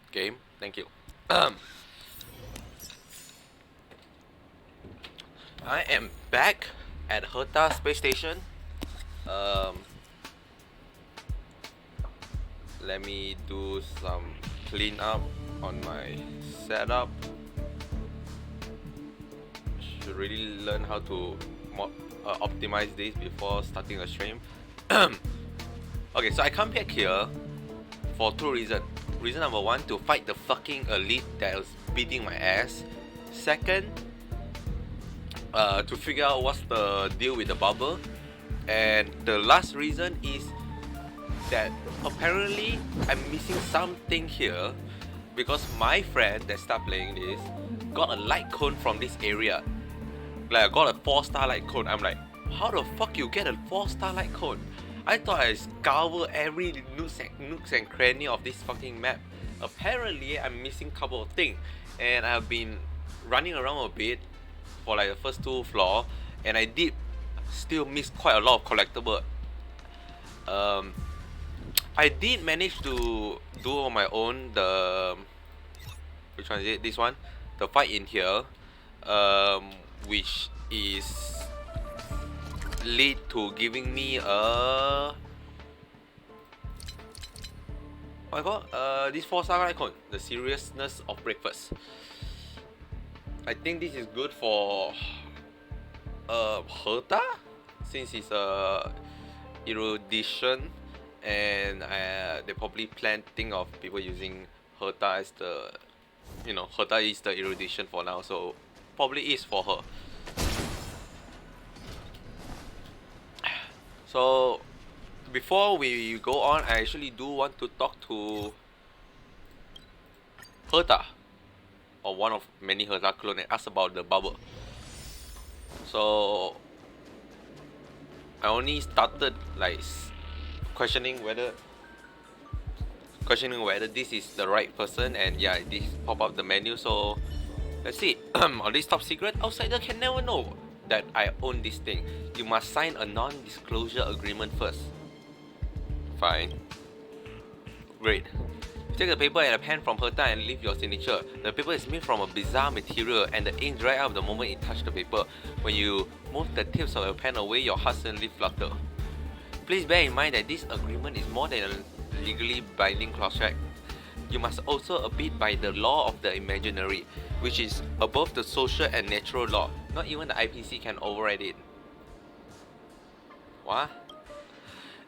Game, thank you. I am back at Herta Space Station. Um, Let me do some clean up on my setup. Should really learn how to optimize this before starting a stream. Okay, so I come back here for two reasons. Reason number one, to fight the fucking elite that was beating my ass. Second, to figure out what's the deal with the bubble. And the last reason is that apparently I'm missing something here, because my friend that started playing this got a light cone from this area. Like, I got a 4-star light cone. I'm like, how the fuck you get a 4-star light cone? I thought I scoured every nooks and cranny of this fucking map. Apparently I'm missing a couple of things, and I've been running around a bit for like the first 2 floors, and I did still miss quite a lot of collectible. I did manage to do on my own which one is it? This one, the fight in here, which is lead to giving me a this 4-star icon, the seriousness of breakfast. I think this is good for Herta, since it's a erudition, and they probably think of people using Herta as the, Herta is the erudition for now, so probably is for her. So before we go on, I actually do want to talk to Herta, or one of many Herta clones, and ask about the bubble. So I only started like questioning whether this is the right person, and yeah, this pop up the menu. So let's see. On this top secret, outsider can never know that I own this thing. You must sign a non-disclosure agreement first. Fine. Great. Take the paper and a pen from Herta and leave your signature. The paper is made from a bizarre material, and the ink dries up the moment it touches the paper. When you move the tips of your pen away, your heart suddenly flutters. Please bear in mind that this agreement is more than a legally binding contract. You must also abide by the law of the imaginary, which is above the social and natural law. Not even the IPC can override it. What?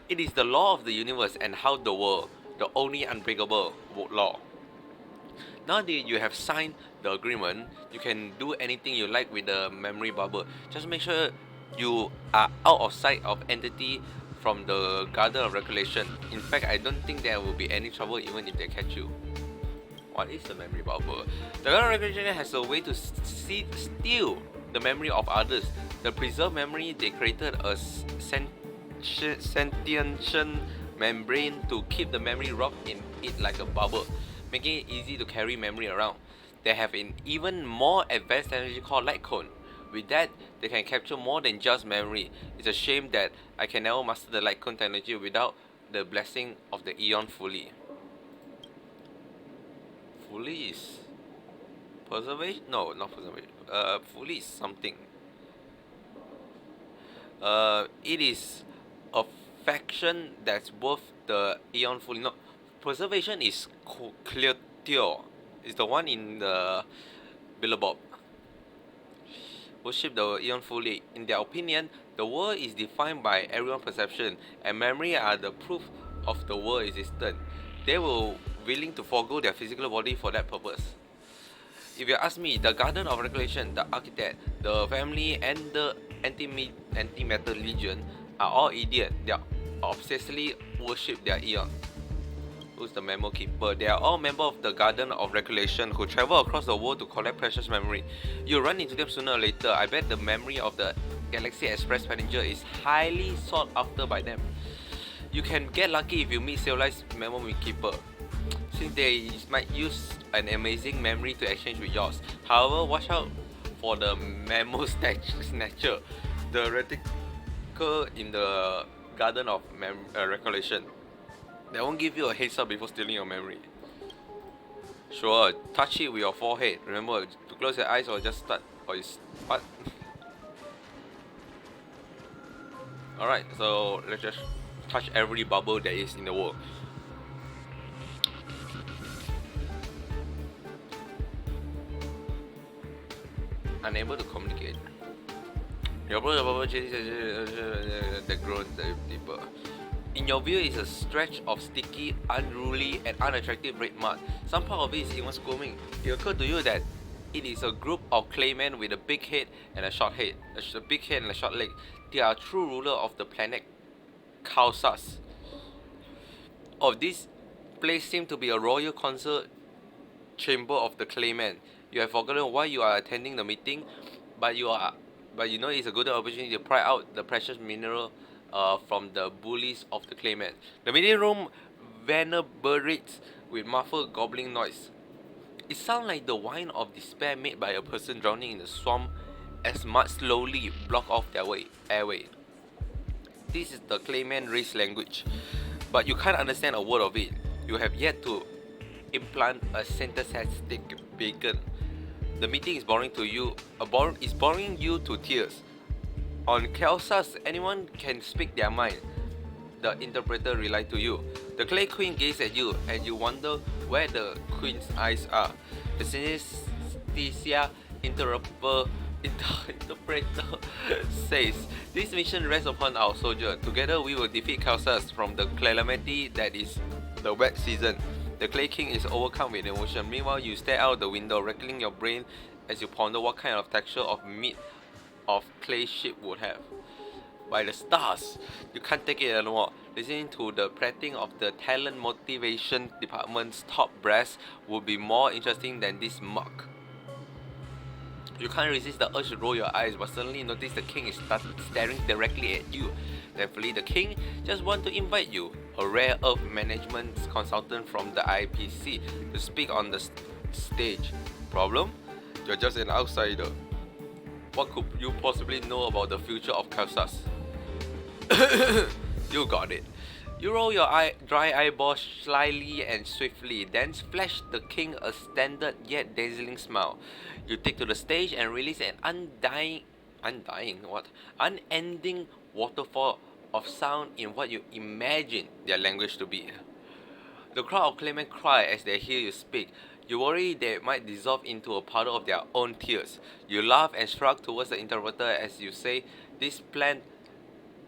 It is the law of the universe and how the world, the only unbreakable law. Now that you have signed the agreement, you can do anything you like with the memory bubble. Just make sure you are out of sight of entity from the Garden of Regulation. In fact, I don't think there will be any trouble even if they catch you. What is the memory bubble? The Garden of Regulation has a way to steal the memory of others. The preserved memory, they created a sentient membrane to keep the memory wrapped in it like a bubble, making it easy to carry memory around. They have an even more advanced technology called light cone. With that, they can capture more than just memory. It's a shame that I can never master the light cone technology without the blessing of the Eon fully. Fully is preservation? No, not preservation. Fully is something. It is a faction that's worth the Aeon fully. No, preservation is clear Teo. It's the one in the Billabong. Worship the Aeon fully. In their opinion, the world is defined by everyone's perception, and memory are the proof of the world existence. They were willing to forego their physical body for that purpose. If you ask me, the Garden of Regulation, the Architect, the Family, and the Antimatter Legion are all idiots. They obsessively worship their Aeon. Who's the Memo Keeper? They are all members of the Garden of Regulation who travel across the world to collect precious memory. You'll run into them sooner or later. I bet the memory of the Galaxy Express passenger is highly sought after by them. You can get lucky if you meet civilized Memo Keeper, since they might use an amazing memory to exchange with yours. However, watch out for the Memo Snatcher, the reticle in the Garden of Recollection. They won't give you a heads up before stealing your memory. Sure, touch it with your forehead. Remember to close your eyes or just start. Or is what? Alright, so let's just touch every bubble that is in the world. Unable to communicate. Your bubble that grows deeper. In your view, it's a stretch of sticky, unruly, and unattractive red mud. Some part of it is even squirming. It occurred to you that it is a group of claymen with a big head and a short head. A big head and a short leg. They are true ruler of the planet Kausas. This place seems to be a royal council chamber of the claymen. You have forgotten why you are attending the meeting, but you know it's a good opportunity to pry out the precious mineral from the bullies of the claymen. The meeting room reverberates with muffled gobbling noise. It sounds like the whine of despair made by a person drowning in the swamp as mud slowly block off their airway. This is the clayman race language, but you can't understand a word of it. You have yet to implant a synthetic beacon. The meeting is boring you to tears. On Kelsas, anyone can speak their mind. The interpreter relied to you. The Clay Queen gazes at you, and you wonder where the Queen's eyes are. The synesthesia interpreter says, "This mission rests upon our soldier. Together we will defeat Kelsas from the calamity that is the wet season." The Clay King is overcome with emotion. Meanwhile, you stare out the window, rattling your brain as you ponder what kind of texture of meat of clay ship would have. By the stars, you can't take it anymore. Listening to the prating of the talent motivation department's top brass would be more interesting than this muck. You can't resist the urge to roll your eyes, but suddenly notice the king is staring directly at you. Thankfully, the king just wants to invite you, a rare earth management consultant from the IPC, to speak on the stage. Problem? You're just an outsider. What could you possibly know about the future of Kansas? You got it. You roll your dry eyeballs slyly and swiftly, then flash the king a standard yet dazzling smile. You take to the stage and release an unending waterfall of sound in what you imagine their language to be. The crowd of claymen cry as they hear you speak. You worry they might dissolve into a puddle of their own tears. You laugh and shrug towards the interpreter as you say, "This plan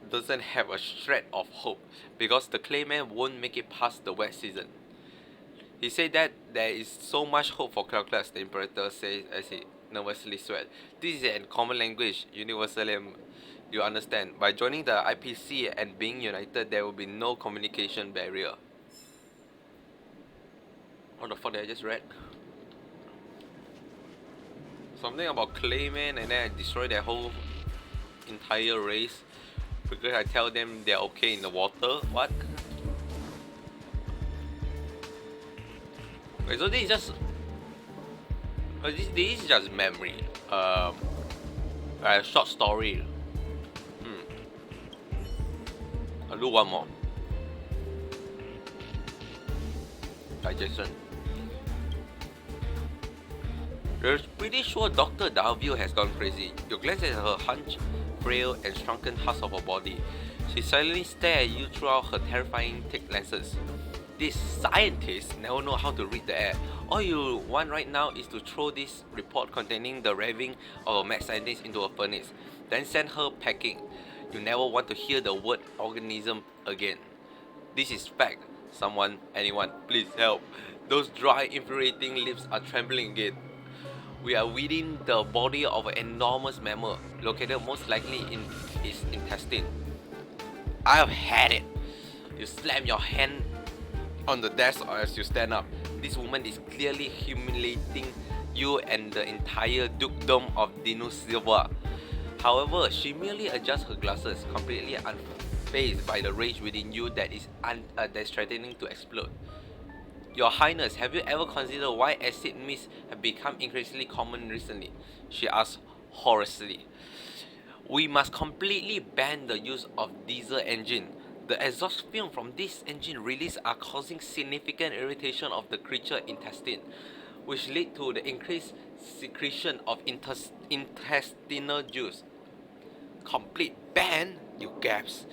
doesn't have a shred of hope because the clayman won't make it past the wet season." He said that there is so much hope for calculus, the imperator says as he nervously sweat. "This is a common language, universally you understand. By joining the IPC and being united, there will be no communication barrier." What the fuck did I just read? Something about clayman and then I destroy their whole entire race because I tell them they're okay in the water. What? Wait, so this is just this is just memory. A short story. I'll do one more. Digestion. You're pretty sure Dr. Darville has gone crazy. You glance at her hunched, frail, and shrunken husk of her body. She silently stares at you throughout her terrifying thick lenses. These scientists never know how to read the air. All you want right now is to throw this report containing the raving of a mad scientist into a furnace, then send her packing. You never want to hear the word organism again. This is fact. Someone, anyone, please help. Those dry, infuriating lips are trembling again. We are within the body of an enormous mammal, located most likely in its intestine. I've had it. You slam your hand on the desk as you stand up. This woman is clearly humiliating you and the entire dukedom of Dino Silva. However, she merely adjusts her glasses, completely unfazed by the rage within you that is threatening to explode. Your Highness, have you ever considered why acid mists have become increasingly common recently? She asked hoarsely. We must completely ban the use of diesel engine. The exhaust fume from this engine release are causing significant irritation of the creature intestine, which lead to the increased secretion of intestinal juice. Complete ban? You gasp.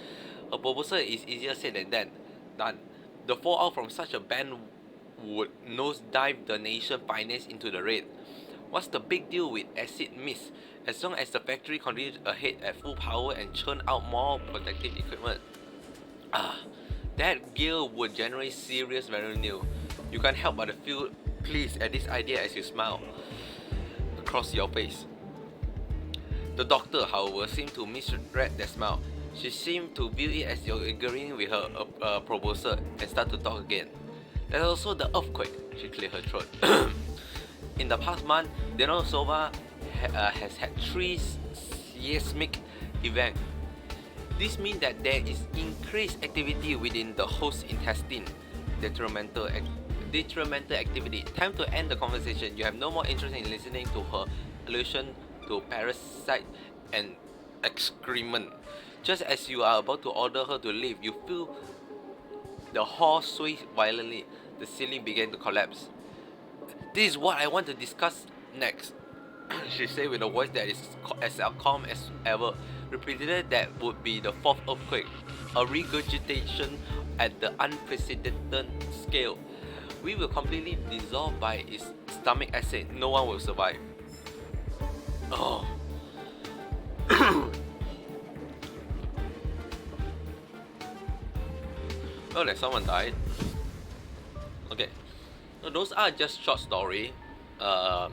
A proposal is easier said than done. The fallout from such a ban would nosedive the nation's finance into the red. What's the big deal with acid mist? As long as the factory continues ahead at full power and churn out more protective equipment. That gear would generate serious revenue. You can't help but feel pleased at this idea as you smile across your face. The doctor, however, seemed to misread that smile. She seemed to view it as you're agreeing with her proposal and start to talk again. There's also the earthquake. She cleared her throat. In the past month, Denosova has had 3 seismic events. This means that there is increased activity within the host intestine. Detrimental activity. Time to end the conversation. You have no more interest in listening to her allusion to parasite and excrement. Just as you are about to order her to leave, you feel the hall sway violently. The ceiling began to collapse. This is what I want to discuss next, she said with a voice that is as calm as ever. Repeated that would be the 4th earthquake, a regurgitation at the unprecedented scale. We will completely dissolve by its stomach acid. No one will survive. Oh. Oh, like someone died. Okay. So those are just short story. I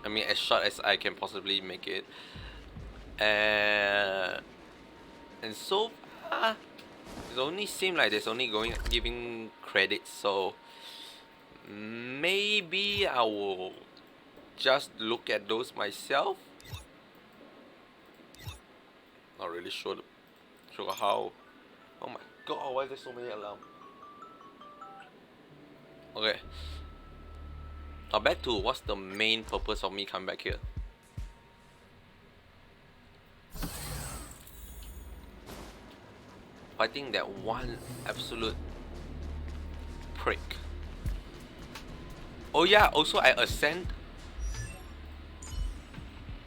mean, as short as I can possibly make it. And so far, it only seems like there's only giving credits. So maybe I will just look at those myself. Not really sure how. Oh my god, why is there so many alarms? Okay. Now back to what's the main purpose of me coming back here. Fighting that one absolute prick. Oh yeah, also I ascend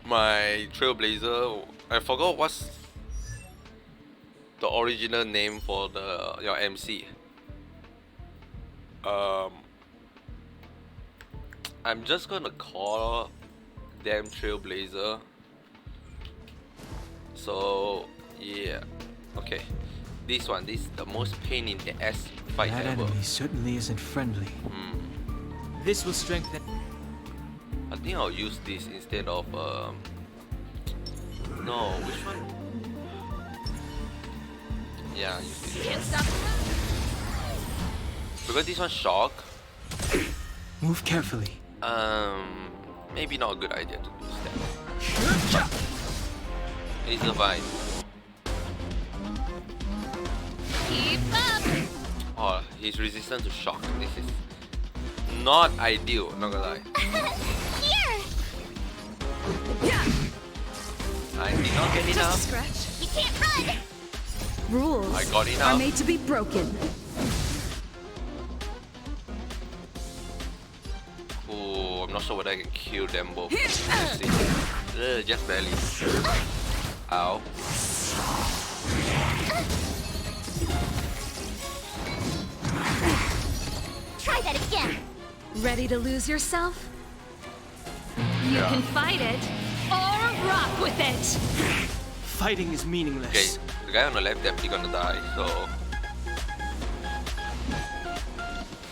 my Trailblazer. I forgot what's the original name for your MC. I'm just gonna call them Trailblazer. So yeah, okay. This is the most pain in the ass fight that ever. enemy certainly isn't friendly. This will strengthen. I think I'll use this instead of no, which one? Yeah, use this. Can't stop the Because this one's shock. Move carefully. Maybe not a good idea to use that. He's a vine. keep up. Oh, he's resistant to shock. This is not ideal, not gonna lie. Here. I did not get Just a enough. scratch. You can't run. Rules I got are enough. made to be broken. Oh, I'm not sure whether I can kill them both. Let's see. Just barely. Ow. Try that again. Ready to lose yourself? You can fight it or rock with it. Fighting is Okay, meaningless. the guy on the left definitely gonna die, so...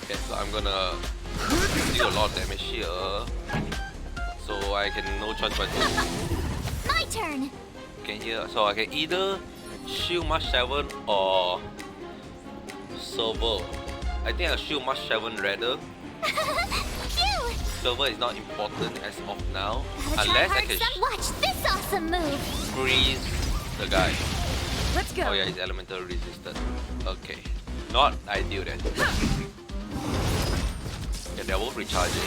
Okay, so I'm gonna deal a lot of damage here. So I can no choice but to... My turn. Okay, here, so I can either shield March 7 or... Server. I think I'll shield March 7 rather. Phew. Server is not important as of now. Gotta try Unless I hard can some. Watch this awesome move. freeze the guy. Let's go. Oh yeah, he's elemental resistant. Okay. Not ideal then. Yeah, they're both recharging.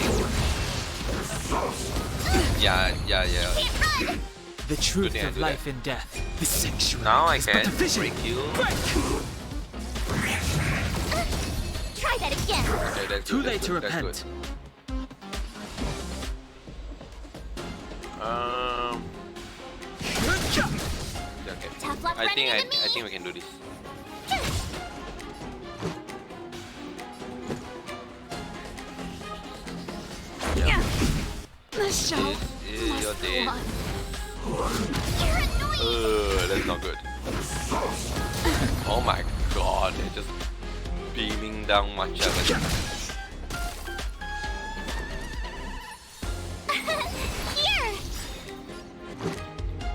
Yeah. Can't run. The truth thing I of do life and death. The sanctuary Now I is can but a vision. break you. Try that again. Okay, that's Too good, late that's to good, that's repent. good. Okay. Tough luck I running think into I me. think we can do this. Yeah. The show. This is your day. You're annoying. That's not good. Oh my god, they're just beaming down my challenge. Here.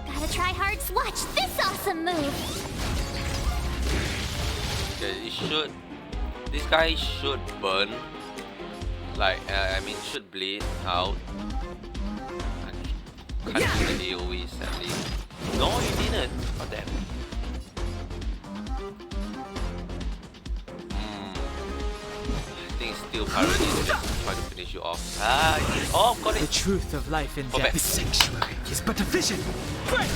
Gotta try hard. Watch this awesome move. Okay, it should. This guy should burn. Like, I mean, should bleed out. I can't do the AoE sadly. No, you didn't. Oh damn. I think it's still priority to just try to finish you off. Oh, got The it. truth of life and Go death. back. The sanctuary is but a vision. Break!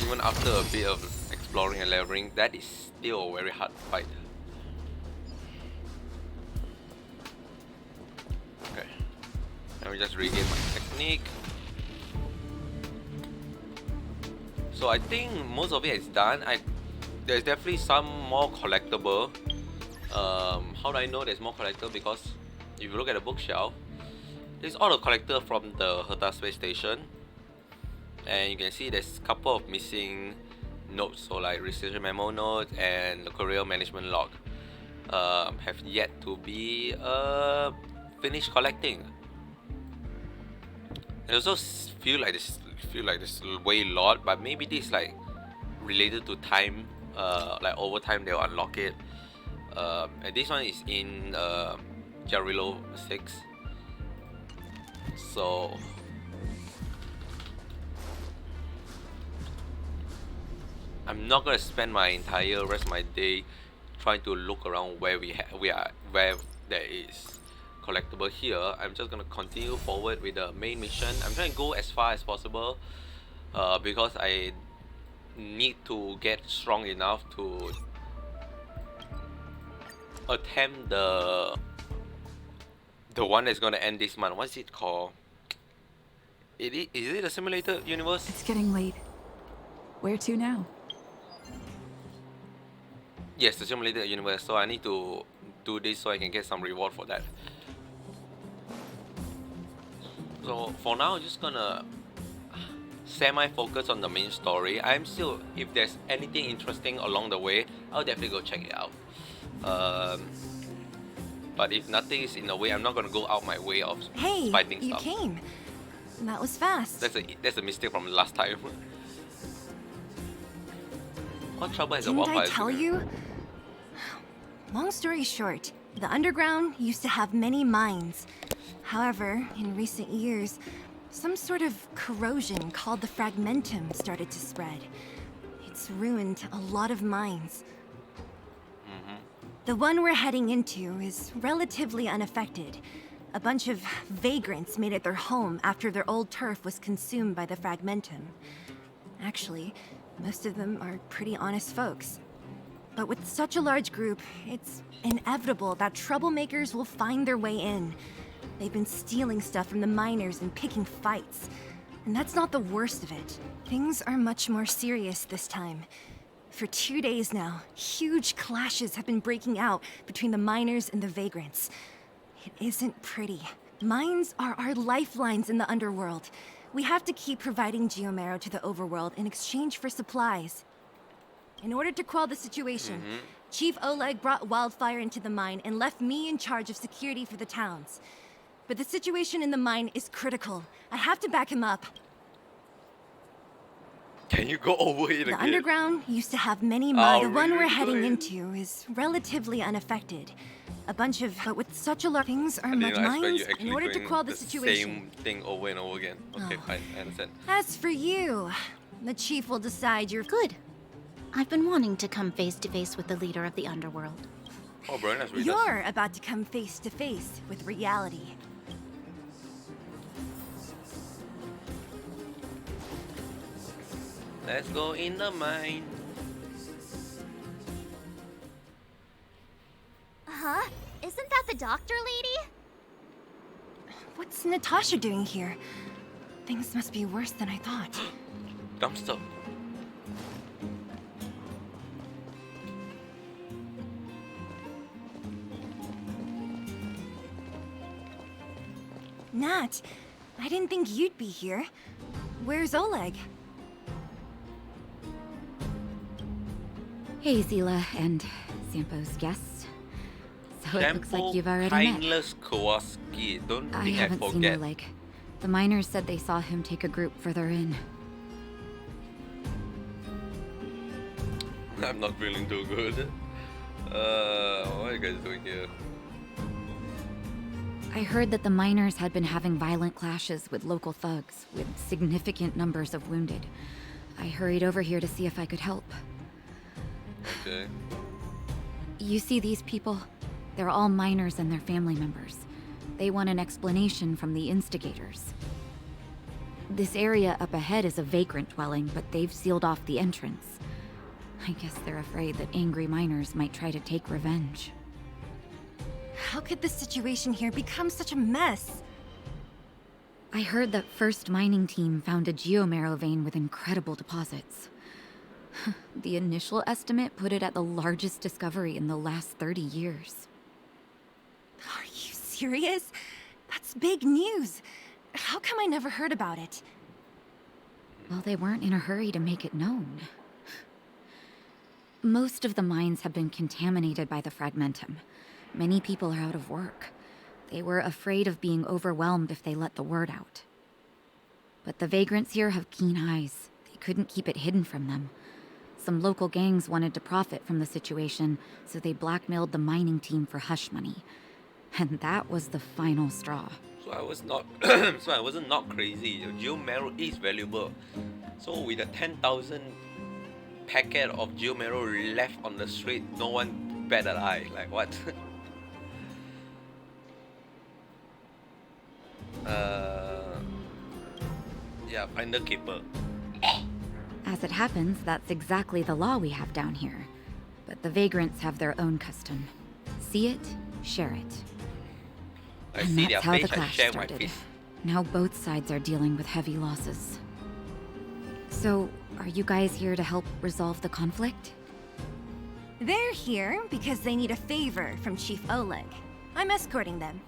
Even after a bit of exploring and leveling, that is still a very hard fight. Okay. Let me just regain my technique. So I think most of it is done. There's definitely some more collectible. How do I know there's more collectible? Because if you look at the bookshelf, it's all the collector from the Herta space station. And you can see there's a couple of missing notes, so like research memo note and the career management log have yet to be finished collecting. I also feel like this way a lot, but maybe this is like related to time. Like over time they'll unlock it. And this one is in Jarilo 6. So I'm not gonna spend my entire rest of my day trying to look around where where there is collectible here. I'm just gonna continue forward with the main mission. I'm trying to go as far as possible because I need to get strong enough to attempt the one that's gonna end this month. What's it called? Is it a simulated universe? It's getting late. Where to now? Yes, the simulated universe. So I need to do this so I can get some reward for that. So for now, I'm just gonna semi-focus on the main story. I'm still, if there's anything interesting along the way, I'll definitely go check it out. But if nothing is in the way, I'm not gonna go out my way of Hey, fighting you stuff. came. That was fast. That's a mistake from last time. What trouble has a Didn't wildfire? I tell you? Long story short, the underground used to have many mines. However, in recent years, some sort of corrosion called the fragmentum started to spread. It's ruined a lot of mines. The one we're heading into is relatively unaffected. A bunch of vagrants made it their home after their old turf was consumed by the fragmentum. Actually, most of them are pretty honest folks. But with such a large group, it's inevitable that troublemakers will find their way in. They've been stealing stuff from the miners and picking fights. And that's not the worst of it. Things are much more serious this time. For 2 days now, huge clashes have been breaking out between the miners and the vagrants. It isn't pretty. Mines are our lifelines in the underworld. We have to keep providing geomarrow to the overworld in exchange for supplies. In order to quell the situation, Chief Oleg brought wildfire into the mine and left me in charge of security for the towns. But the situation in the mine is critical. I have to back him up. Can you go over it The again? underground used to have many Oh, mines. The one really? we're Go heading ahead. into is relatively unaffected. A bunch of, but with such a lot, things are I much didn't expect mines you actually in order to doing quell the situation. same thing over and over again. Okay, Oh. fine, I understand. As for you, the chief will decide your Good. I've been wanting to come face to face with the leader of the underworld. Oh, bro, that's really You're about to come face to face with reality. Let's go in the mine. Huh? Isn't that the doctor lady? What's Natasha doing here? Things must be worse than I thought. Dumpster. Nat, I didn't think you'd be here. Where's Oleg? Hey, Zila and Sampo's guests. So it looks like you've already met. Kindless Kowalski. Don't I think I haven't seen forget. Oleg. The miners said they saw him take a group further in. I'm not feeling too good. What are you guys doing here? I heard that the miners had been having violent clashes with local thugs, with significant numbers of wounded. I hurried over here to see if I could help. Okay. You see these people? They're all miners and their family members. They want an explanation from the instigators. This area up ahead is a vagrant dwelling, but they've sealed off the entrance. I guess they're afraid that angry miners might try to take revenge. How could the situation here become such a mess? I heard that First Mining Team found a geomarrow vein with incredible deposits. The initial estimate put it at the largest discovery in the last 30 years. Are you serious? That's big news. How come I never heard about it? Well, they weren't in a hurry to make it known. Most of the mines have been contaminated by the fragmentum. Many people are out of work. They were afraid of being overwhelmed if they let the word out. But the vagrants here have keen eyes. They couldn't keep it hidden from them. Some local gangs wanted to profit from the situation, so they blackmailed the mining team for hush money. And that was the final straw. So I was not, so I wasn't not crazy. Geomarrow is valuable. So with a 10,000 packet of geomarrow left on the street, no one bat an eye. Like what? Yeah, find the keeper. As it happens, that's exactly the law we have down here. But the vagrants have their own custom. See it, share it. I And see that's their how the face, I clash share my started. face. Now both sides are dealing with heavy losses. So, are you guys here to help resolve the conflict? They're here because they need a favor from Chief Oleg. I'm escorting them.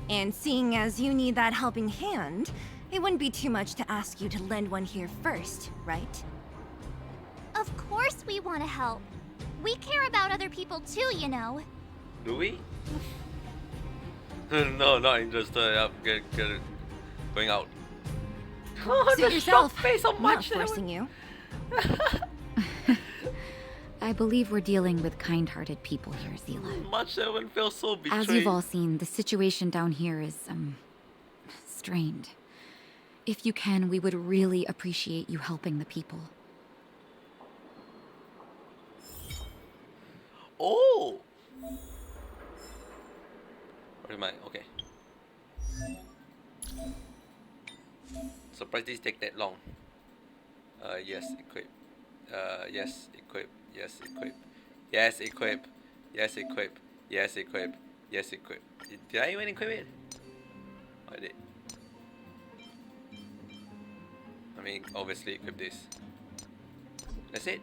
And seeing as you need that helping hand, it wouldn't be too much to ask you to lend one here first, right? Of course we want to help. We care about other people too, you know. Do we? No, not interested. Yep, get it. Going out. Oh, Suit yourself. face of I'm not much. forcing you. I believe we're dealing with kind-hearted people here, Zila. Much seven feels so betrayed. As you've all seen, the situation down here is, strained. If you can, we would really appreciate you helping the people. Oh! Where am I? Okay. Surprised this take that long. Yes, equip. Yes, equip. Yes, equip. Yes, equip. Yes, equip. Yes, equip. Yes, equip. Did I even equip it? I did. I mean, obviously equip this. That's it.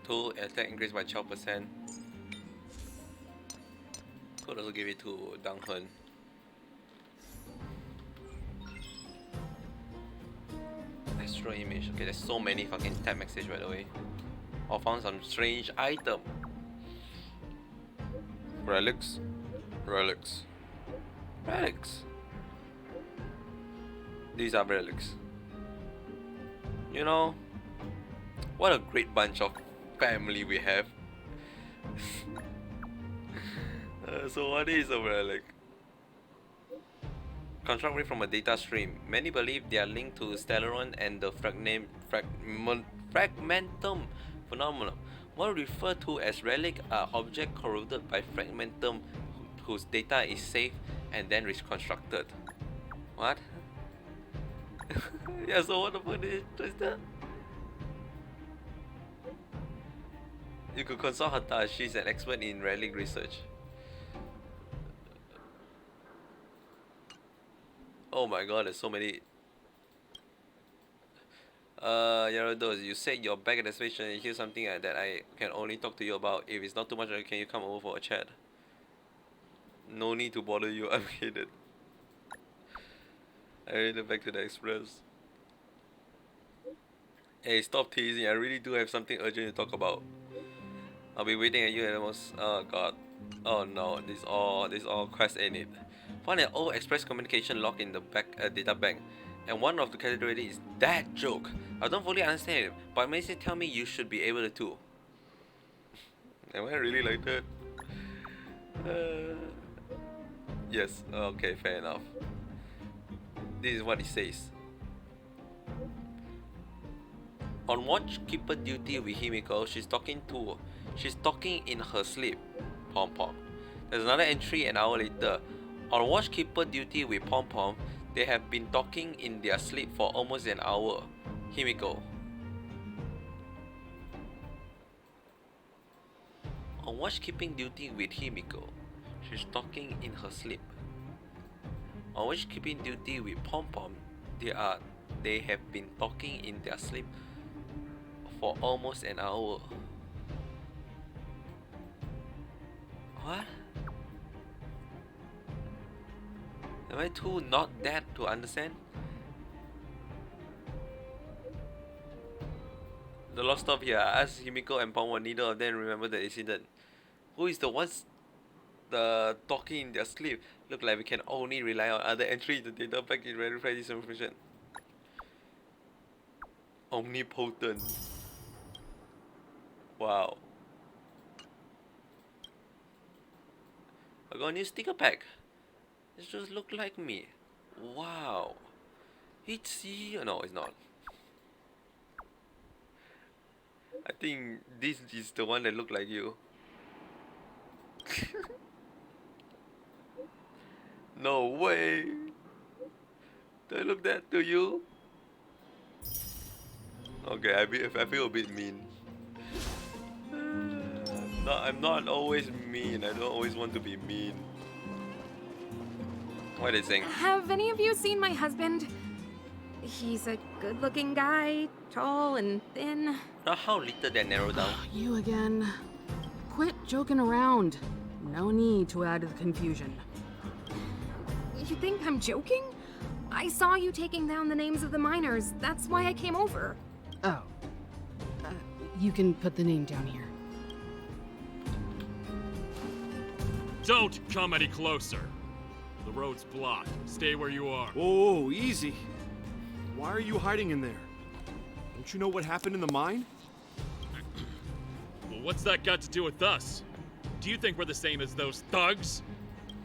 Tool attack increased by 12%. Could also give it to Dang Hun. Astro image. Okay, there's so many fucking tab message by the way. I found some strange item. Relics. Relics. Relics. These are relics. You know, what a great bunch of family we have. So what is a relic? Constructed from a data stream. Many believe they are linked to Stellaron and the fragmentum phenomenon. What referred to as relic are objects corroded by fragmentum whose data is saved and then reconstructed. What? Yeah, so what the fuck is that? You could consult Hata, she's an expert in relic research. Oh my god, there's so many. Yarados, you said you're back at the station and here's something that I can only talk to you about. If it's not too much, can you come over for a chat? No need to bother you, I'm headed. I headed back to the express. Hey, stop teasing, I really do have something urgent to talk about. I'll be waiting at you at almost. Oh god. Oh no, this all quest in it. Find an old express communication log in the data bank, and one of the category is that joke. I don't fully understand it, but Mason tell me you should be able to too. Am I really like that? Yes. Okay, fair enough. This is what it says. On watchkeeper duty with Himiko, she's talking in her sleep. Pom Pom. There's another entry an hour later. On watchkeeper duty with Pom Pom, they have been talking in their sleep for almost an hour. Himiko. On watchkeeping duty with Himiko, she's talking in her sleep. On watchkeeping duty with Pom Pom, they have been talking in their sleep for almost an hour. What? Am I too not that to understand? The lost stuff here. I asked Himiko and Pom, neither of them remember the incident. Who is the ones the talking in their sleep? Look like we can only rely on other entries in the data bank to verify this information. Omnipotent. Wow. I got a new sticker pack. It just look like me. Wow. It's you. No, it's not. I think this is the one that look like you. No way. Do I look that to you? Okay, I feel a bit mean. No, I'm not always mean. I don't always want to be mean. What is it? Have any of you seen my husband? He's a good-looking guy, tall and thin. Now how little that narrow down? You again. Quit joking around. No need to add to the confusion. You think I'm joking? I saw you taking down the names of the miners. That's why I came over. Oh. You can put the name down here. Don't come any closer. The road's blocked. Stay where you are. Whoa, easy. Why are you hiding in there? Don't you know what happened in the mine? Well, what's that got to do with us? Do you think we're the same as those thugs?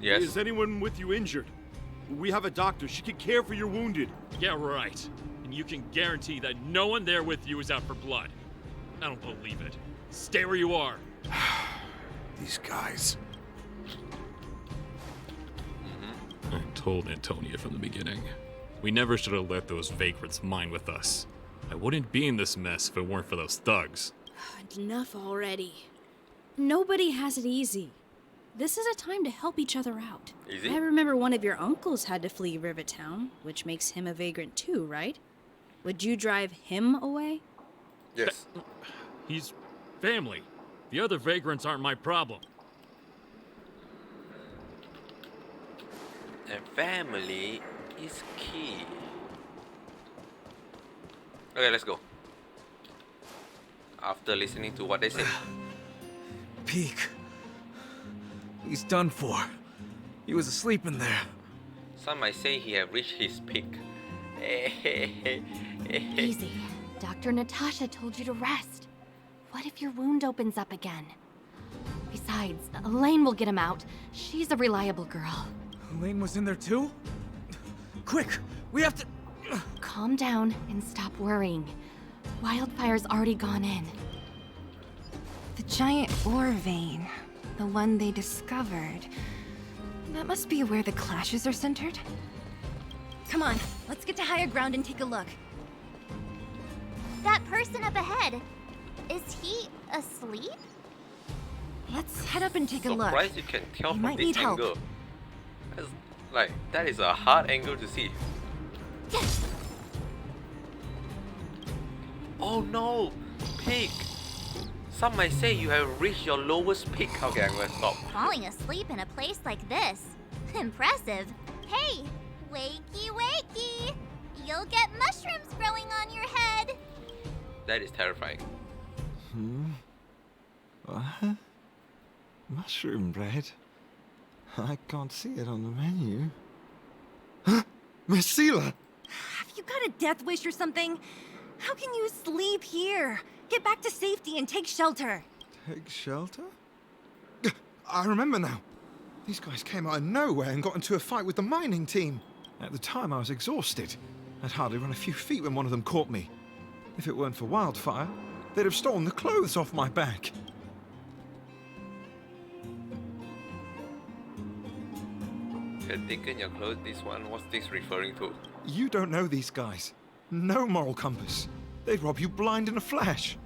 Yes. Is anyone with you injured? We have a doctor. She can care for your wounded. Yeah, right. And you can guarantee that no one there with you is out for blood. I don't believe it. Stay where you are. These guys. I told Antonia from the beginning. We never should have let those vagrants mine with us. I wouldn't be in this mess if it weren't for those thugs. Enough already. Nobody has it easy. This is a time to help each other out. Is it? I remember one of your uncles had to flee Rivertown, which makes him a vagrant too, right? Would you drive him away? Yes. He's family. The other vagrants aren't my problem. And family is key. Okay, let's go. After listening to what they say. Peak. He's done for. He was asleep in there. Some might say he have reached his peak. Easy. Dr. Natasha told you to rest. What if your wound opens up again? Besides, Elaine will get him out. She's a reliable girl. Elaine was in there too? Quick, we have to... Calm down and stop worrying. Wildfire's already gone in. The giant ore vein, the one they discovered. That must be where the clashes are centered. Come on, let's get to higher ground and take a look. That person up ahead, is he asleep? Let's head up and take a look. Surprised you can tell You from might this need help. angle. That's, like, that is a hard angle to see. Oh no! Peak! Some might say you have reached your lowest peak. Okay, I'm gonna stop. Falling asleep in a place like this. Impressive. Hey, wakey wakey! You'll get mushrooms growing on your head. That is terrifying. What? Mushroom bread? I can't see it on the menu. Miss Seela! Have you got a death wish or something? How can you sleep here? Get back to safety and take shelter. Take shelter? I remember now. These guys came out of nowhere and got into a fight with the mining team. At the time, I was exhausted. I'd hardly run a few feet when one of them caught me. If it weren't for Wildfire, they'd have stolen the clothes off my back. You had taken your clothes, this one, what's this referring to? You don't know these guys. No moral compass. They'd rob you blind in a flash.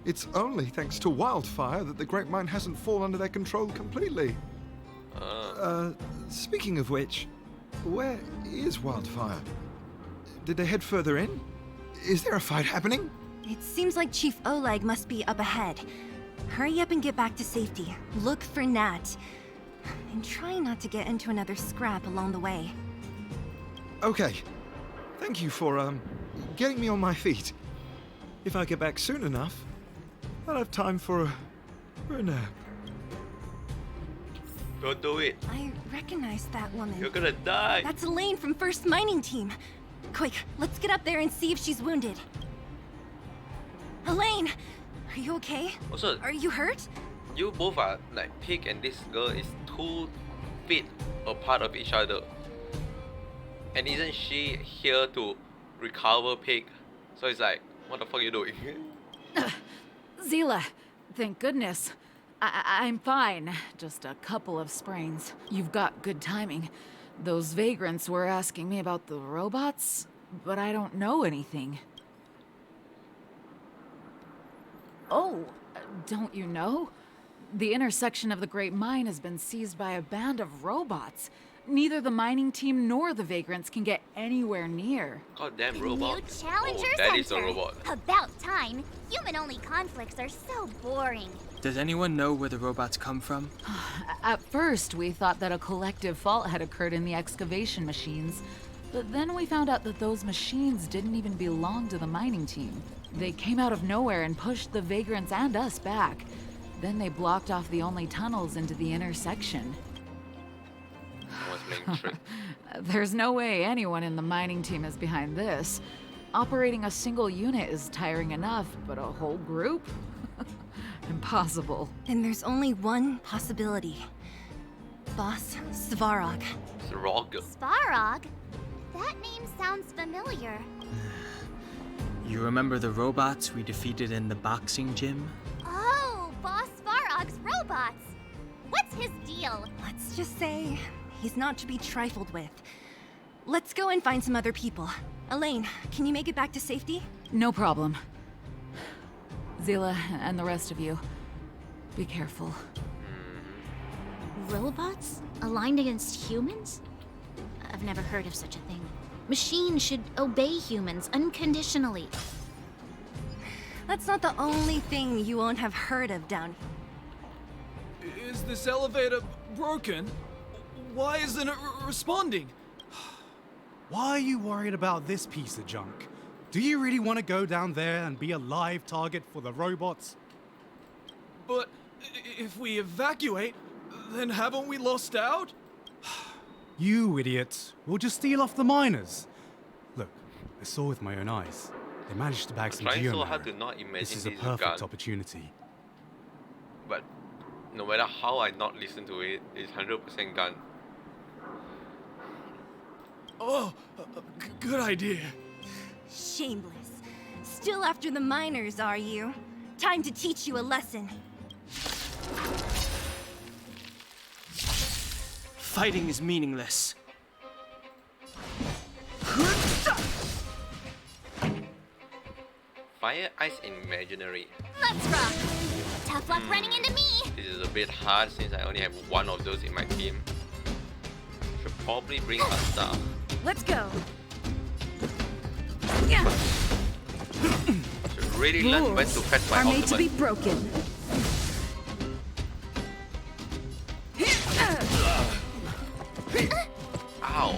It's only thanks to Wildfire that the Great Mine hasn't fallen under their control completely. Speaking of which, where is Wildfire? Did they head further in? Is there a fight happening? It seems like Chief Oleg must be up ahead. Hurry up and get back to safety. Look for Nat. And try not to get into another scrap along the way. Okay. Thank you for, getting me on my feet. If I get back soon enough, I'll have time for a nap. Don't do it. I recognize that woman. You're gonna die. That's Elaine from First Mining Team. Quick, let's get up there and see if she's wounded. Elaine! Are you okay? Also, Are you hurt? you both are like Pig and this girl is 2 feet apart of each other. And isn't she here to recover Pig? So it's like, what the fuck are you doing? Zila, thank goodness. I'm fine. Just a couple of sprains. You've got good timing. Those vagrants were asking me about the robots, but I don't know anything. Oh, don't you know? The intersection of the Great Mine has been seized by a band of robots. Neither the mining team nor the vagrants can get anywhere near. Goddamn robot. New Challenger Oh, that is a Center. robot. About time. Human-only conflicts are so boring. Does anyone know where the robots come from? At first, we thought that a collective fault had occurred in the excavation machines. But then we found out that those machines didn't even belong to the mining team. They came out of nowhere and pushed the vagrants and us back. Then they blocked off the only tunnels into the intersection. I was playing trick. There's no way anyone in the mining team is behind this. Operating a single unit is tiring enough, but a whole group? Impossible. Then there's only one possibility. Boss Svarog. Zrog. Svarog? That name sounds familiar. You remember the robots we defeated in the boxing gym? Oh, Boss Svarog's robots. What's his deal? Let's just say he's not to be trifled with. Let's go and find some other people. Elaine, can you make it back to safety? No problem. Zila and the rest of you, be careful. Robots? Aligned against humans? I've never heard of such a thing. Machines should obey humans unconditionally. That's not the only thing you won't have heard of down here. Is this elevator broken? Why isn't it responding? Why are you worried about this piece of junk? Do you really want to go down there and be a live target for the robots? But if we evacuate, then haven't we lost out? You idiots. We'll just steal off the miners. Look, I saw with my own eyes. They managed to bag some Trying so geomatter. hard to not imagine This is a this perfect gun. opportunity. But no matter how I not listen to it, it's 100% gun. Oh, good idea. Shameless. Still after the miners, are you? Time to teach you a lesson. Fighting is meaningless. Fire, ice, and imaginary. Let's rock. Tough luck running into me. This is a bit hard since I only have one of those in my team. Should probably bring a stuff. Let's go. Should really learn when to press my are made to be ultimate. broken. Ow.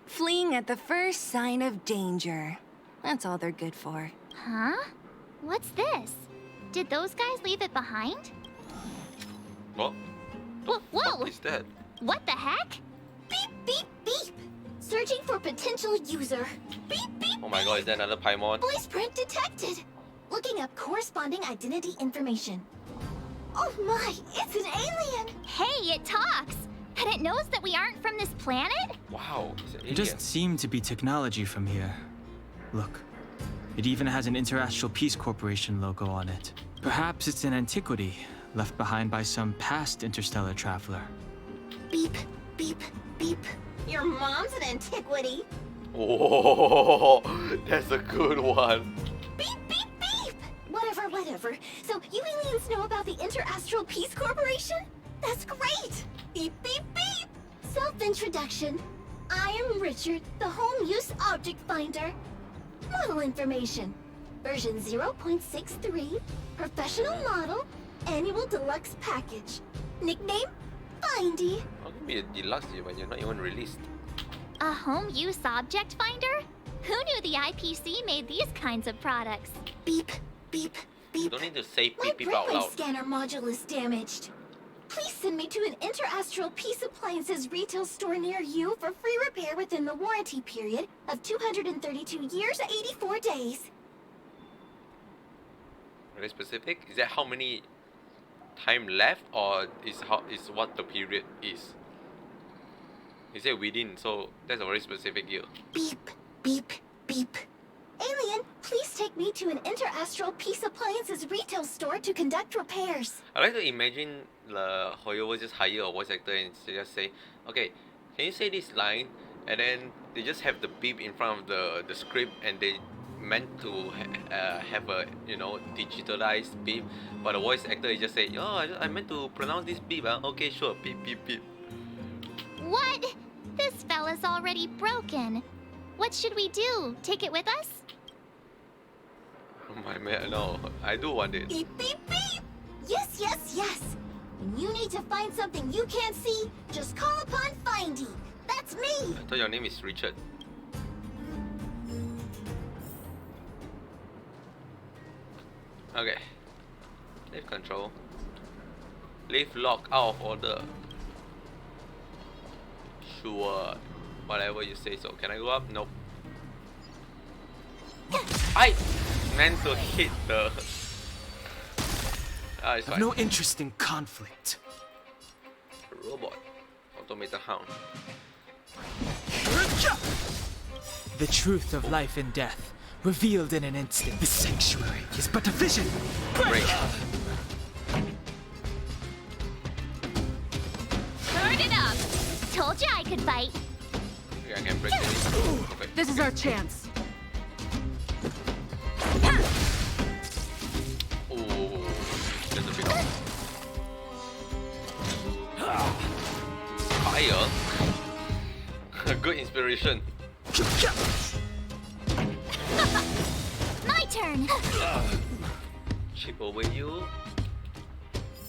Fleeing at the first sign of danger. That's all they're good for. Huh? What's this? Did those guys leave it behind? What? Whoa! What is that? What the heck? Beep, beep, beep. Searching for potential user. Beep, beep. Oh my god, is that another Paimon? Voice print detected. Looking up corresponding identity information. Oh my, it's an alien. Hey, it talks. And it knows that we aren't from this planet? Wow, it's an It alien. doesn't seem to be technology from here. Look, it even has an Interastral Peace Corporation logo on it. Perhaps it's an antiquity left behind by some past interstellar traveler. Beep, beep, beep. Your mom's an antiquity. Oh, that's a good one. Beep, beep, beep. Whatever, whatever. So you aliens know about the Interastral Peace Corporation? That's great. Beep, beep, beep. Self-introduction. I am Richard, the Home Use Object Finder. Model information. Version 0.63. Professional model. Annual deluxe package. Nickname? Findy. How can be a deluxe when you're not even released? A home use object finder? Who knew the IPC made these kinds of products? Beep, beep, You beep. don't need to say My beep beep out brainwave loud. scanner module is damaged. Please send me to an Interastral Peace Appliances retail store near you for free repair within the warranty period of 232 years, 84 days. Very specific? Is that how many time left, or is what the period is? He said within, so that's a very specific year. Beep, beep, beep. Alien, please take me to an Interastral Peace Appliances retail store to conduct repairs. I like to imagine the Hoyo just hire a voice actor and just say, okay, can you say this line? And then they just have the beep in front of the script, and they meant to have a digitalized beep, but the voice actor is just say, oh, I meant to pronounce this beep. Okay, sure, beep beep beep. What? This fella's already broken. What should we do? Take it with us? Oh my man, no, I do want it. Beep, beep, beep! Yes, yes, yes! When you need to find something you can't see, just call upon Findy. That's me! I thought your name is Richard. Okay. Leave control. Leave lock out of order. Sure. Whatever you say so. Can I go up? Nope. I meant to hit the... Ah, it's I have fine. no interest in conflict. Robot. Automated hound. The truth of life and death, revealed in an instant. The sanctuary is but a vision. Great. Turn it up! Told you I could fight. Okay, I can break this. Okay. This is our chance. situation. My turn. Chip over you.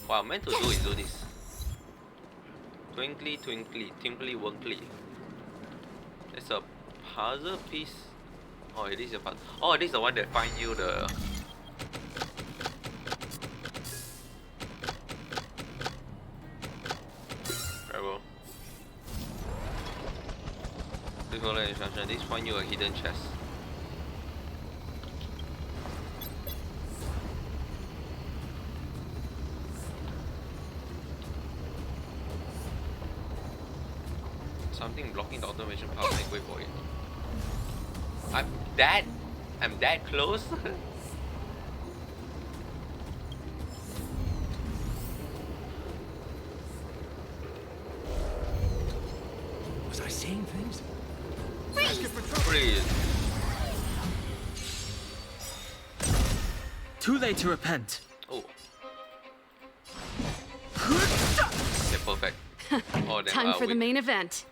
What I'm meant to do is do this. Twinkly, twinkly, tinkly, winkly. It's a puzzle piece. Oh, it is a puzzle. Oh, this is the one that find you the. Bravo. Please follow the instruction. This find you a hidden chest. Something blocking the automation path. Make way for it. I'm that close. Was I saying things? Freeze. Too late to repent. Oh. Okay, perfect. Oh, then, Time for the main event.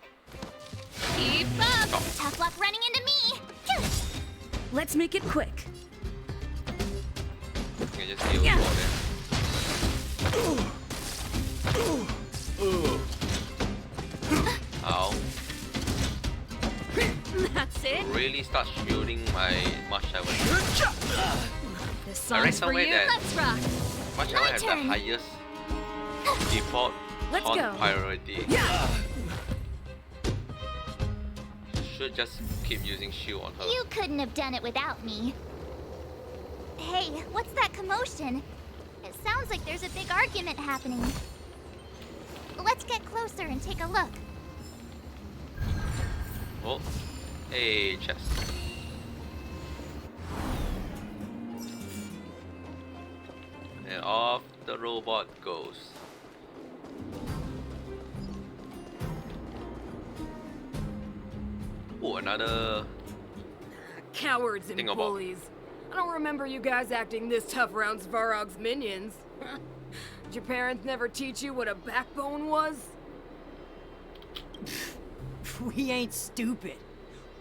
Keep up. Tough luck running into me. Let's make it quick. Okay, just deal with all that. Ow. That's it. Really start shielding my March 7. This I read song's for somewhere you. that Let's rock. March 7 My has the turn. highest default Let's taunt go. priority. Yeah. Should just keep using shield on her. You couldn't have done it without me. Hey, what's that commotion? It sounds like there's a big argument happening. Let's get closer and take a look. Oh, hey, chest. And off the robot goes. Oh, another. Cowards and Dingleball. bullies. I don't remember you guys acting this tough around Svarog's minions. Did your parents never teach you what a backbone was? We ain't stupid.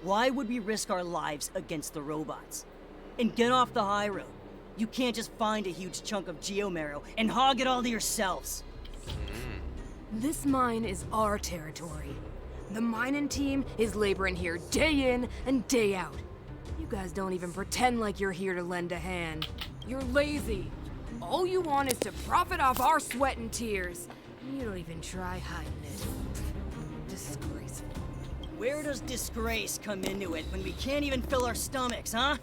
Why would we risk our lives against the robots? And get off the high road. You can't just find a huge chunk of geomarrow and hog it all to yourselves. This mine is our territory. The mining team is laboring here day in and day out. You guys don't even pretend like you're here to lend a hand. You're lazy. All you want is to profit off our sweat and tears. You don't even try hiding it. Disgraceful. Where does disgrace come into it when we can't even fill our stomachs, huh?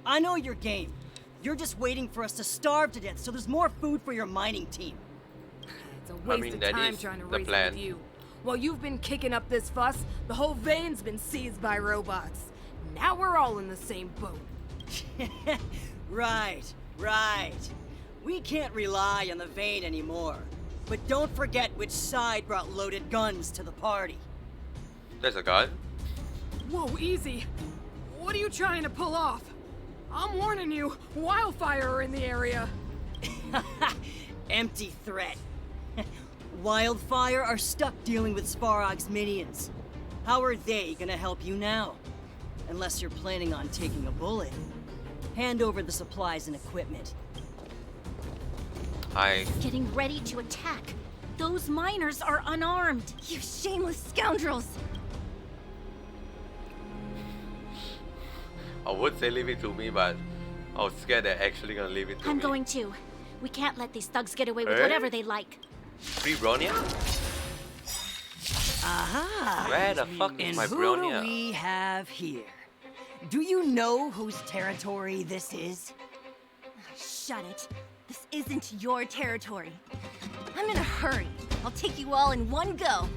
I know your game. You're just waiting for us to starve to death so there's more food for your mining team. It's a waste of that time is trying to the race plan. with you. While you've been kicking up this fuss, the whole vein's been seized by robots. Now we're all in the same boat. Right. We can't rely on the vein anymore. But don't forget which side brought loaded guns to the party. There's a gun. Whoa, easy. What are you trying to pull off? I'm warning you, wildfire are in the area. Empty threat. Wildfire are stuck dealing with Svarog's minions. How are they gonna help you now? Unless you're planning on taking a bullet. Hand over the supplies and equipment. Getting ready to attack. Those miners are unarmed. You shameless scoundrels! I would say leave it to me, but I was scared they're actually gonna leave it to I'm me. going to. We can't let these thugs get away with Eh? whatever they like. Free Bronya? Aha! Where the fuck is And my who Bronya? do we have here? Do you know whose territory this is? Shut it. This isn't your territory. I'm in a hurry. I'll take you all in one go.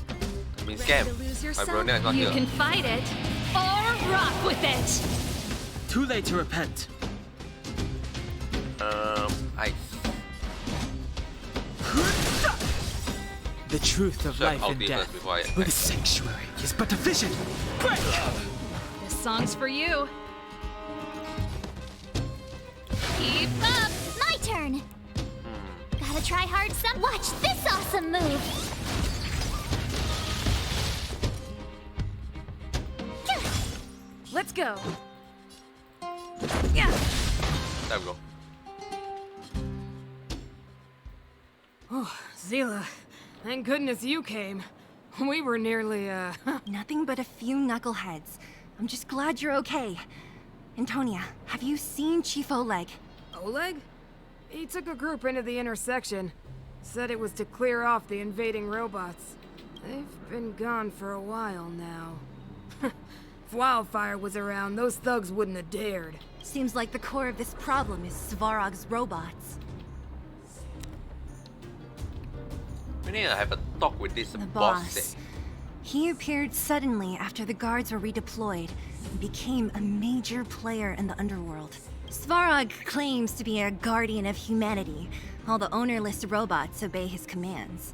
I mean, Ready scam. to lose My yourself? Bronya is not You here. can fight it, or rock with it. Too late to repent. Ice. The truth of Shut life out and the death. first before I The attack. sanctuary is but a vision. Break! This song's for you. Keep up. My turn. Gotta try hard some. Watch this awesome move. Let's go. Yeah. There we go. Oh, Zila, thank goodness you came. We were nearly, Nothing but a few knuckleheads. I'm just glad you're okay. Antonia, have you seen Chief Oleg? Oleg? He took a group into the intersection. Said it was to clear off the invading robots. They've been gone for a while now. If Wildfire was around, those thugs wouldn't have dared. Seems like the core of this problem is Svarog's robots. We need to have a talk with this The boss. boss. He appeared suddenly after the guards were redeployed and became a major player in the underworld. Svarog claims to be a guardian of humanity, while the ownerless robots obey his commands.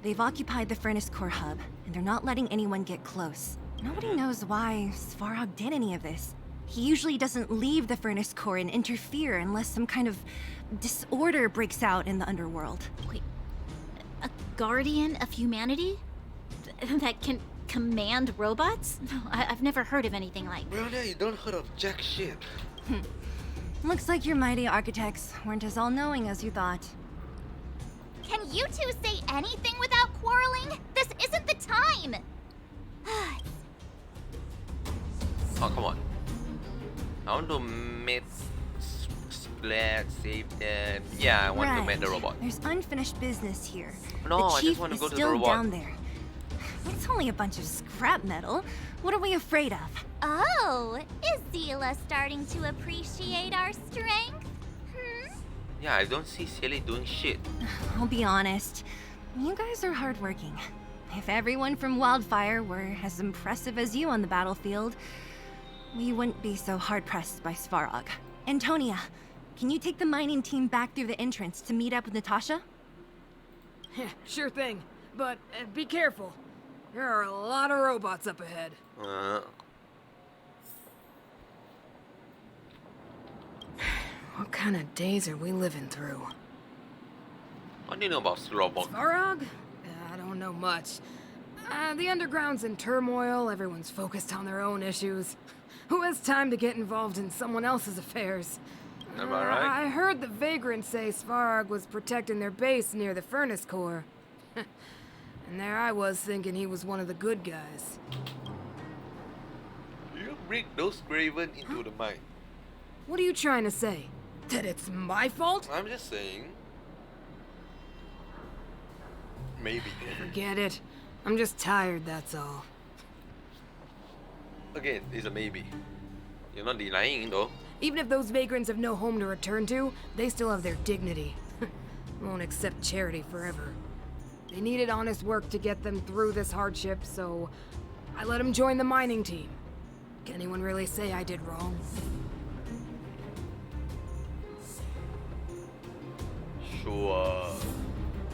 They've occupied the Furnace Core hub, and they're not letting anyone get close. Nobody knows why Svarog did any of this. He usually doesn't leave the Furnace Core and interfere unless some kind of disorder breaks out in the underworld. Wait, a guardian of humanity? That can command robots? No, I've never heard of anything like that. Brother, you don't heard of jack shit. Looks like your mighty architects weren't as all-knowing as you thought. Can you two say anything without quarreling? This isn't the time! Oh, come on. I want to meet Splat, save them. Yeah, I want to meet the robot. There's unfinished business here. No, the I chief just want to is go to the still robot. down there. It's only a bunch of scrap metal. What are we afraid of? Oh, is Zila starting to appreciate our strength? Yeah, I don't see Silly doing shit. I'll be honest. You guys are hardworking. If everyone from Wildfire were as impressive as you on the battlefield, we wouldn't be so hard-pressed by Svarog. Antonia, can you take the mining team back through the entrance to meet up with Natasha? Sure thing. But be careful. There are a lot of robots up ahead. What kind of days are we living through? What do you know about Slowbog? Svarog? I don't know much. The underground's in turmoil, everyone's focused on their own issues. Who has time to get involved in someone else's affairs? Am I right? I heard the vagrants say Svarog was protecting their base near the Furnace Core. And there I was thinking he was one of the good guys. You bring those Graven into the mine. What are you trying to say? That it's my fault? I'm just saying. Maybe. Forget it. I'm just tired, that's all. Again, it's a maybe. You're not denying though. Even if those vagrants have no home to return to, they still have their dignity. Won't accept charity forever. They needed honest work to get them through this hardship, so I let them join the mining team. Can anyone really say I did wrong? Sure.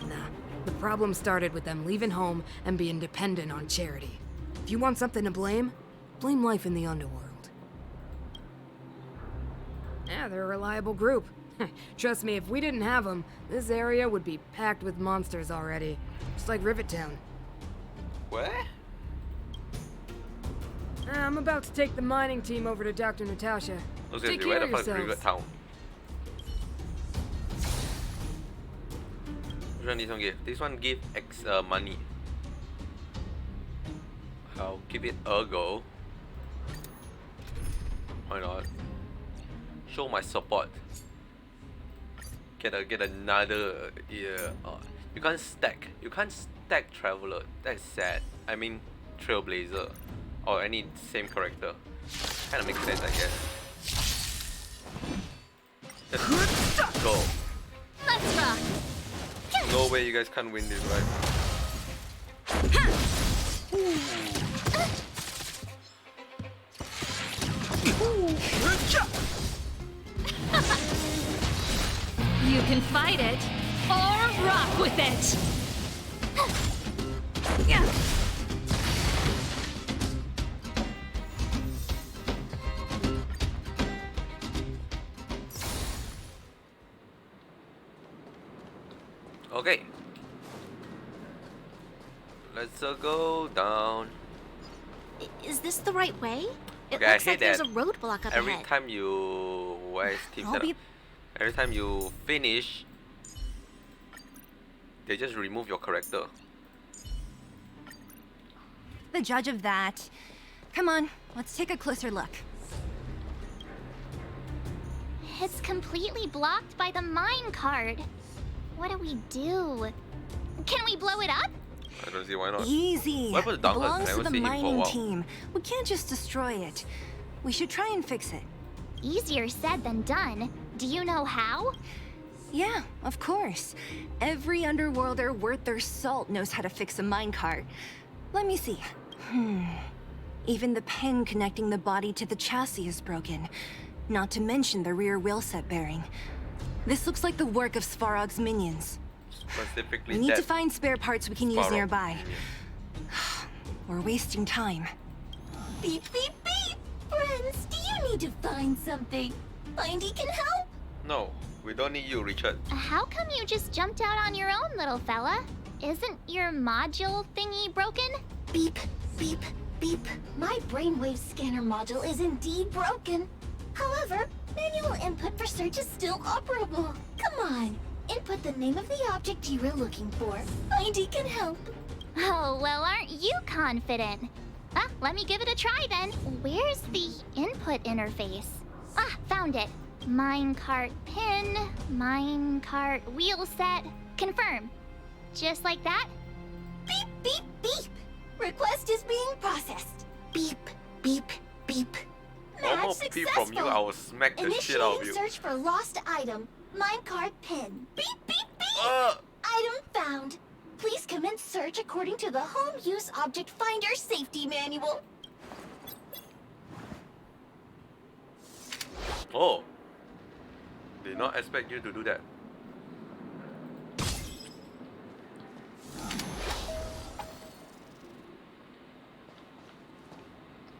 Nah. The problem started with them leaving home and being dependent on charity. If you want something to blame, blame life in the underworld. Yeah, they're a reliable group. Trust me, if we didn't have them, this area would be packed with monsters already. Just like Rivet Town. What? I'm about to take the mining team over to Dr. Natasha. Take Where care the of fuck is Rivet yourselves. Town? Which one this one give? This one give X money. I'll give it a go. Why not? Show my support. Get another you can't stack. You can't stack Traveler. That's sad. I mean Trailblazer. Or any same character. Kinda makes sense, I guess. Let's go. Let's rock! No way you guys can't win this, right? You can fight it, or rock with it! Yeah. Okay. Let's go down. Is this the right way? It Okay, I looks hate like there's that a roadblock up every ahead. time you where is team I'll setup? be- Every time you finish, they just remove your character. The judge of that. Come on, let's take a closer look. It's completely blocked by the mine cart. What do we do? Can we blow it up? I don't see why not. Easy. What about It the Douglas? belongs I to haven't the seen him for a mining while. team. We can't just destroy it. We should try and fix it. Easier said than done. Do you know how? Yeah, of course. Every underworlder worth their salt knows how to fix a minecart. Let me see. Even the pin connecting the body to the chassis is broken. Not to mention the rear wheel set bearing. This looks like the work of Svarog's minions. Specifically We need to that find spare parts we can use Svarog nearby. minion. We're wasting time. Beep, beep, beep! Friends, do you need to find something? Findy can help? No, we don't need you, Richard. How come you just jumped out on your own, little fella? Isn't your module thingy broken? Beep, beep, beep. My brainwave scanner module is indeed broken. However, manual input for search is still operable. Come on, input the name of the object you were looking for. Findy can help. Oh, well, aren't you confident? Let me give it a try then. Where's the input interface? Found it. Minecart pin, minecart wheel set, confirm. Just like that? Beep, beep, beep. Request is being processed. Beep, beep, beep. One Match more peep from you, I will smack the shit out of you. Initiating search for lost item. Minecart pin. Beep, beep, beep. Item found. Please commence search according to the Home Use Object Finder Safety Manual. Oh. Did not expect you to do that.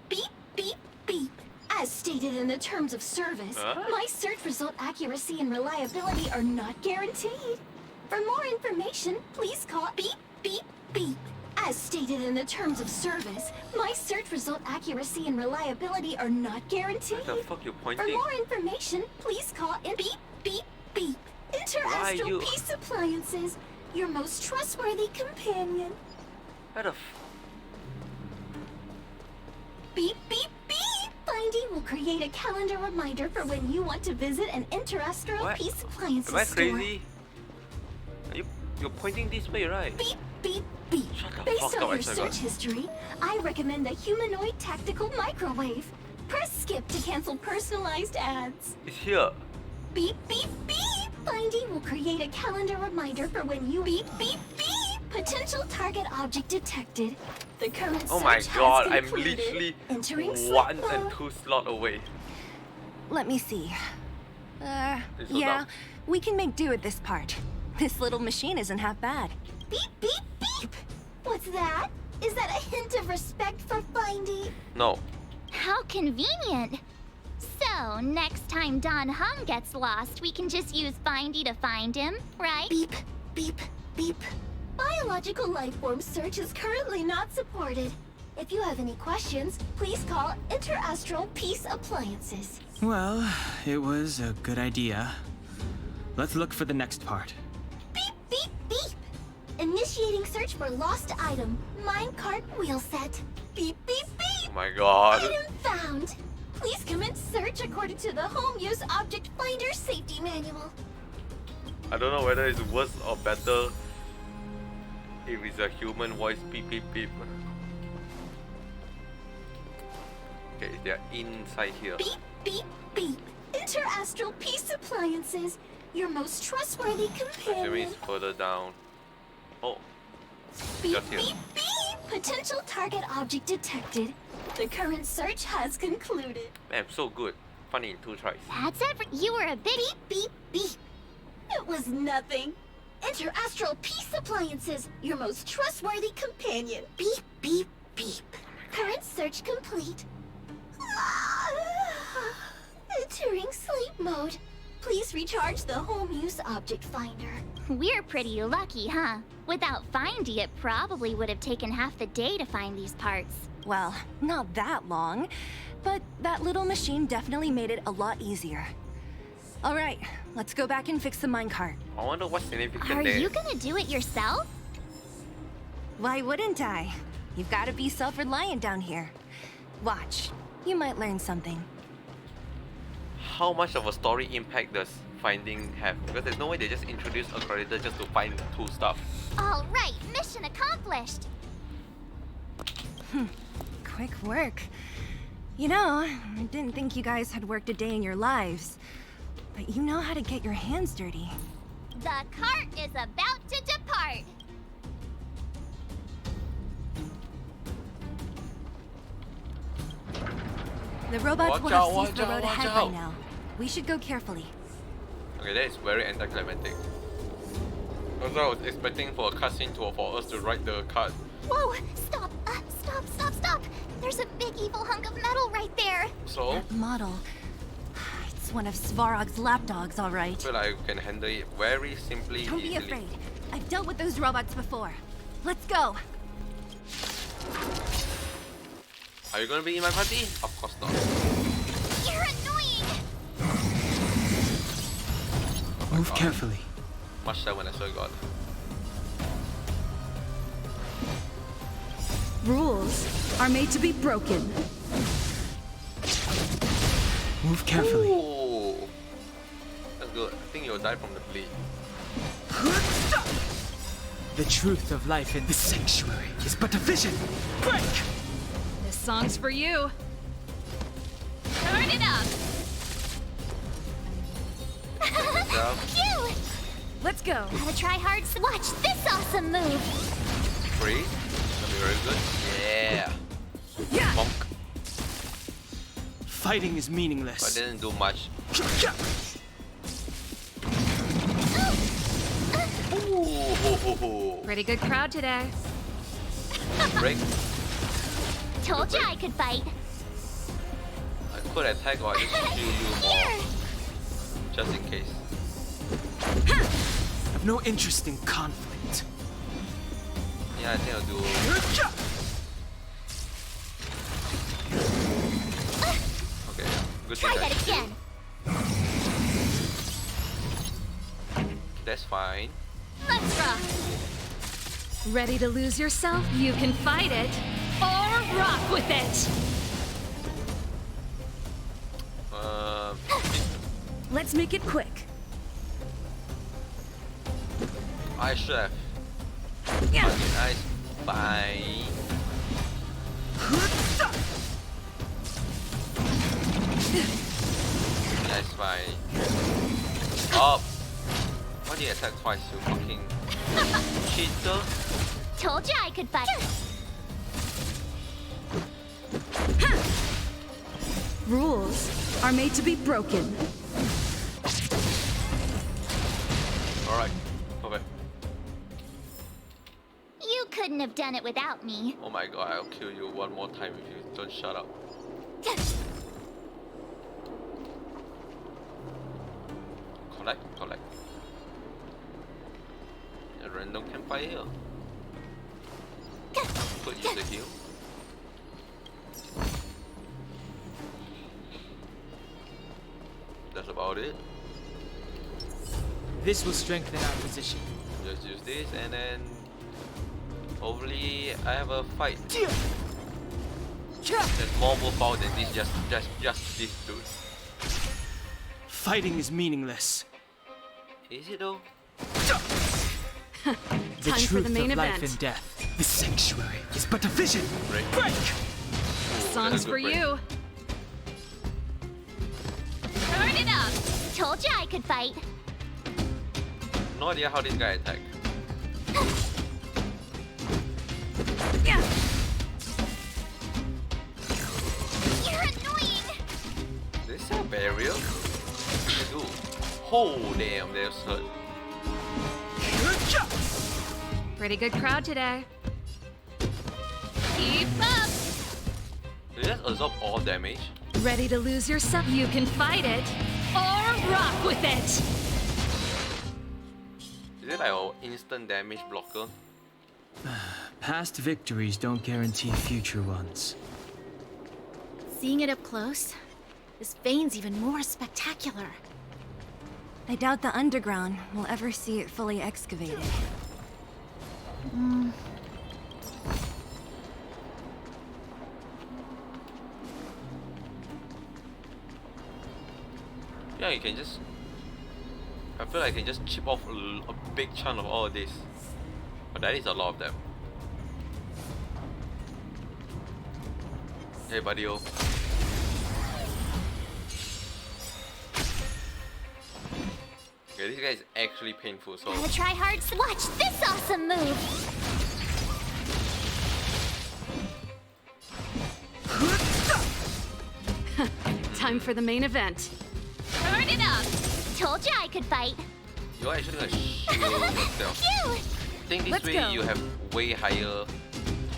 Beep, beep, beep. As stated in the terms of service, Huh? my search result accuracy and reliability are not guaranteed. For more information, please call beep, beep, beep. As stated in the terms of service, my search result accuracy and reliability are not guaranteed. What the fuck you For pointing? more information, please call in beep, beep, beep. Why Interastral you- Peace Appliances, your most trustworthy companion. What the Beep, beep, beep! Findy will create a calendar reminder for when you want to visit an Interastral What? Peace Appliances Am I store. crazy? You're pointing this way, right? Beep, beep, beep. Shut the Based fuck on up, your Exagon. search history, I recommend the humanoid tactical microwave. Press skip to cancel personalized ads. It's here. Beep, beep, beep! Findy will create a calendar reminder for when you beep, beep, beep! Potential target object detected. The current Oh my search god, has I'm concluded. literally Entering one slot and mode. 2 slot away. Let me see. It's so Yeah, dumb. we can make do with this part. This little machine isn't half bad. Beep, beep, beep! What's that? Is that a hint of respect for Findy? No. How convenient! So, next time Don Hum gets lost, we can just use Findy to find him, right? Beep, beep, beep. Biological life form search is currently not supported. If you have any questions, please call Interastral Peace Appliances. Well, it was a good idea. Let's look for the next part. Beep, beep, beep! Initiating search for lost item, minecart wheel set. Beep, beep, beep! Oh my god. Item found! Please commence search according to the Home Use Object Finder Safety Manual. I don't know whether it's worse or better if it's a human voice beep beep beep. Okay, they're inside here. Beep, beep, beep! Interastral Peace Appliances, your most trustworthy Assuming companion. it's further down. Oh, Beep, just here. beep, beep! Potential target object detected. The current search has concluded. Man, so good. Funny in 2 tries. That's you were a big beep, beep, beep. It was nothing. Interastral Peace Appliances, your most trustworthy companion. Beep, beep, beep. Current search complete. Entering sleep mode. Please recharge the home use object finder. We're pretty lucky, huh? Without Findy, it probably would have taken half the day to find these parts. Well, not that long, but that little machine definitely made it a lot easier. All right, let's go back and fix the minecart. I wonder what's significant Are there. you gonna do it yourself? Why wouldn't I? You've got to be self-reliant down here. Watch, you might learn something. How much of a story impact does finding have? Because there's no way they just introduce a creditor just to find cool stuff. All right, mission accomplished. Quick work. You know, I didn't think you guys had worked a day in your lives, but you know how to get your hands dirty. The cart is about to depart. The robots Watch will out, have seized the watch out, road watch ahead out. by now. We should go carefully. Okay, that is very anticlimactic. Also, I was expecting for a cutscene for us to ride the cart. Whoa, stop, stop. There's a big evil hunk of metal right there. So, That model. It's one of Svarog's lapdogs, all I right. feel like I can handle it very simply, Don't be easily. afraid. I've dealt with those robots before. Let's go. Are you gonna be in my party? Of course not. You're annoying. Move carefully. Much sad when I saw God. Rules are made to be broken. Move carefully. Ooh. That's good. I think you'll die from the bleed. The truth of life in this sanctuary is but a vision. Break! This song's for you. Turn it up. Yeah. Cute. Let's go. Gotta try hard. Watch this awesome move. Free. That'll be very good. Yeah. Yeah. Bonk. Fighting is But meaningless. didn't do much. Ooh, ho, ho, ho. Pretty good crowd today. Break. Told you I could fight. I could attack or I just heal you more. Just in case. I've no interest in conflict. Yeah, I think I'll do. Okay, good Try thing I that heal. again. That's fine. Let's rock. Ready to lose yourself? You can fight it or rock with it. Let's make it quick. I should have. Yeah. Okay, nice. Bye. Nice fine. Up. Why do you attack twice, you fucking cheater? Told you I could fight. Rules are made to be broken. Alright, perfect. You couldn't have done it without me. Oh my god, I'll kill you one more time if you don't shut up. Collect. A random campfire here. Could use a heal. That's about it. This will strengthen our position. Just use this and then hopefully I have a fight. There's more willpower than this, just this dude. Fighting is meaningless. Is it though? The Time truth for the main of life event. and death. The sanctuary is but a vision. Break. Break! Song's for you. Turn it up. Told you I could fight. No idea how this guy attack. Yeah. You're annoying. Is this a barrier? Dude. Oh damn, there's hurt. Pretty good crowd today. Keep up. Did it just absorb all damage? Ready to lose yourself? You can fight it or Rock with it! Is it like an instant damage blocker? Past victories don't guarantee future ones. Seeing it up close, this vein's even more spectacular. I doubt the underground will ever see it fully excavated. Yeah, you can just... I feel like I can just chip off a big chunk of all of this. But that is a lot of them. Hey buddy-o. Okay, this guy is actually painful, so... Gotta try hard to watch this awesome move! Time for the main event. Turn it up! Told you I could fight. You're actually gonna shield yourself. Phew! I think this Let's way go. you have way higher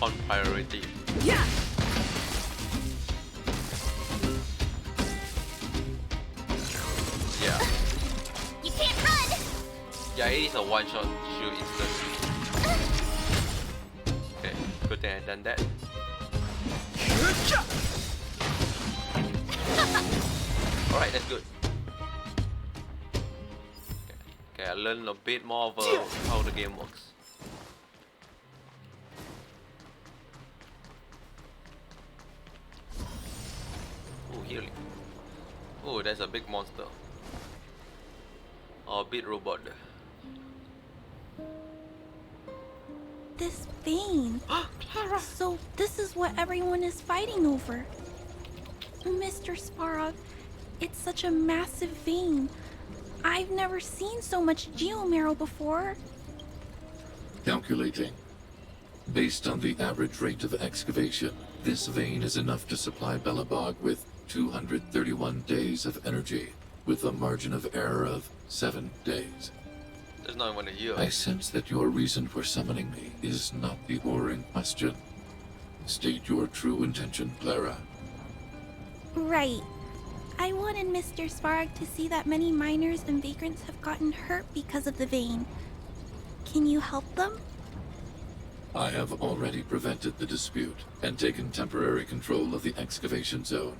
on priority. Yeah! Yeah. You can't run! Yeah, it is a one-shot shield instantly. Okay, good thing I done that. Alright, that's good. Okay, I learned a bit more of how the game works. Oh, healing. Oh, there's a big monster. Or a big robot. This vein. So this is what everyone is fighting over. Mr. Sparrow, it's such a massive vein. I've never seen so much geomarrow before. Calculating. Based on the average rate of excavation, this vein is enough to supply Belobog with 231 days of energy, with a margin of error of 7 days. There's not even a year. I sense that your reason for summoning me is not the ore in question. State your true intention, Clara. Right. I wanted Mr. Sparrow to see that many miners and vagrants have gotten hurt because of the vein. Can you help them? I have already prevented the dispute and taken temporary control of the excavation zone.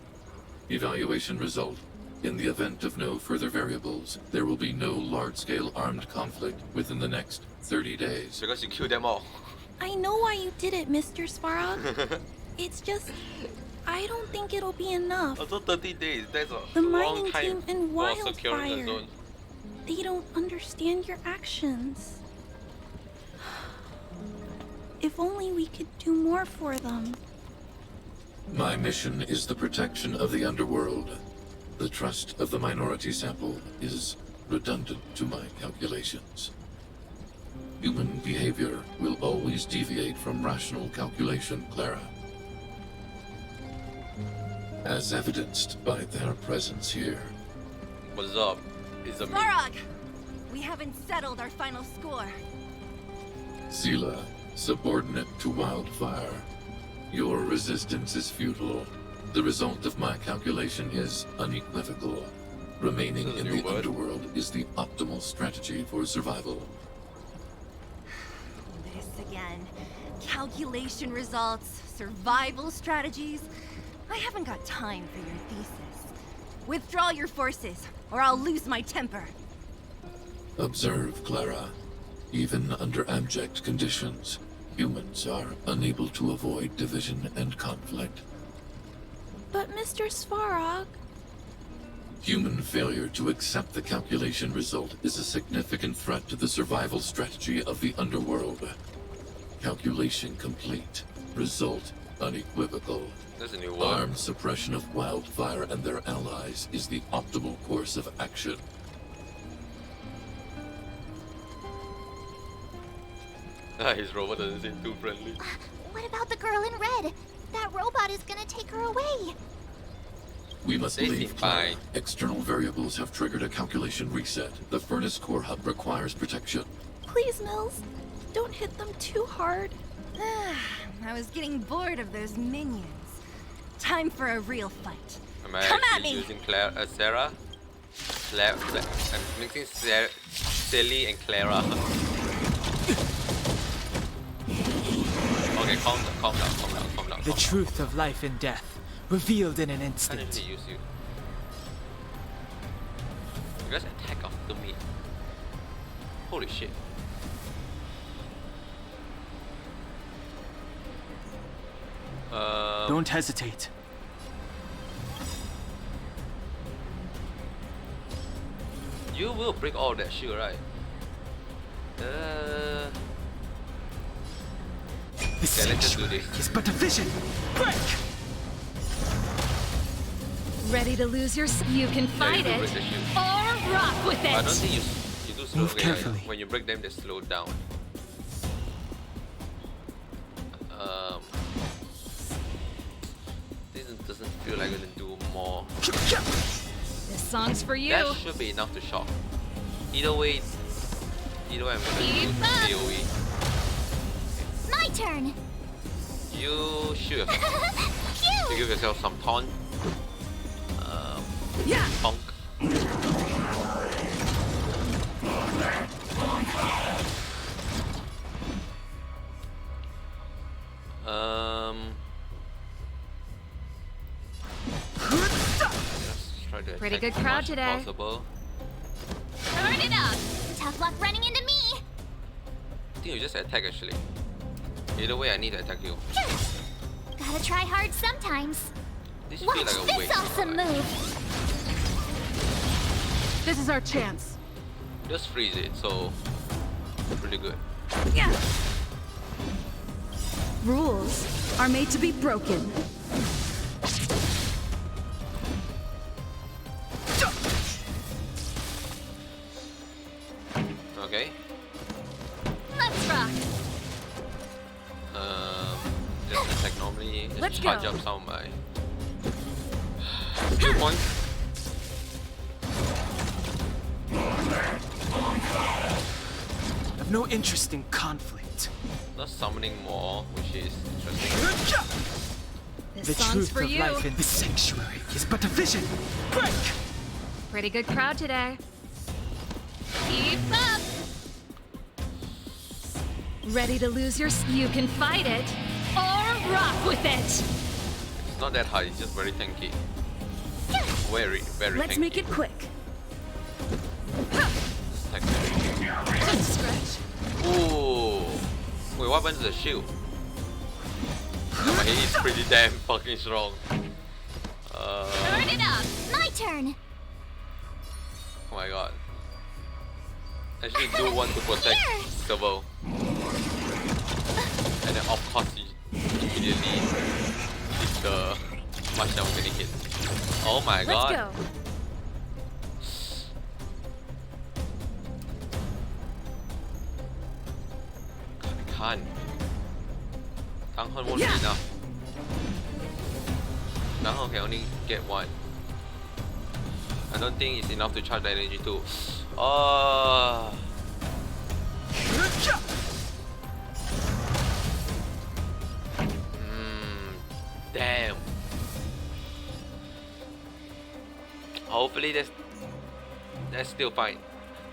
Evaluation result. In the event of no further variables, there will be no large-scale armed conflict within the next 30 days. Because you killed them all. I know why you did it, Mr. Sparrow. It's just, I don't think it'll be enough. Also 30 days, that's a The long mining time team and for securing the Wildfire. zone. They don't understand your actions. If only we could do more for them. My mission is the protection of the underworld. The trust of the minority sample is redundant to my calculations. Human behavior will always deviate from rational calculation, Clara. As evidenced by their presence here. What's up? It's a me. Sparrow! We haven't settled our final score. Zila, subordinate to Wildfire. Your resistance is futile. The result of my calculation is unequivocal. Remaining in the underworld is the optimal strategy for survival. This again. Calculation results, survival strategies. I haven't got time for your thesis. Withdraw your forces, or I'll lose my temper. Observe, Clara. Even under abject conditions, humans are unable to avoid division and conflict. But Mr. Svarog... Human failure to accept the calculation result is a significant threat to the survival strategy of the underworld. Calculation complete. Result unequivocal. That's a new word. Armed suppression of Wildfire and their allies is the optimal course of action. His robot doesn't seem too friendly. What about the girl in red? That robot is gonna take her away. We must They leave, seem Clara. fine. External variables have triggered a calculation reset. The furnace core hub requires protection. Please, Mills, don't hit them too hard. I was getting bored of those minions. Time for a real fight. Am I Come at actually me! using Sarah? I'm mixing Sally and Clara. Okay, calm down. The truth of life and death, revealed in an I instant. need to use you. You guys attack after me. Holy shit. Don't hesitate. You will break all that shit, right? Okay, let's just do this. It's but a vision. Break! Ready to lose your... You can fight you it, break the shield. or rock with it! I don't think you do slow. Move Okay, carefully. when you break them, they slow down. This doesn't feel like gonna do more. This song's for you. That should be enough to shock. Either way, I'm gonna use AoE. My turn. You shoot yourself. You give yourself some taunt. Punk. Let's try to Pretty attack good as crowd much as today. Possible. Turn it up. Tough luck running into me. I think you just attack actually. Either way, I need to attack you. Gotta try hard sometimes. This Watch feels like a this waste. awesome move. This is our chance. Just freeze it, so pretty good. Yeah. Rules are made to be broken. Okay. Let's rock. Just attack normally. Just Let's charge go. up some of my skill points. I've no interest in conflict. Not summoning more, which is interesting. This The song's truth for of you. life in the sanctuary is but a vision. Break! Pretty good crowd today. Keep up. Ready to lose your... You can fight it, or rock with it! It's not that hard, it's just very tanky. Very Let's tanky. make it quick. Attack them. Just stretch. Ooh. Wait, what happened to the shield? My hit is pretty damn fucking strong. Turn it up. My turn. Oh my god. Actually do want to protect the bow. And then of course you immediately hit the much that I'm gonna hit. Oh my god. Let's go. I can't. Tanghun won't be enough. Tanghun can only get one. I don't think it's enough to charge the energy too. Oh. Damn. Hopefully that's still fine.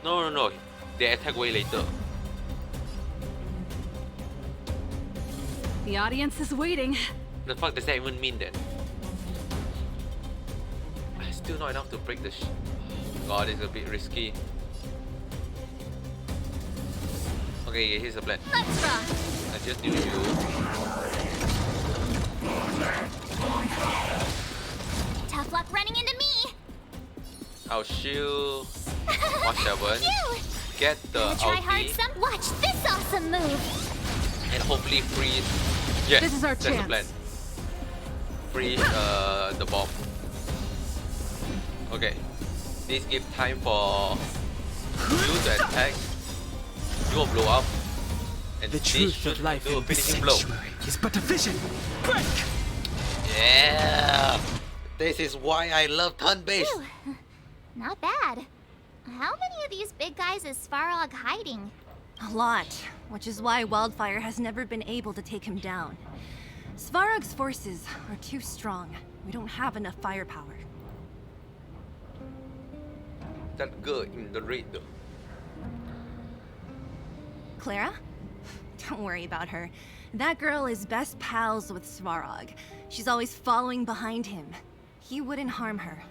No. They attack way later. The audience is waiting. The fuck does that even mean then? Still not enough to break the God, it's a bit risky. Okay, here's the plan. Let's rock. I just do you. Tough luck running into me. I'll shield 1-7. Get the Gotta try hard ulti. some. Watch this awesome move. And hopefully freeze. Yes, This is our that's the chance. plan. Freeze the bomb. Okay. This gives time for you to attack. You will blow up. And The this truth should of life do a in the finishing blow. sanctuary is but a vision. Break! Yeah! This is why I love turn-based. Phew. Not bad. How many of these big guys is Svarog hiding? A lot, which is why Wildfire has never been able to take him down. Svarog's forces are too strong. We don't have enough firepower. that girl in the raid though? Clara? Don't worry about her. That girl is best pals with Svarog. She's always following behind him. He wouldn't harm her.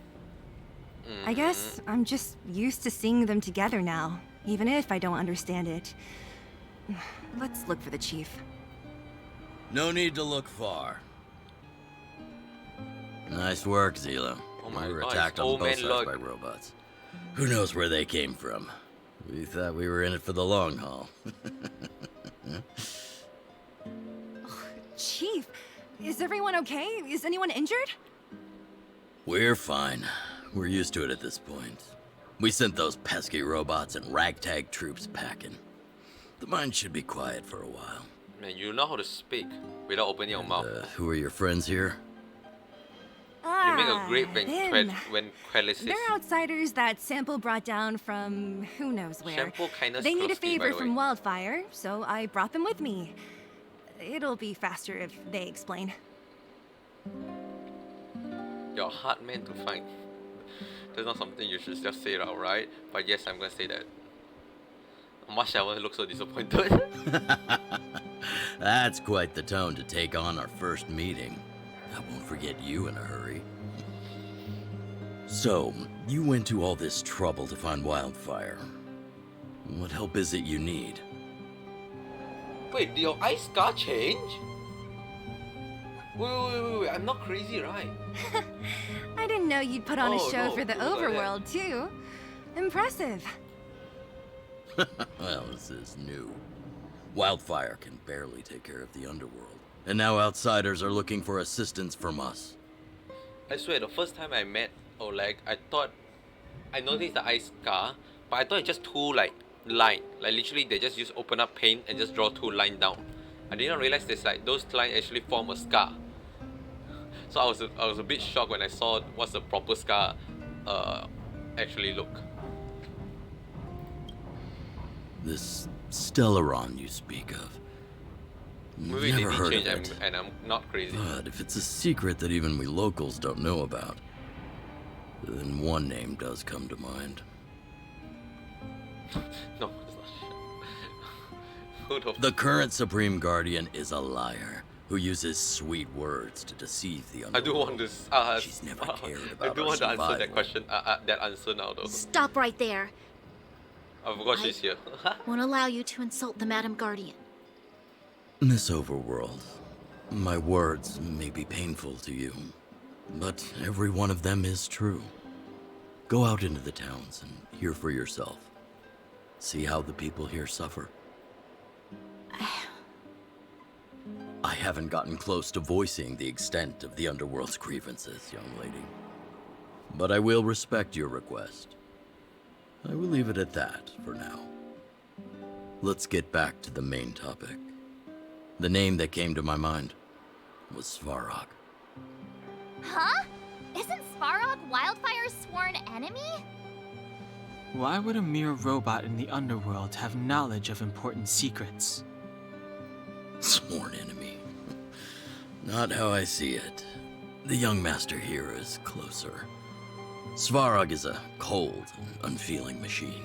I guess I'm just used to seeing them together now, even if I don't understand it. Let's look for the chief. No need to look far. Nice work, Zila. Oh my we were God, attacked on old both man sides luck. by robots. Who knows where they came from? We thought we were in it for the long haul. Chief, is everyone okay? Is anyone injured? We're fine. We're used to it at this point. We sent those pesky robots and ragtag troops packing. The mine should be quiet for a while. Man, you know how to speak without opening your mouth. Who are your friends here? You make a great them. when Quellis They're outsiders that Sample brought down from who knows where. Sample kinda They need a Skrowski, by favor the from way. Wildfire, so I brought them with me. It'll be faster if they explain. You're a hard man to find. That's not something you should just say it outright, but yes, I'm gonna say that. Mashawan looks so disappointed. That's quite the tone to take on our first meeting. I won't forget you in a hurry. So, you went to all this trouble to find Wildfire. What help is it you need? Wait, did your eye scar change? Wait, I'm not crazy, right? I didn't know you'd put on a Oh, show no, for the it was like that. overworld, too. Impressive. Well, this is new. Wildfire can barely take care of the underworld. And now outsiders are looking for assistance from us. I swear, the first time I met Oleg, I noticed the eye scar, but I thought it's just two line. Like literally they just open up paint and just draw two lines down. I didn't realize this those lines actually form a scar. So I was a bit shocked when I saw what's the proper scar actually look. This Stellaron you speak of. Maybe Never they heard did of change it. and I'm not crazy. But if it's a secret that even we locals don't know about, then one name does come to mind. No, it's not. Who the The current Supreme Guardian is a liar who uses sweet words to deceive the I do underworld. want to. She's never cared I about do our want to answer survival. that question. That answer now, though. Stop right there. I forgot she's here. Won't allow you to insult the Madam Guardian. Miss Overworld, my words may be painful to you, but every one of them is true. Go out into the towns and hear for yourself. See how the people here suffer. I haven't gotten close to voicing the extent of the underworld's grievances, young lady. But I will respect your request. I will leave it at that for now. Let's get back to the main topic. The name that came to my mind was Svarog. Huh? Isn't Svarog Wildfire's sworn enemy? Why would a mere robot in the underworld have knowledge of important secrets? Sworn enemy. Not how I see it. The young master here is closer. Svarog is a cold and unfeeling machine.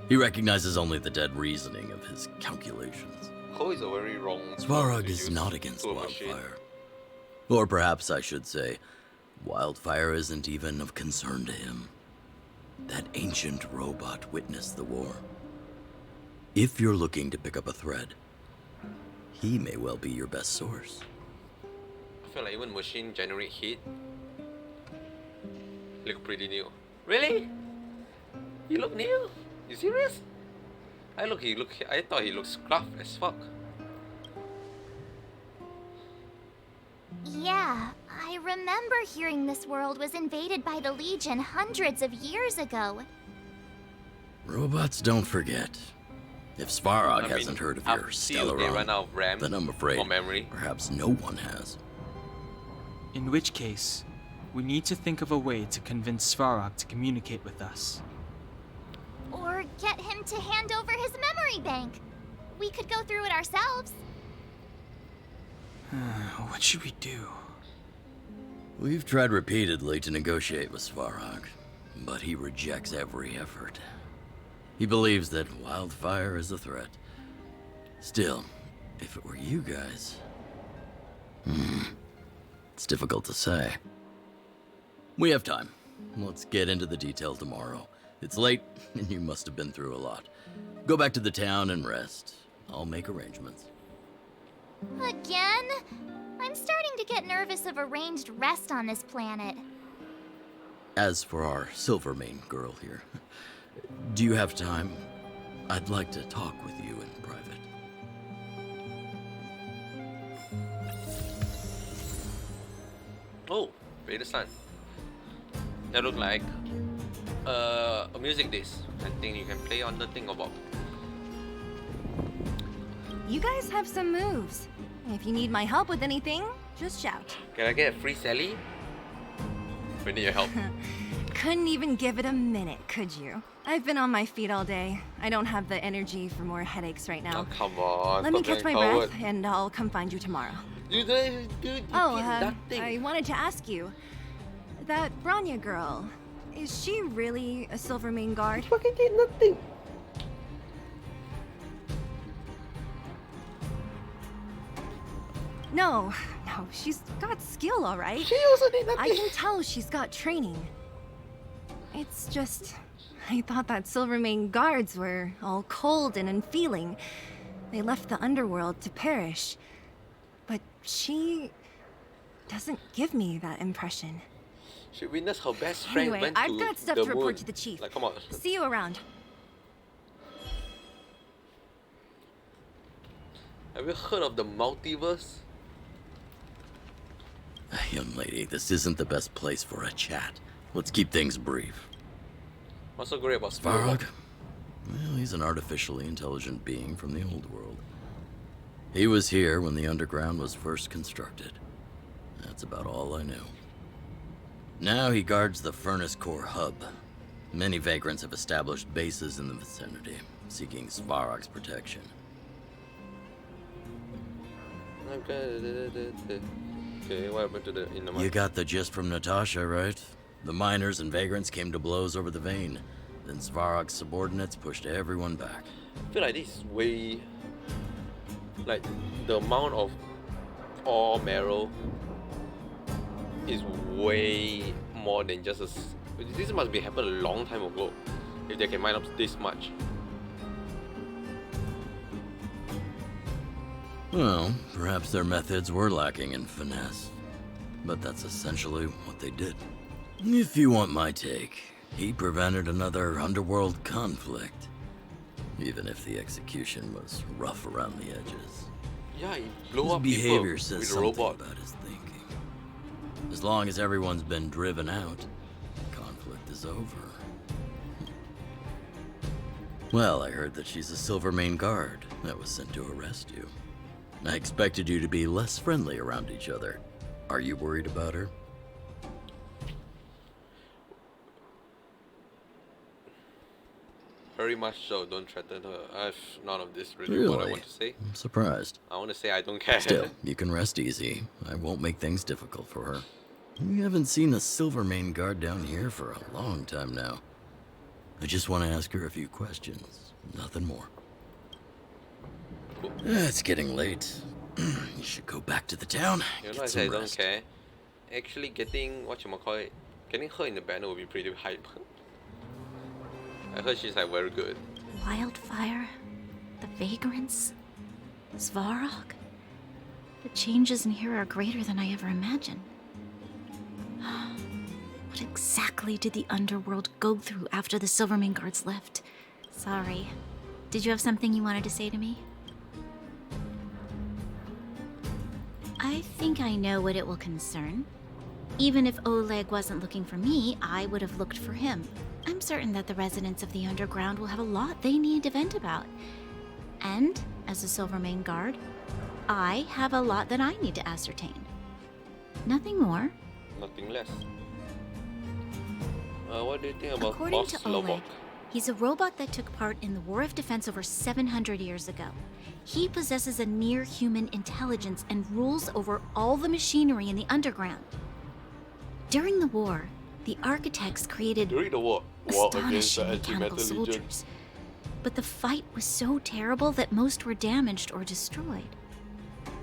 He recognizes only the dead reasoning of his calculations. Ko is a very wrong. Svarog to is use not against to a machine. Wildfire. Or perhaps I should say, Wildfire isn't even of concern to him. That ancient robot witnessed the war. If you're looking to pick up a thread, he may well be your best source. I feel like even machine generate heat. Look pretty new. Really? You look new? You serious? I thought he looked scruffed as fuck. Yeah, I remember hearing this world was invaded by the Legion hundreds of years ago. Robots don't forget. If Svarog I mean, hasn't heard of up your till they run out of RAM then I'm afraid or memory. perhaps no one has. In which case, we need to think of a way to convince Svarog to communicate with us. Or get him to hand over his memory bank. We could go through it ourselves. What should we do? We've tried repeatedly to negotiate with Svarog. but he rejects every effort. He believes that wildfire is a threat. Still, if it were you guys... it's difficult to say. We have time. Let's get into the detail tomorrow. It's late, and you must have been through a lot. Go back to the town and rest. I'll make arrangements. Again? I'm starting to get nervous of arranged rest on this planet. As for our Silvermane girl here, do you have time? I'd like to talk with you in private. Oh, Raider Sun. That look like a music disc. I think you can play on the thing about. You guys have some moves. If you need my help with anything, just shout. Can I get a free Sally? We need your help. Couldn't even give it a minute, could you? I've been on my feet all day. I don't have the energy for more headaches right now. Oh, come on. Let me catch my forward. breath, and I'll come find you tomorrow. You did you I wanted to ask you. That Branya girl, is she really a Silvermane guard? Fucking did nothing. No, she's got skill, all right. She also did nothing. I can tell she's got training. It's just, I thought that Silvermane guards were all cold and unfeeling. They left the underworld to perish. But she doesn't give me that impression. She witnessed her best friend Anyway, went I've to got stuff the to report moon. to the chief. Like, come on. See you around. Have you heard of the multiverse? Young lady, this isn't the best place for a chat. Let's keep things brief. What's so great about Svarog? Well, he's an artificially intelligent being from the old world. He was here when the underground was first constructed. That's about all I know. Now he guards the Furnace Core hub. Many vagrants have established bases in the vicinity, seeking Svarog's protection. Okay, what happened to the in the You got the gist from Natasha, right? The miners and vagrants came to blows over the vein. Then Svarog's subordinates pushed everyone back. I feel like this is way... Like, the amount of ore marrow is way more than just a... This must be happened a long time ago, if they can mine up this much. Well, perhaps their methods were lacking in finesse. But that's essentially what they did. If you want my take, he prevented another underworld conflict. Even if the execution was rough around the edges. Yeah, he blew His up behavior people says with a something robot. about his thinking. As long as everyone's been driven out, conflict is over. Well, I heard that she's a Silvermane guard that was sent to arrest you. I expected you to be less friendly around each other. Are you worried about her? Very much so, don't threaten her. I've none of this really what I want to say. I'm surprised. I want to say I don't care. Still, you can rest easy. I won't make things difficult for her. We haven't seen a Silvermane guard down here for a long time now. I just want to ask her a few questions. Nothing more. Cool. It's getting late. You should go back to the town. You know, Get I some say I don't rest. care. Actually, getting whatchamacallit, getting her in the banner would be pretty hype. I heard she's like very good. Wildfire, the vagrants, Svarog. The changes in here are greater than I ever imagined. What exactly did the underworld go through after the Silvermane guards left? Sorry. Did you have something you wanted to say to me? I think I know what it will concern. Even if Oleg wasn't looking for me, I would have looked for him. I'm certain that the residents of the underground will have a lot they need to vent about. And, as a Silvermane guard, I have a lot that I need to ascertain. Nothing more. Nothing less. What do you think about According Boss to Oleg, Lobok? he's a robot that took part in the War of Defense over 700 years ago. He possesses a near-human intelligence and rules over all the machinery in the underground. During the war, The architects created During the war against the astonishing mechanical anti-metal legion. soldiers. But the fight was so terrible that most were damaged or destroyed.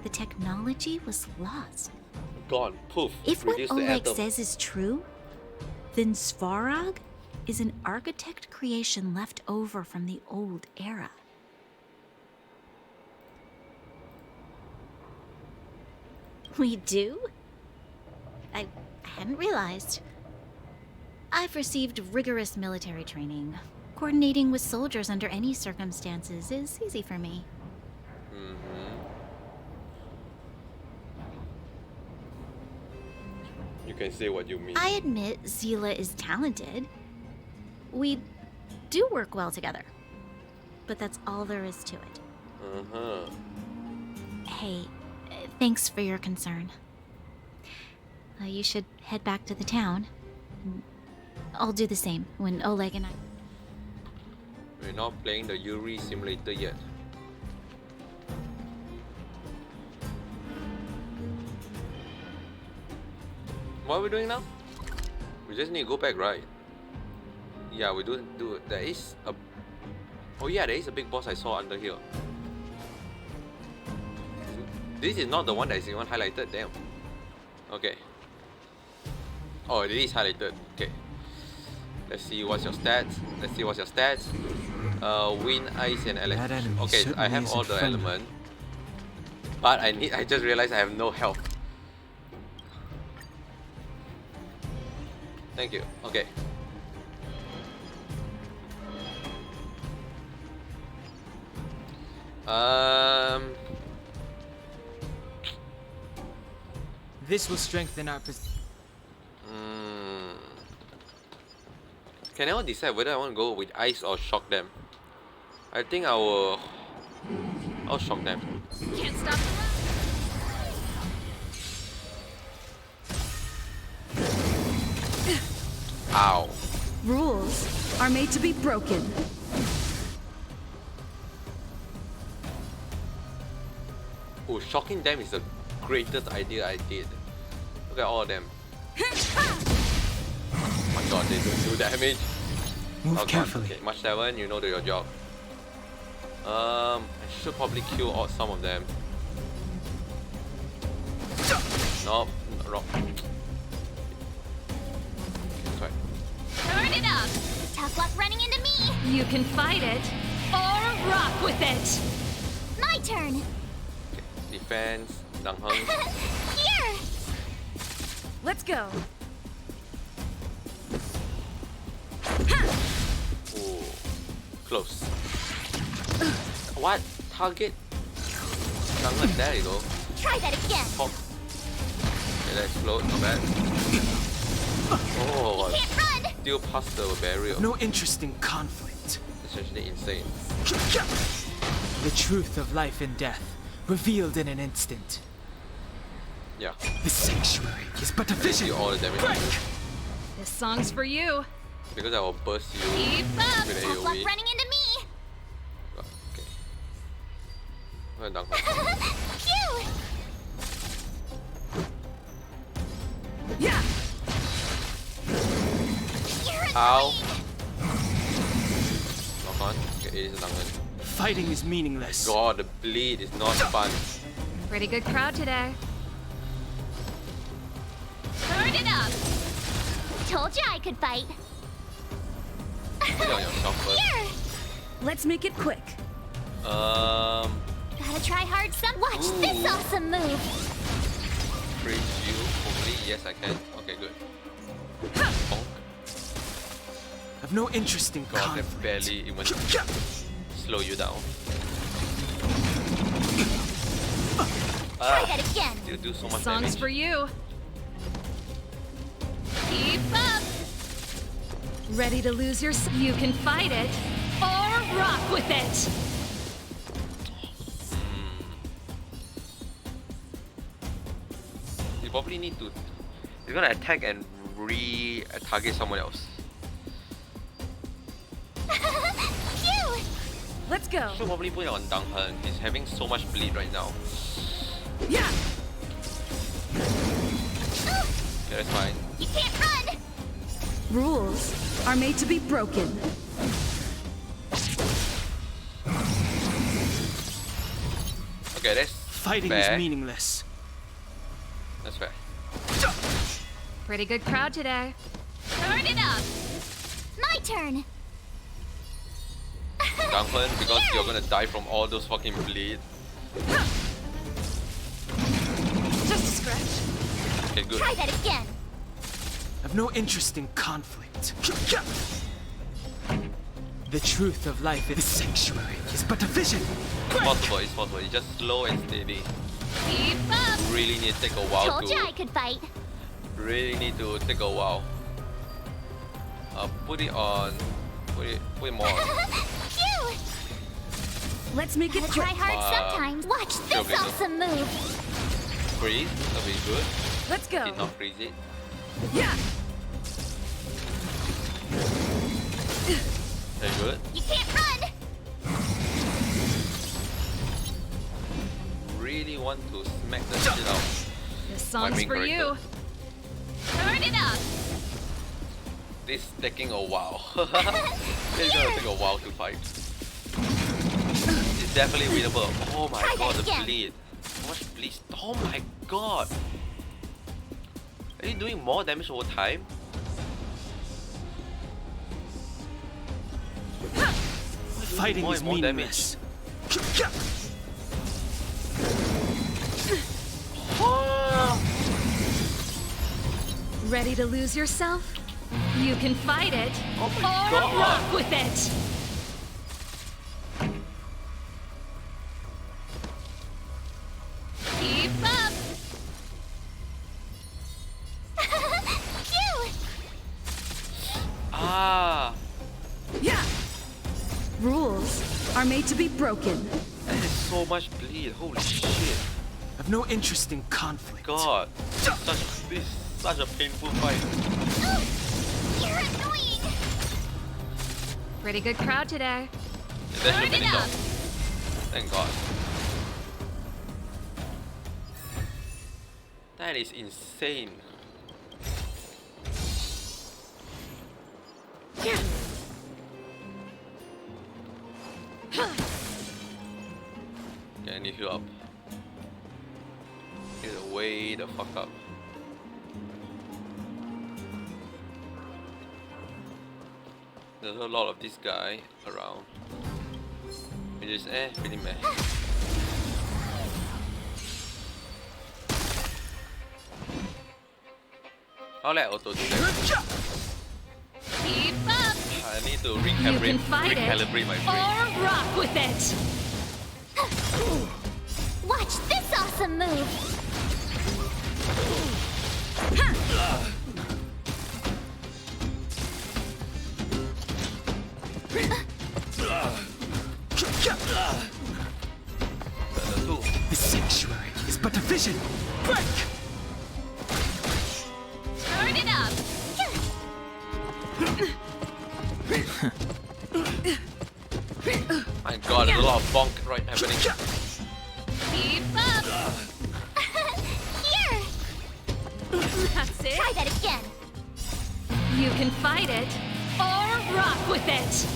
The technology was lost. Gone. Poof. If what Reduce the Oleg atom. says is true, then Svarog is an architect creation left over from the old era. We do? I hadn't realized. I've received rigorous military training. Coordinating with soldiers under any circumstances is easy for me. You can say what you mean. I admit Zila is talented. We do work well together. But that's all there is to it. Hey, thanks for your concern. You should head back to the town. I'll do the same when Oleg and I... We're not playing the Yuri simulator yet. What are we doing now? We just need to go back, right? Yeah, we do. There is a... Oh yeah, there is a big boss I saw under here. This is not the one that is even highlighted, damn. Okay. Oh, it is highlighted. Okay. Let's see what's your stats. Wind, ice, and electric. Okay, I have all the elements. But I just realized I have no health. Thank you. Okay. This will strengthen our Can I decide whether I want to go with ice or shock them? I think I'll shock them. Can't stop Ow. Rules are made to be broken. Oh, shocking them is the greatest idea I did. Look at all of them. Oh my god, they don't do damage. Move carefully. Okay, March 7, you know your job. I should probably kill all, some of them. Nope, wrong. Okay, Turn it up! Tough luck running into me! You can fight it, or rock with it! My turn! defense, Dang Heng. Here! Let's go. Ooh, close. What? Target? Dang Heng, there you go. Try that again! Pop. Okay, that explode, not bad. Oh, Can't run! still past the barrier. No interest in conflict. It's actually insane. The truth of life and death, revealed in an instant. Yeah. The sanctuary is but a I see vision. all the damage I do. This song's for you. Because I will burst you Keep up! with Tough luck AoE. running into me! Okay. Well done. Phew! Yeah. Ow. Knock on. Okay, it is a Dang Heng. Fighting is meaningless. God, the bleed is not fun. Pretty good crowd today. Turn it up! Told you I could fight. Put it on yourself first. Here! Let's make it quick. Gotta try hard some. Watch this Ooh. awesome move! Freeze you. Hopefully, yes, I can. Okay, good. Bonk. I've no interest in God, that conflict. barely even slow you down. Try that again! You do so much Song's damage. for you. Keep up! Ready to lose your... You can fight it, or rock with it! You probably need to... You're gonna attack and target someone else. Phew! Let's go. Should probably put it on Dang Heng. He's having so much bleed right now. Yeah. Okay, that's fine. You can't run! Rules are made to be broken. Okay, that's Fighting fair. is meaningless. That's fair. Pretty good crowd today. Turn it up! My turn! Duncan, because you're gonna die from all those fucking bleed. Just a scratch. Okay, good. Try that again! I've no interest in conflict. The truth of life in the sanctuary is but a vision. It's possible, it's possible. It's just slow and steady. Keep up! Really need to take a while Told you I could fight. Really need to take a while. Put it on. Put it more on. Phew! Let's make it Gotta quick. try hard sometimes. Watch this Trailblazer. awesome move. Freeze. That'll be good. Let's go. Did not freeze it. Yeah. Very good. You can't run. Really want to smack the shit out. This My song's main for character. you. Turn it up. This is taking a while. It's gonna take a while to fight. It's definitely winnable. Oh my Try god, that the again. bleed. So much bleed. Oh my god. Are you doing more damage over time? Fighting More is and more meaningless. Ready to lose yourself? You can fight it or God. rock with it. Keep up. Phew! Ah, Yeah. Rules are made to be broken. that is so much bleed. Holy shit. I've no interest in conflict. God. This is such a painful fight. You're annoying. Pretty good crowd today. Yeah, that should Turn it finish up. off. Thank God. That is insane. Okay, I need heal up. Get way the fuck up. There's a lot of this guy around. Which is pretty meh. I'll let Otto do that. Keep up. I need to You can fight recalibrate my it brain. or rock with it. Watch this awesome move. The sanctuary is but a vision. Break! Turn it up. My God, there's a lot of bonk right happening. Keep up. Here. That's it. Try that again. You can fight it or rock with it.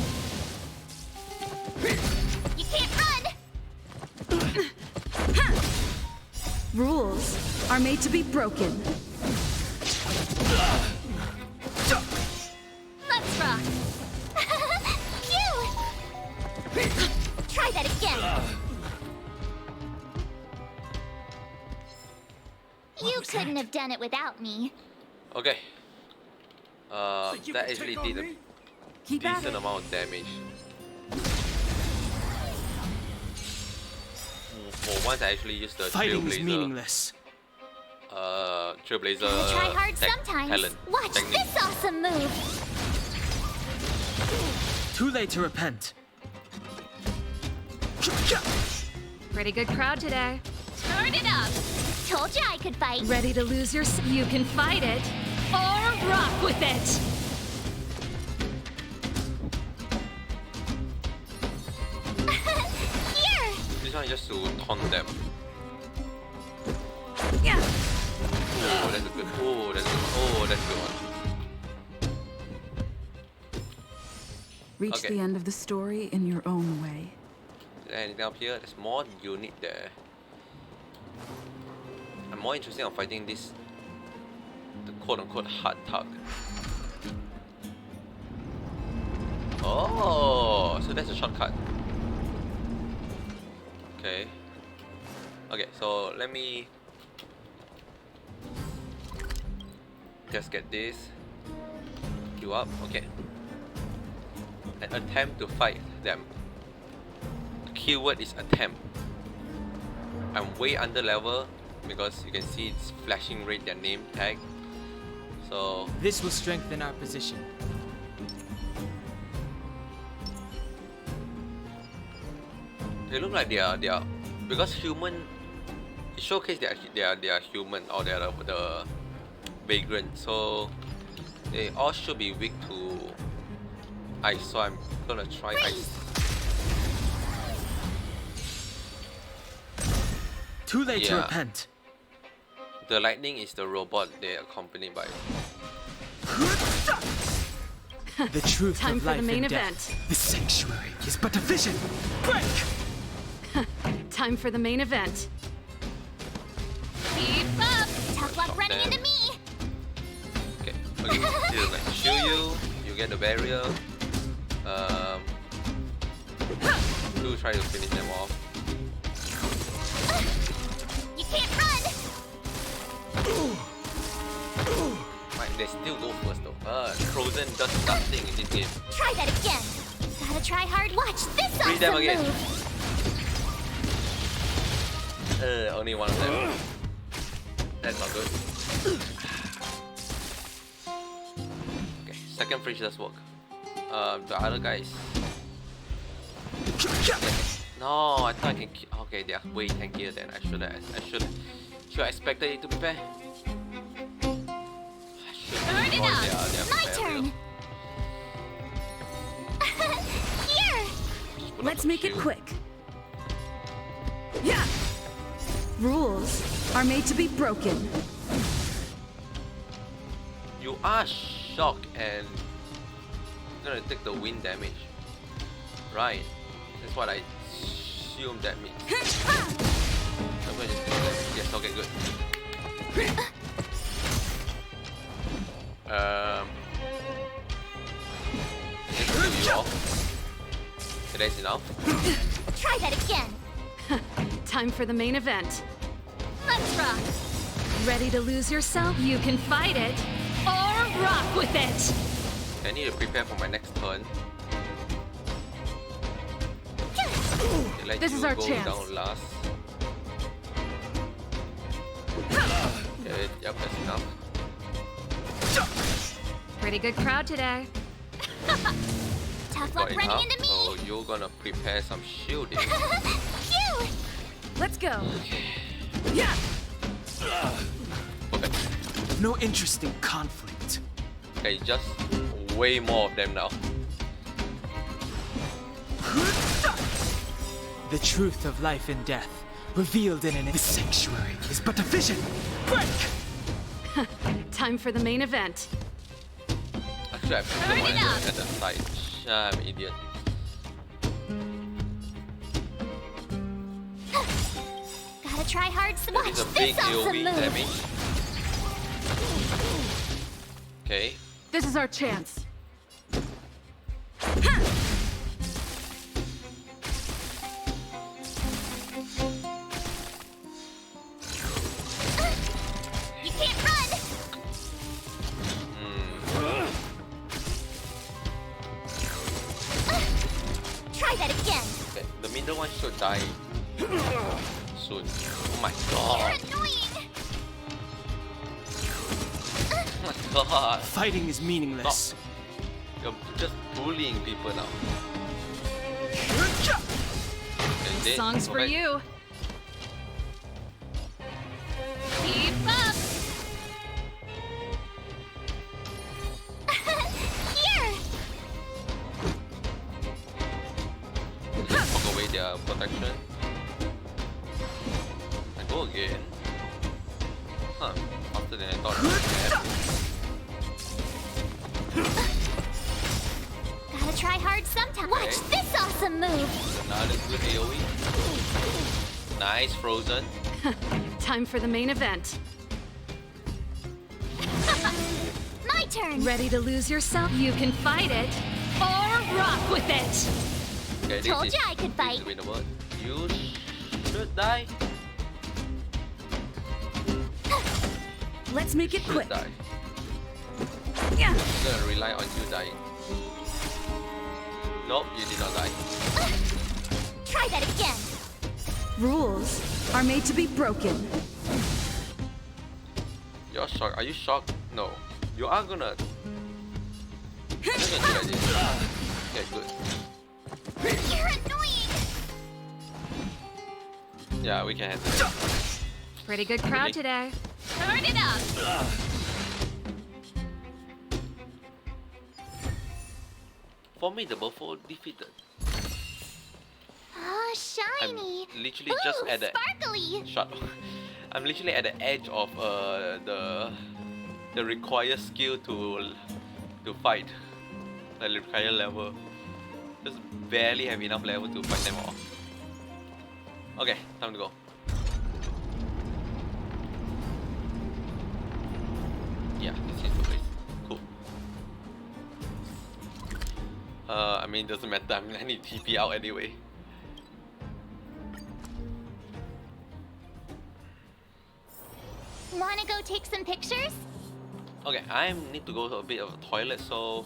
You can't run. Rules are made to be broken. Let's rock. Phew. Try that again. You couldn't have done it without me. Okay. That actually did a Keep at decent it. amount of damage. For once, I actually used the Fighting is Trailblazer. meaningless. Trailblazer Gotta try hard tech sometimes. talent. Watch technique. this awesome move. Too late to repent. Pretty good crowd today. Turn it up. Told you I could fight. Ready to lose yourself? You can fight it or rock with it. Here. This one is just to taunt them. Yeah. Oh, that's a good. Oh, that's a good. Oh, that's a good one. Reach Okay. the end of the story in your own way. Is there anything up here? There's more unit there. I'm more interested in fighting this, the quote-unquote hard tug. Oh, so that's a shortcut. Okay. Okay, so let me just get this. You up? Okay. An attempt to fight them. The keyword is attempt. I'm way under level because you can see it's flashing red their name tag. So This will strengthen our position. they look like they are because human. It showcases they are human or they are the vagrant. So they all should be weak to ice. So I'm gonna try ice. Too late to Yeah. repent. The lightning is the robot they are accompanied by. The truth Time of for life the main and event. death. The sanctuary is but a vision. Break! Time for the main event. Keep up! Tough luck Stop running them. into me! Okay, here's like shield you. You get the barrier. Do try to finish them off. You can't run! Right, they still go first though. Frozen does nothing in this game. Try that again! Gotta try hard. Watch this Free them awesome again. move! Only one of them. That's not good. Okay, second fridge does work. The other guys. No, I thought I can. Okay, they are way tankier than I should have expected it to be fair. Burn it up! My turn! Here! Let's make it quick. Yeah! Rules are made to be broken. You are shocked and gonna take the wind damage. Right. That's what I assume that means. I'm gonna just do that. Yes, okay, good. Just kill you off. Okay, that's enough. Try that again! Time for the main event. Let's rock. Ready to lose yourself? You can fight it or rock with it. I need to prepare for my next turn. Okay, let This you is our go chance. down last. Okay, yep, that's enough. Pretty good crowd today. Tough Got luck running enough. into me! So you're gonna prepare some shielding. Phew! Let's go. Yeah! Okay. No interest in conflict. Okay, just way more of them now. The truth of life and death, revealed in the sanctuary, is but a vision. Break! Time for the main event. Actually, I put the one at the side. I'm an idiot. Gotta try hard to watch It's a this big awesome AoE move! damage. Okay. This is our chance. You can't run! Try that again! Okay, the middle one should die soon. Oh my You're god. annoying! Oh my god. Fighting is meaningless. You're just bullying people now. This song's for you. Keep up. Here! Just fuck away their protection. And go again. Huh. Faster than I thought. Gotta try hard sometime. Watch this awesome move! Another good AoE. Nice, Frozen. Time for the main event. My turn! Ready to lose yourself? You can fight it, or rock with it! Okay, this Told is, ya I could this fight. is winnable. You should die. Let's make it Should quick. die. Yeah. I'm gonna rely on you dying. Nope, you did not die. Try that again! Rules are made to be broken. You're shocked. Are you shocked? No. You are gonna... You're gonna do like this. Okay, good. You're annoying! Yeah, we can handle it. Pretty good crowd Really? today. Turn it up! Formidable foe defeated. Ah, shiny! I'm literally Ooh, just at the... sparkly! Shut up. I'm literally at the edge of the required skill to fight. The required level. Just barely have enough level to fight them all. Okay, time to go. Yeah, this is the place. Cool. I mean, doesn't matter. I mean, I need TP out anyway. Wanna go take some pictures? Okay, I need to go to a bit of a toilet, so...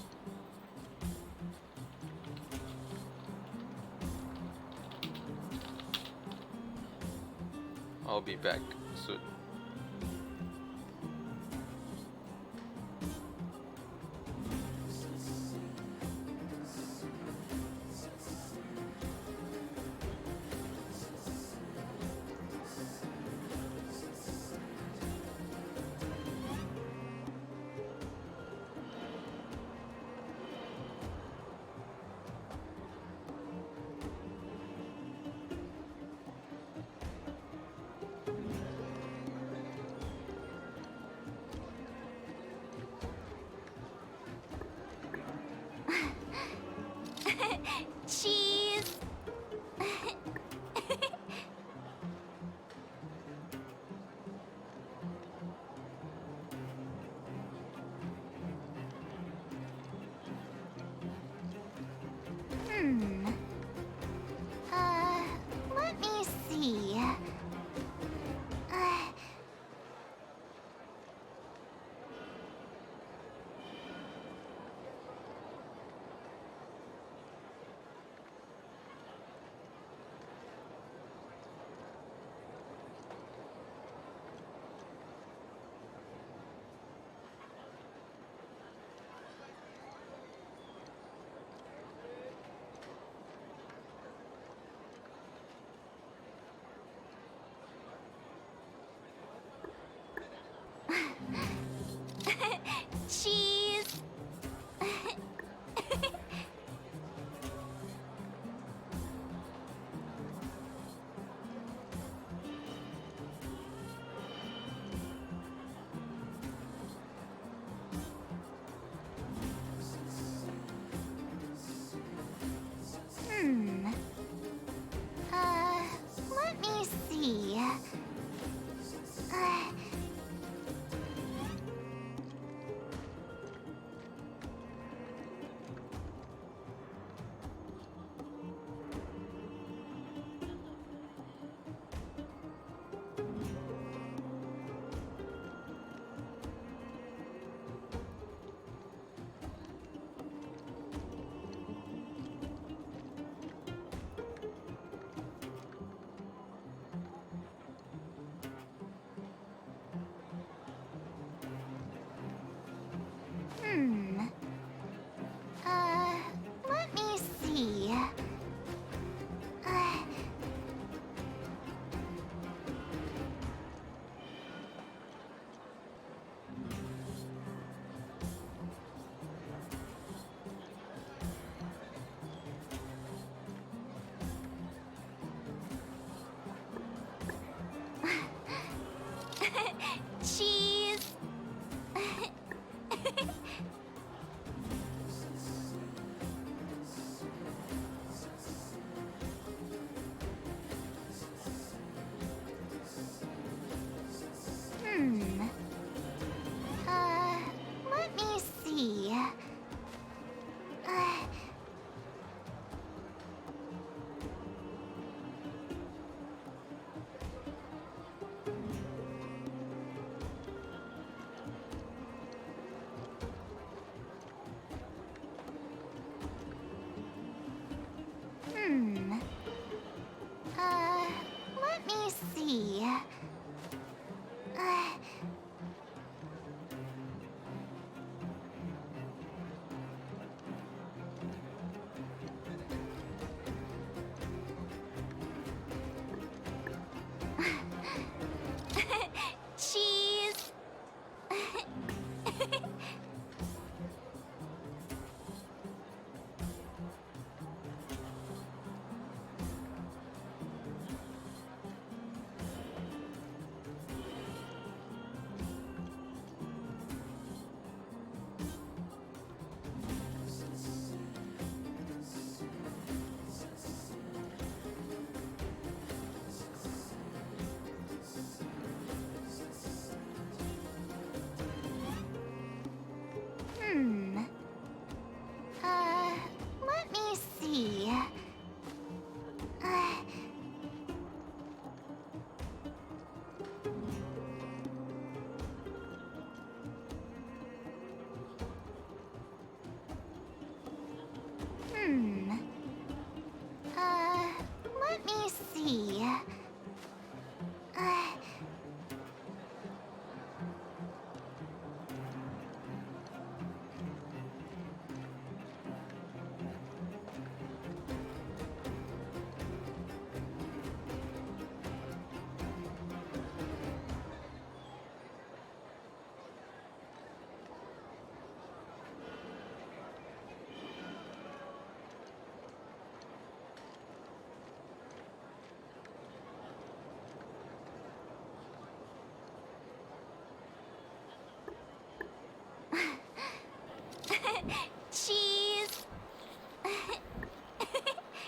I'll be back soon. Cheese! Hmm. Let me see. Cheese! Hmm. Let me see.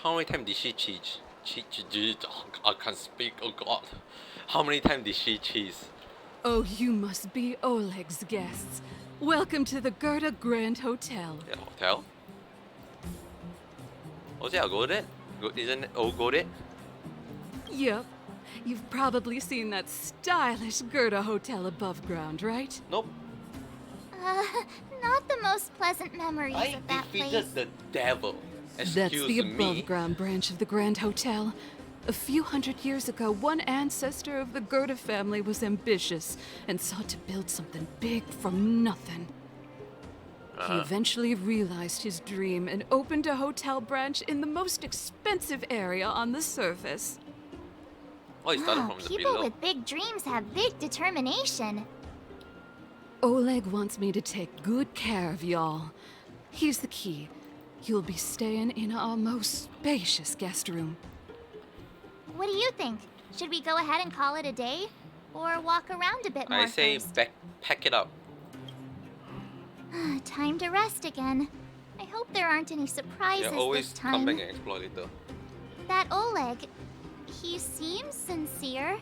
How many times did she cheese? I can't speak, oh god. How many times did she cheese? Oh, you must be Oleg's guests. Welcome to the Gerda Grand Hotel. Yeah, hotel? Oh, yeah, go there? Isn't it? Oh, go there? Yep. You've probably seen that stylish Gerda Hotel above ground, right? Nope. Not the most pleasant memories I of that defeated place. the devil. That's the Excuse me. above-ground branch of the Grand Hotel. A few hundred years ago, one ancestor of the Gerda family was ambitious and sought to build something big from nothing. He eventually realized his dream and opened a hotel branch in the most expensive area on the surface. Oh, he started from the People below. with big dreams have big determination. Oleg wants me to take good care of y'all. Here's the key. You'll be staying in our most spacious guest room. What do you think? Should we go ahead and call it a day? Or walk around a bit more I say first? pack it up. Time to rest again. I hope there aren't any surprises Yeah, always this come time. back and explore later. That Oleg, he seems sincere.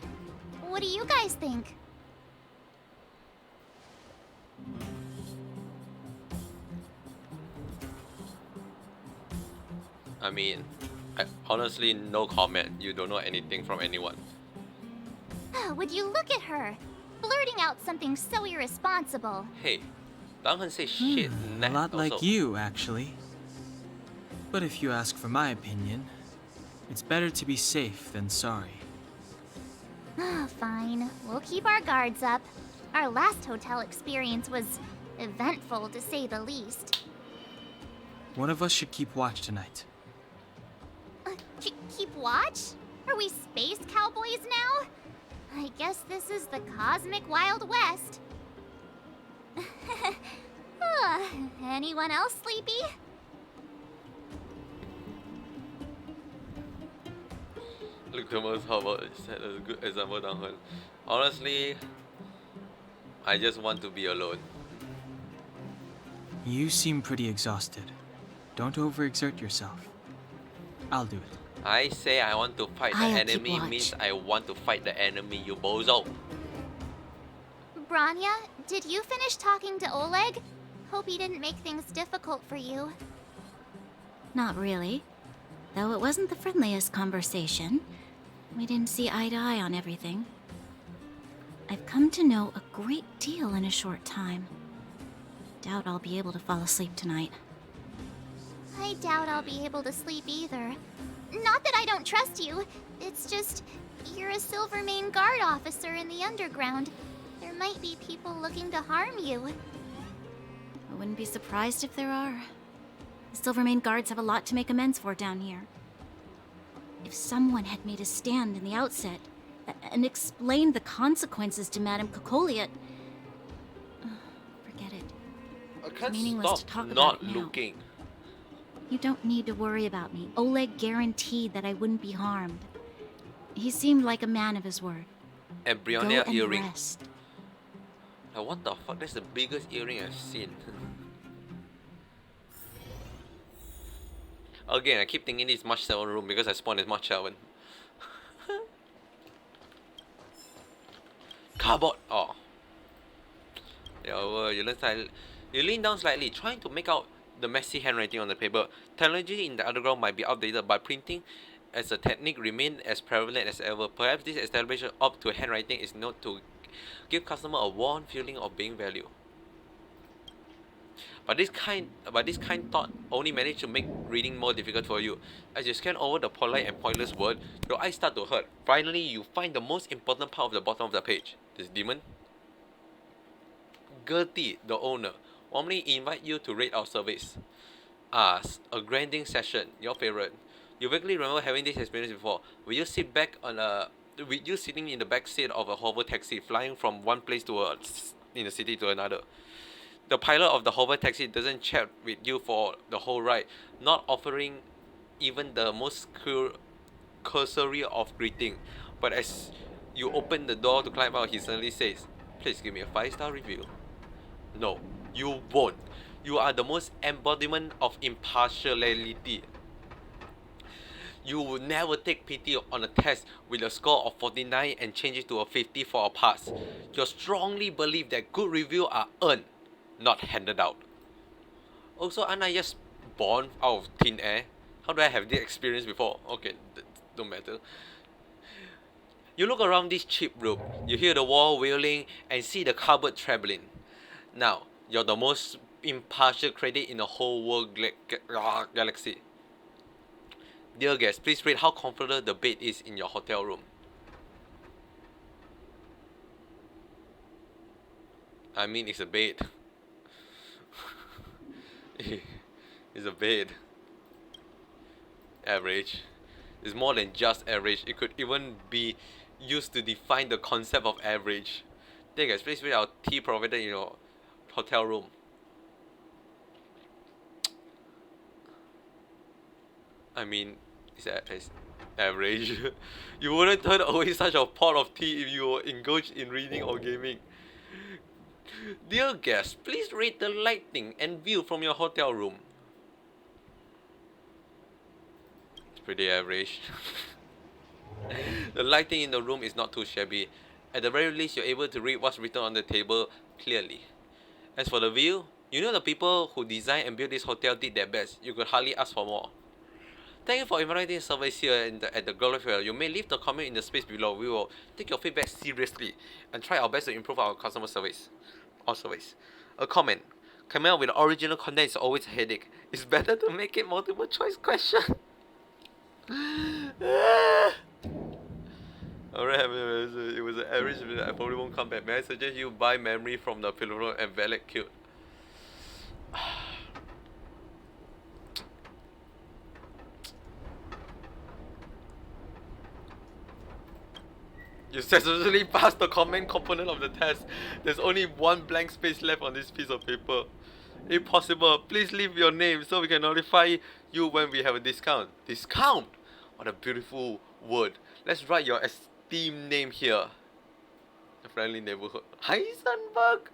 What do you guys think? I mean, honestly, no comment. You don't know anything from anyone. Would you look at her? Blurting out something so irresponsible. Hey, don't say shit. A lot like you, actually. But if you ask for my opinion, it's better to be safe than sorry. Fine. We'll keep our guards up. Our last hotel experience was eventful, to say the least. One of us should keep watch tonight. Keep watch? Are we space cowboys now? I guess this is the cosmic Wild West. Anyone else sleepy? Look, Thomas, how about set a good example down here. Honestly, I just want to be alone. You seem pretty exhausted. Don't overexert yourself. I'll do it. I say I want to fight the I'll keep enemy watch. means I want to fight the enemy, you bozo. Branya, did you finish talking to Oleg? Hope he didn't make things difficult for you. Not really. Though it wasn't the friendliest conversation. We didn't see eye to eye on everything. I've come to know a great deal in a short time. Doubt I'll be able to fall asleep tonight. I doubt I'll be able to sleep either. Not that I don't trust you. It's just, you're a Silvermane Guard officer in the underground. There might be people looking to harm you. I wouldn't be surprised if there are. The Silvermane Guards have a lot to make amends for down here. If someone had made a stand in the outset and explained the consequences to Madame Cocolia, forget it. I can't Meaningless to stop talk not about it now. looking. You don't need to worry about me. Oleg guaranteed that I wouldn't be harmed. He seemed like a man of his word. And Go Brianna and earring. rest. Like, what the fuck? That's the biggest earring I've seen. Again, I keep thinking it's March 7 room because I spawned as March 7. Cardboard! Oh. Yeah, well, you lean down slightly, trying to make out the messy handwriting on the paper. Technology in the underground might be outdated, but printing as a technique remains as prevalent as ever. Perhaps this establishment up to handwriting is not to give customer a warm feeling of being valued. But this kind thought only managed to make reading more difficult for you. As you scan over the polite and pointless word, your eyes start to hurt. Finally, you find the most important part of the bottom of the page. This demon. Gertie, the owner, warmly invite you to rate our service. A grinding session, your favorite. You vaguely remember having this experience before. Will you sit back on with you sitting in the back seat of a hover taxi, flying from one place in the city to another? The pilot of the hover taxi doesn't chat with you for the whole ride, not offering even the most cursory of greeting. But as you open the door to climb out, he suddenly says, "Please give me a 5-star review." No, you won't. You are the most embodiment of impartiality. You will never take pity on a test with a score of 49 and change it to a 50 for a pass. You strongly believe that good reviews are earned, not handed out. Also, aren't I just born out of thin air? How do I have this experience before? Okay, don't matter. You look around this cheap room, you hear the wall wailing and see the cupboard trembling. Now, you're the most impartial critic in the whole world galaxy. Dear guest, please rate how comfortable the bed is in your hotel room. I mean, it's a bed. It's a bed. Average. It's more than just average. It could even be used to define the concept of average. Dear guest, please rate our tea provided in your hotel room. I mean, it's average. You wouldn't turn away such a pot of tea if you were engaged in reading or gaming. Dear guests, please rate the lighting and view from your hotel room. It's pretty average. The lighting in the room is not too shabby. At the very least, you're able to read what's written on the table clearly. As for the view, you know the people who designed and built this hotel did their best. You could hardly ask for more. Thank you for inviting service here at the Glory Fair. You may leave the comment in the space below. We will take your feedback seriously and try our best to improve our customer service. A comment. Coming up with the original content is always a headache. It's better to make it multiple choice question. Alright, it was an average. I probably won't come back. May I suggest you buy memory from the pillow and valid cute? You successfully passed the comment component of the test. There's only one blank space left on this piece of paper. If possible, please leave your name so we can notify you when we have a discount. Discount? What a beautiful word. Let's write your esteemed name here. A friendly neighborhood. Heisenberg?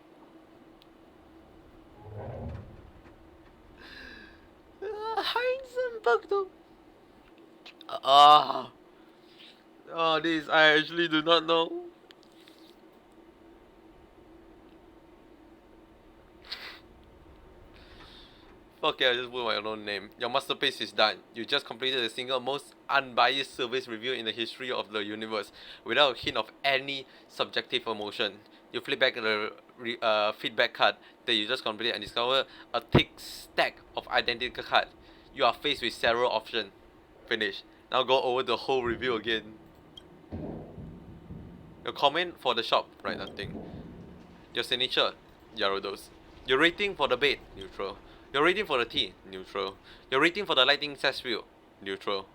Heisenberg though. Oh, this I actually do not know. Okay, I just put my own name. Your masterpiece is done. You just completed the single most unbiased service review in the history of the universe, without a hint of any subjective emotion. You flip back the feedback card that you just completed and discover a thick stack of identical cards. You are faced with several options. Finish. Now go over the whole review again. Your comment for the shop, right? Nothing. Your signature, Gyarados. Your rating for the bed, neutral. Your rating for the tea, neutral. Your rating for the lighting test view, neutral.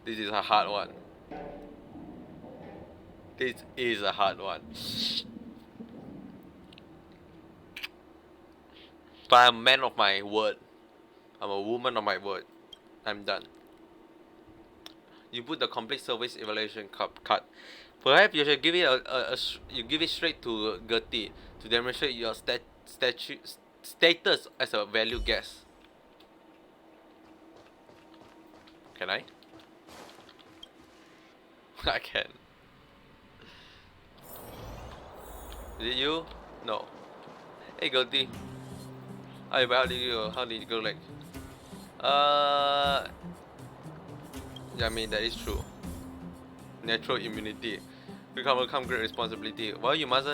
This is a hard one. This is a hard one. But I'm a man of my word. I'm a woman of my word. I'm done. You put the complete service evaluation card. Perhaps you should give it you give it straight to Gertie to demonstrate your status as a valued guest. Can I? I can. Is it you? No. Hey Gertie. How did you go like? Yeah, I mean that is true. Natural immunity become great responsibility. Well, you must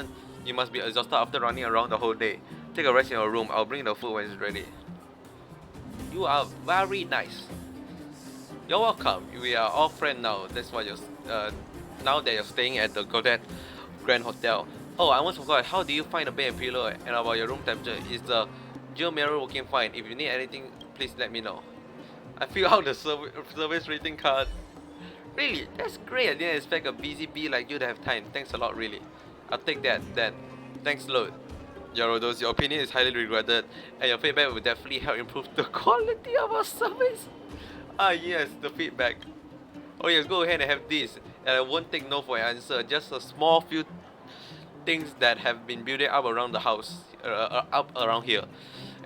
be exhausted after running around the whole day. Take a rest in your room. I'll bring the food when it's ready. You are very nice. You're welcome. We are all friends now. That's why now that you're staying at the Godet Grand Hotel. Oh, I almost forgot. How do you find a bed and pillow? And about your room temperature? Is the geo mirror working fine? If you need anything, please let me know. I fill out the service rating card. Really? That's great. I didn't expect a busy bee like you to have time. Thanks a lot, really. I'll take that then. Thanks load. Gyarados, your opinion is highly regretted, and your feedback will definitely help improve the quality of our service. Ah yes, the feedback. Oh yes, go ahead and have this. And I won't take no for an answer. Just a small few things that have been building up around the house, up around here,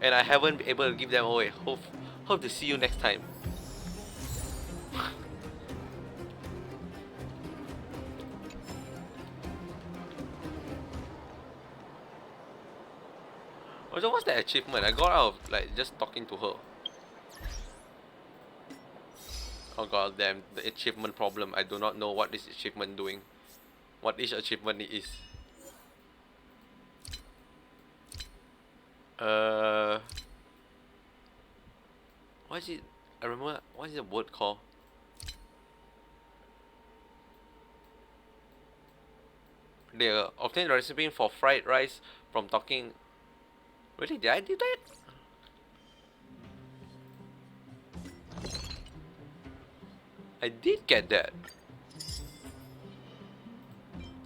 and I haven't been able to give them away. Hope to see you next time. Also, what's the achievement? I got out of like just talking to her. Oh god damn, the achievement problem. I do not know what this achievement doing. What each achievement is. What is it? I remember, what is the word called? They obtain the recipe for fried rice from talking. Really? Did I do that? I did get that.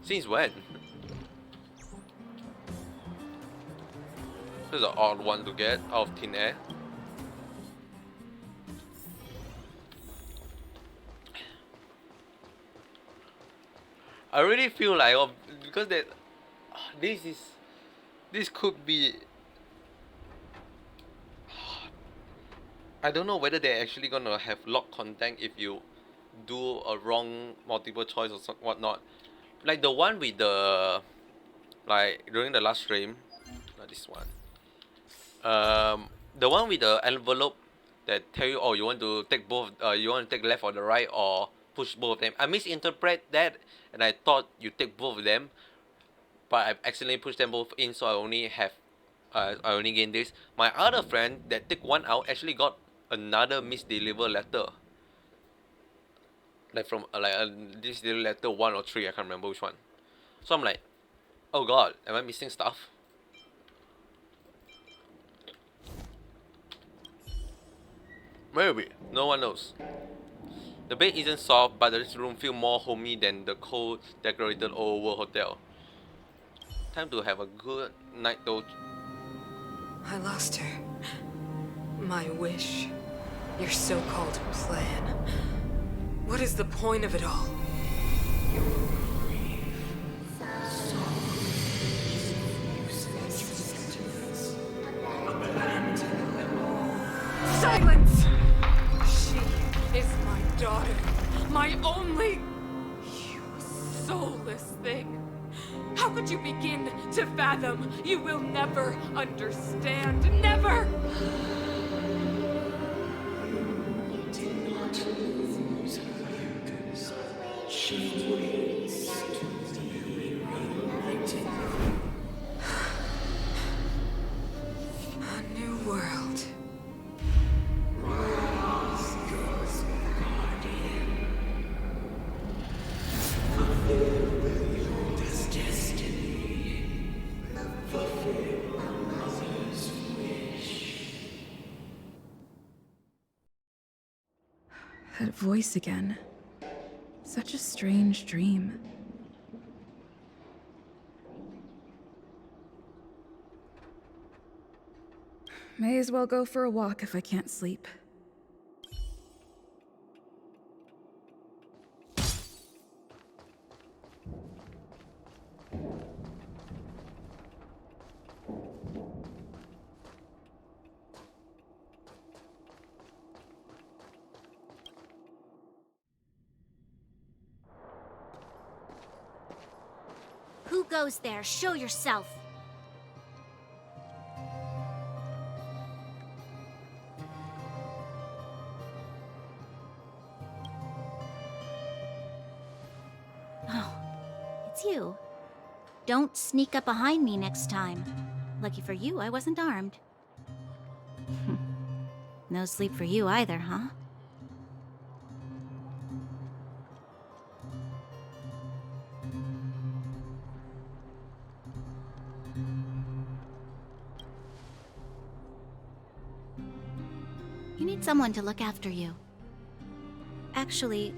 Since when? This is an odd one to get out of thin air. I really feel like because that this could be. I don't know whether they're actually gonna have lock content if you do a wrong multiple choice or whatnot. Like the one with the, like during the last stream, not this one. The one with the envelope that tell you, oh, you want to take both, you want to take left or the right or push both of them. I misinterpret that and I thought you take both of them, but I accidentally pushed them both in, so I only have, I only gain this. My other friend that took one out actually got another misdelivered letter. Like from this little letter 1 or 3, I can't remember which one. So I'm like, oh god, am I missing stuff? Maybe, no one knows. The bed isn't soft, but this room feels more homey than the cold, decorated old world hotel. Time to have a good night though. I lost her. My wish. Your so-called plan. What is the point of it all? Silence! She is my daughter. My only... You soulless thing. How could you begin to fathom? You will never understand. Never! A new world. That voice again. Such a strange dream. May as well go for a walk if I can't sleep. Who goes there? Show yourself. Oh, it's you. Don't sneak up behind me next time. Lucky for you, I wasn't armed. No sleep for you either, huh? You need someone to look after you. Actually,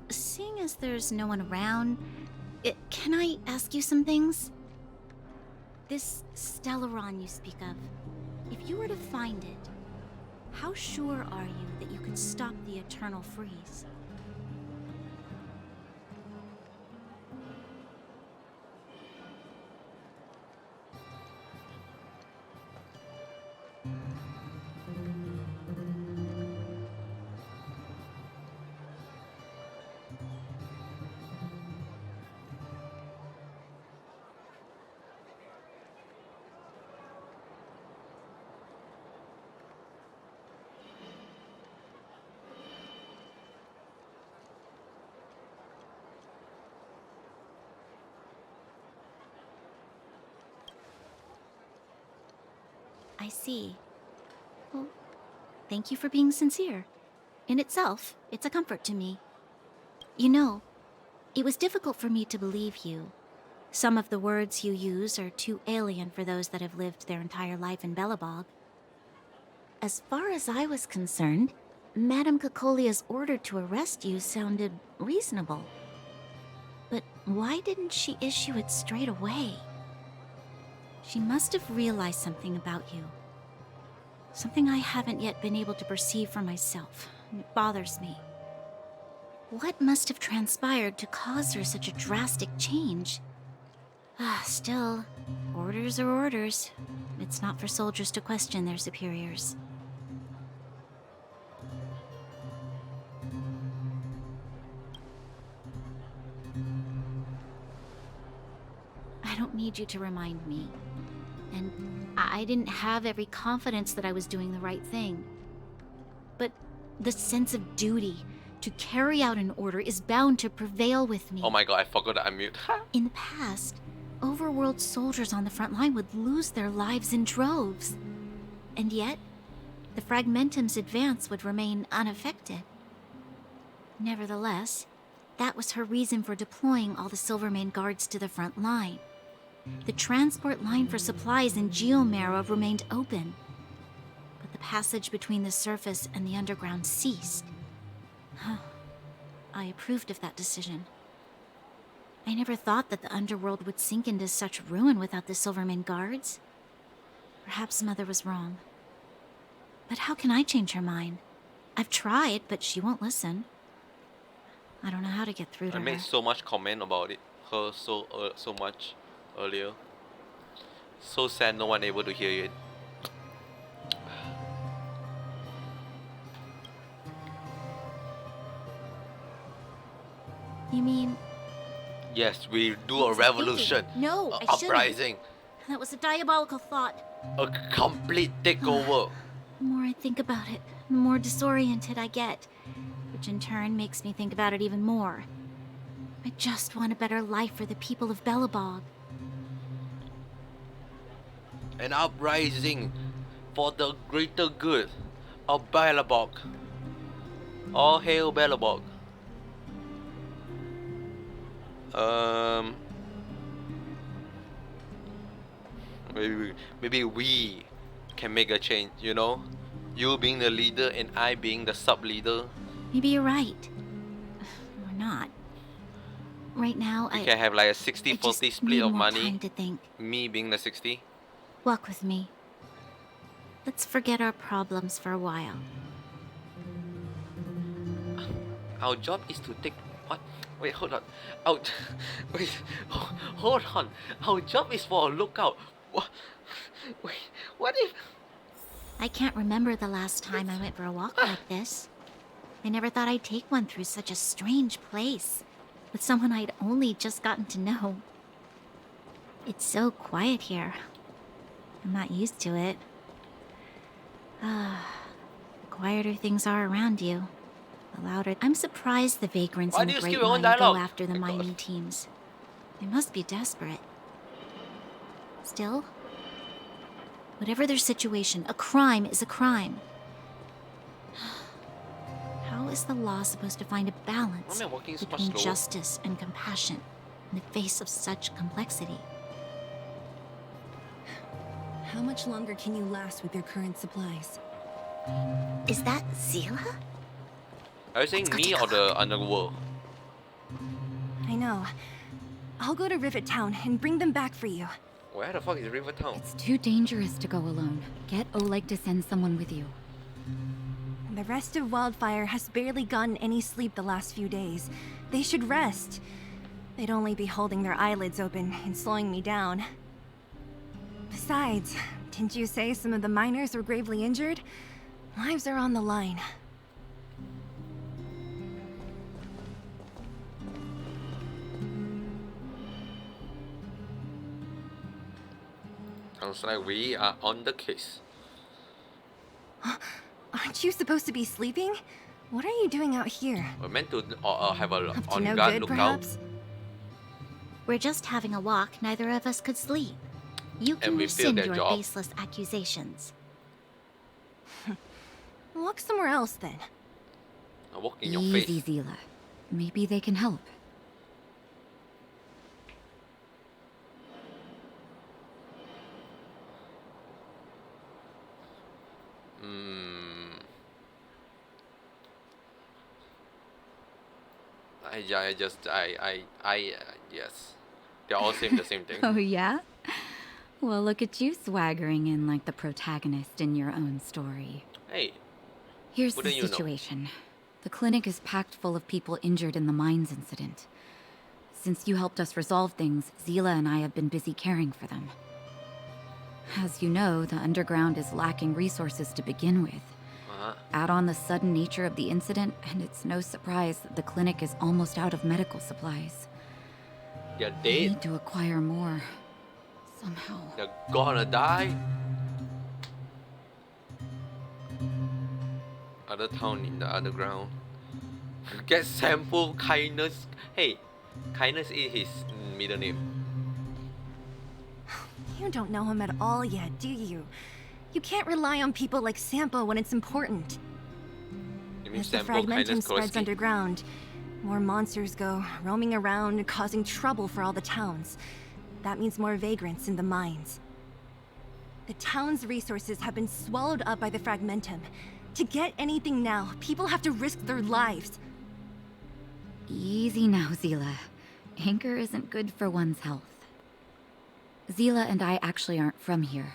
seeing as there's no one around, can I ask you some things? This Stellaron you speak of, if you were to find it, how sure are you that you could stop the eternal freeze? I see. Well, thank you for being sincere. In itself, it's a comfort to me. You know, it was difficult for me to believe you. Some of the words you use are too alien for those that have lived their entire life in Belobog. As far as I was concerned, Madame Cocolia's order to arrest you sounded reasonable. But why didn't she issue it straight away? She must have realized something about you. Something I haven't yet been able to perceive for myself. It bothers me. What must have transpired to cause her such a drastic change? Still, orders are orders. It's not for soldiers to question their superiors. I don't need you to remind me. And I didn't have every confidence that I was doing the right thing. But the sense of duty to carry out an order is bound to prevail with me. Oh my god, I forgot to unmute. In the past, overworld soldiers on the front line would lose their lives in droves. And yet, the Fragmentum's advance would remain unaffected. Nevertheless, that was her reason for deploying all the Silvermane guards to the front line. The transport line for supplies in Geomera remained open, but the passage between the surface and the underground ceased. I approved of that decision. I never thought that the underworld would sink into such ruin without the Silvermane guards. Perhaps Mother was wrong. But how can I change her mind? I've tried, but she won't listen. I don't know how to get through to I her. made so much comment about it, her so much earlier. So sad no one able to hear it. You mean... Yes, we do what a was I thinking? revolution. No, a I shouldn't. uprising. That was a diabolical thought. A complete takeover. The more I think about it, the more disoriented I get. Which in turn makes me think about it even more. I just want a better life for the people of Belobog. An uprising for the greater good of Belobog. All hail Belobog. Maybe we can make a change, you know? You being the leader and I being the sub-leader. Maybe you're right. Or not. Right now, We can have like a 60-40 split of money. Time to think. Me being the 60. Walk with me. Let's forget our problems for a while. Our job is to take what? Wait, hold on. Wait, hold on. Our job is for a lookout. What? Wait, what if? I can't remember the last time I went for a walk like this. I never thought I'd take one through such a strange place, with someone I'd only just gotten to know. It's so quiet here. I'm not used to it. The quieter things are around you, the louder. I'm surprised the vagrants in the Great Mine go after the mining teams. They must be desperate. Still, whatever their situation, a crime is a crime. How is the law supposed to find a balance between justice and compassion in the face of such complexity? How much longer can you last with your current supplies? Is that Zila? Are you saying me or the underworld? I know. I'll go to Rivet Town and bring them back for you. Where the fuck is River Town? It's too dangerous to go alone. Get Oleg to send someone with you. The rest of Wildfire has barely gotten any sleep the last few days. They should rest. They'd only be holding their eyelids open and slowing me down. Besides, didn't you say some of the miners were gravely injured? Lives are on the line. Sounds like we are on the case. Aren't you supposed to be sleeping? What are you doing out here? We're meant to have a Up to on no guard good, lookout. perhaps? We're just having a walk. Neither of us could sleep. You can we failed rescind that your job. baseless accusations. Look somewhere else then. I walk in your Easy, face. Zila. Maybe they can help. Yes. They all seem the same thing. Oh, yeah? Well, look at you swaggering in like the protagonist in your own story. Hey, Here's the wouldn't you know? situation. The clinic is packed full of people injured in the mines incident. Since you helped us resolve things, Zila and I have been busy caring for them. As you know, the underground is lacking resources to begin with. Add on the sudden nature of the incident, and it's no surprise that the clinic is almost out of medical supplies. They're We dead. need to acquire more. Somehow. They're gonna die. Other town in the underground. Get sample kindness. Hey, kindness is his middle name. You don't know him at all yet, do you? You can't rely on people like Sampo when it's important. You mean As the sample Fragmentum kindness spreads Kowalski? underground, more monsters go roaming around, causing trouble for all the towns. That means more vagrants in the mines. The town's resources have been swallowed up by the Fragmentum. To get anything now, people have to risk their lives. Easy now, Zila. Anger isn't good for one's health. Zila and I actually aren't from here.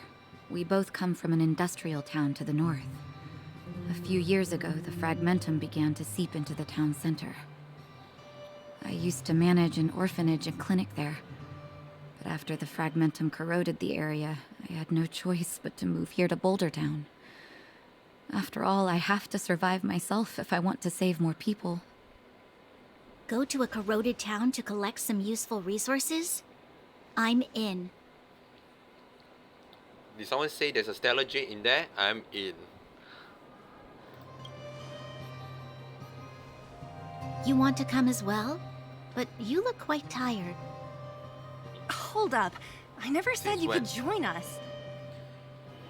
We both come from an industrial town to the north. A few years ago, the Fragmentum began to seep into the town center. I used to manage an orphanage and clinic there. But after the Fragmentum corroded the area, I had no choice but to move here to Boulder Town. After all, I have to survive myself if I want to save more people. Go to a corroded town to collect some useful resources? I'm in. Did someone say there's a stellar jade in there? I'm in. You want to come as well? But you look quite tired. Hold up. I never said Since you when? could join us.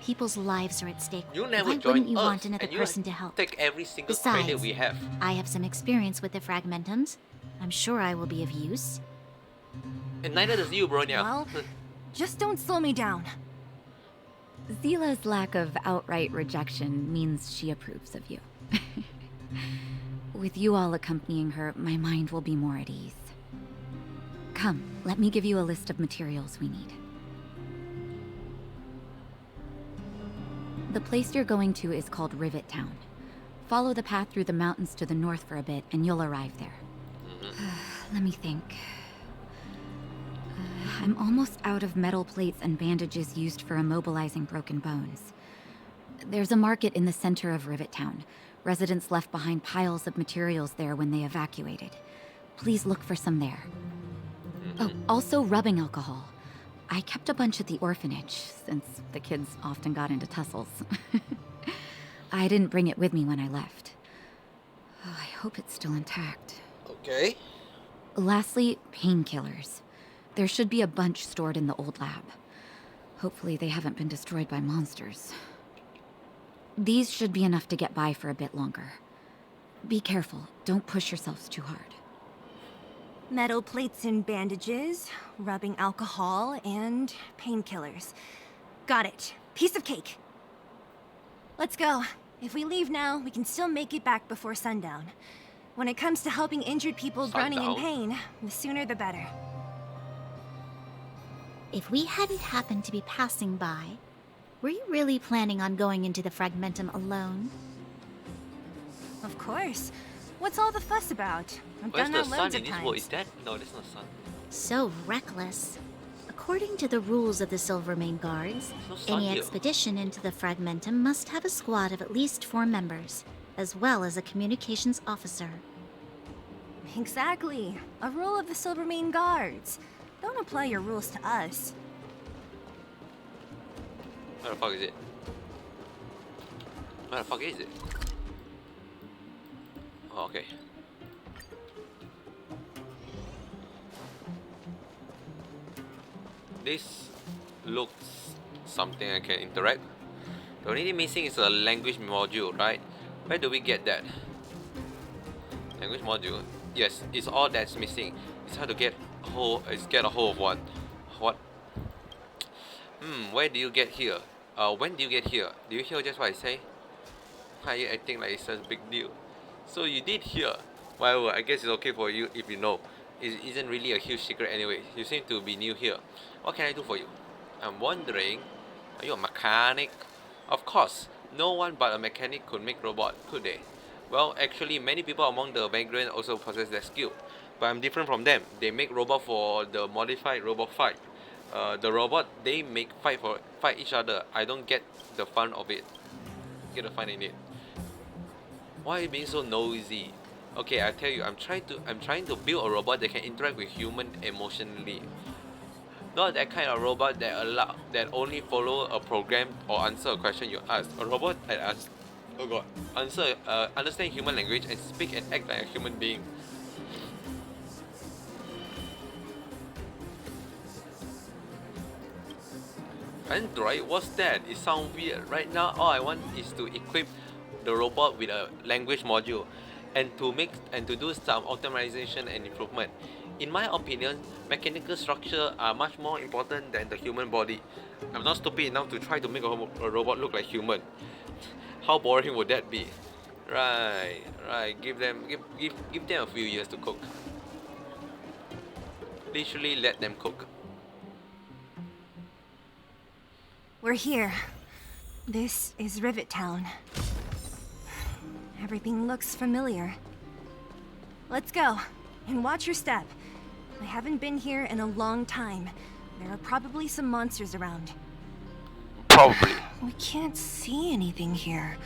People's lives are at stake. You never Why join wouldn't you us, want another and you person to help? Take every single Besides, credit we have. I have some experience with the Fragmentums. I'm sure I will be of use. And neither does you, Bronya. Well, just don't slow me down. Zila's lack of outright rejection means she approves of you. With you all accompanying her, my mind will be more at ease. Come, let me give you a list of materials we need. The place you're going to is called Rivet Town. Follow the path through the mountains to the north for a bit, and you'll arrive there. Let me think. I'm almost out of metal plates and bandages used for immobilizing broken bones. There's a market in the center of Rivet Town. Residents left behind piles of materials there when they evacuated. Please look for some there. Oh, also rubbing alcohol. I kept a bunch at the orphanage, since the kids often got into tussles. I didn't bring it with me when I left. Oh, I hope it's still intact. Okay. Lastly, painkillers. There should be a bunch stored in the old lab. Hopefully they haven't been destroyed by monsters. These should be enough to get by for a bit longer. Be careful, don't push yourselves too hard. Metal plates and bandages, rubbing alcohol, and painkillers. Got it. Piece of cake. Let's go. If we leave now, we can still make it back before sundown. When it comes to helping injured people groaning in pain, the sooner the better. If we hadn't happened to be passing by, were you really planning on going into the Fragmentum alone? Of course. What's all the fuss about? I've Where's done the that sun loads in of this times. world? Is that? No, there's no sun. So reckless. A According to the rules of the Silvermane Guards, any Sanyo. expedition into the Fragmentum must have a squad of at least 4 members, as well as a communications officer. Exactly. A rule of the Silvermane Guards. Don't apply your rules to us. Where the fuck is it? Where the fuck is it? Oh, okay. This looks something I can interact. The only thing missing is a language module, right? Where do we get that? Language module. Yes, it's all that's missing. It's hard to get a hold of one. What? Where do you get here? When do you get here? Do you hear just what I say? Why are you acting like it's such a big deal? So you did hear. Well, I guess it's okay for you if you know. It isn't really a huge secret anyway. You seem to be new here. What can I do for you? I'm wondering, are you a mechanic? Of course, no one but a mechanic could make robot, could they? Well, actually, many people among the vagrant also possess that skill. But I'm different from them. They make robot for the modified robot fight. The robot they make fight each other. I don't get the fun of it. Get the fun in it. Why are you being so noisy? Okay, I tell you, I'm trying to build a robot that can interact with human emotionally. Not that kind of robot that only follow a program or answer a question you ask. A robot that understand human language and speak and act like a human being. Android, what's that? It sounds weird. Right now, all I want is to equip the robot with a language module, and to do some optimization and improvement. In my opinion, mechanical structure are much more important than the human body. I'm not stupid enough to try to make a robot look like human. How boring would that be? Right. Give them a few years to cook. Literally let them cook. We're here. This is Rivet Town. Everything looks familiar. Let's go, and watch your step. I haven't been here in a long time. There are probably some monsters around. Probably. We can't see anything here.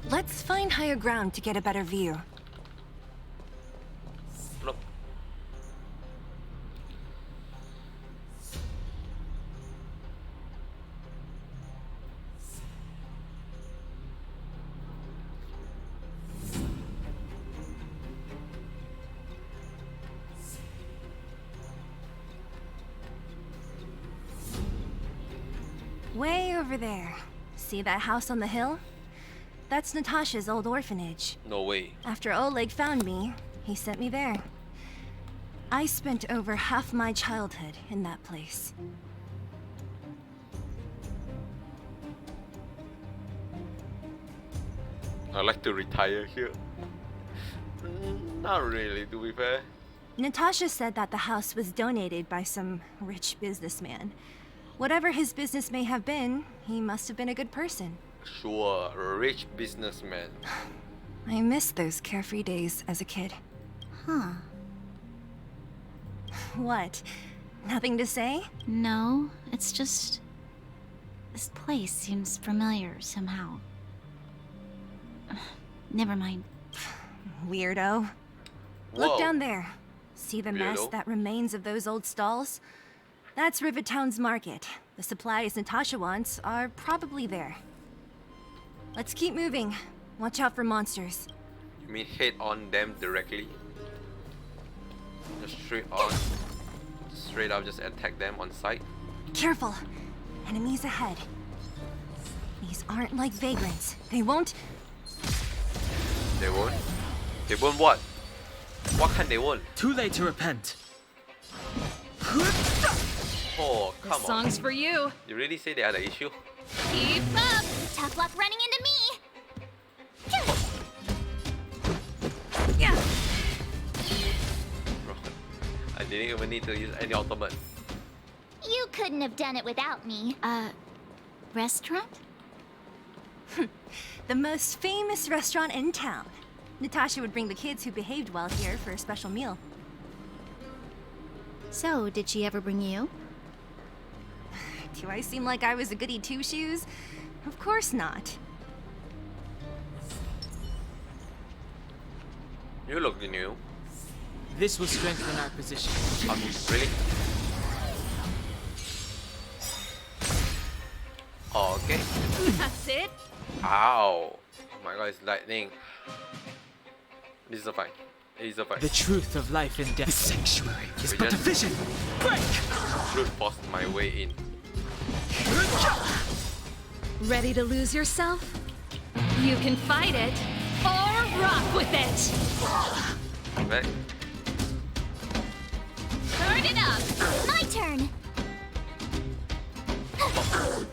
Let's find higher ground to get a better view. Look. Way over there. See that house on the hill? That's Natasha's old orphanage. No way. After Oleg found me, he sent me there. I spent over half my childhood in that place. I'd like to retire here. Not really, to be fair. Natasha said that the house was donated by some rich businessman. Whatever his business may have been, he must have been a good person. Sure, a rich businessman. I miss those carefree days as a kid. Huh. What? Nothing to say? No, it's just... this place seems familiar somehow. Never mind. Weirdo. Look down there. See the mess Weirdo. that remains of those old stalls? That's Rivet Town's market. The supplies Natasha wants are probably there. Let's keep moving. Watch out for monsters. You mean hit on them directly? Just straight up just attack them on sight? Careful. Enemies ahead. These aren't like vagrants. They won't... They won't? They won't what? What can they won't? Too late to repent. Oh, This come on. song's for you. You really say they are the issue? Keep up! Tough luck running into me! Yeah. Bro, I didn't even need to use any ultimate. You couldn't have done it without me. Restaurant? The most famous restaurant in town. Natasha would bring the kids who behaved well here for a special meal. So, did she ever bring you? Do I seem like I was a goody two-shoes? Of course not. You look new. This will strengthen our position. Really? Okay. That's it. Ow. Oh my god, it's lightning. This is a fight. It is a fight. The truth of life and death. The sanctuary is We but a just- vision. Break! Brute forced my way in. Ready to lose yourself? You can fight it or rock with it. Right? Turn it up! My turn!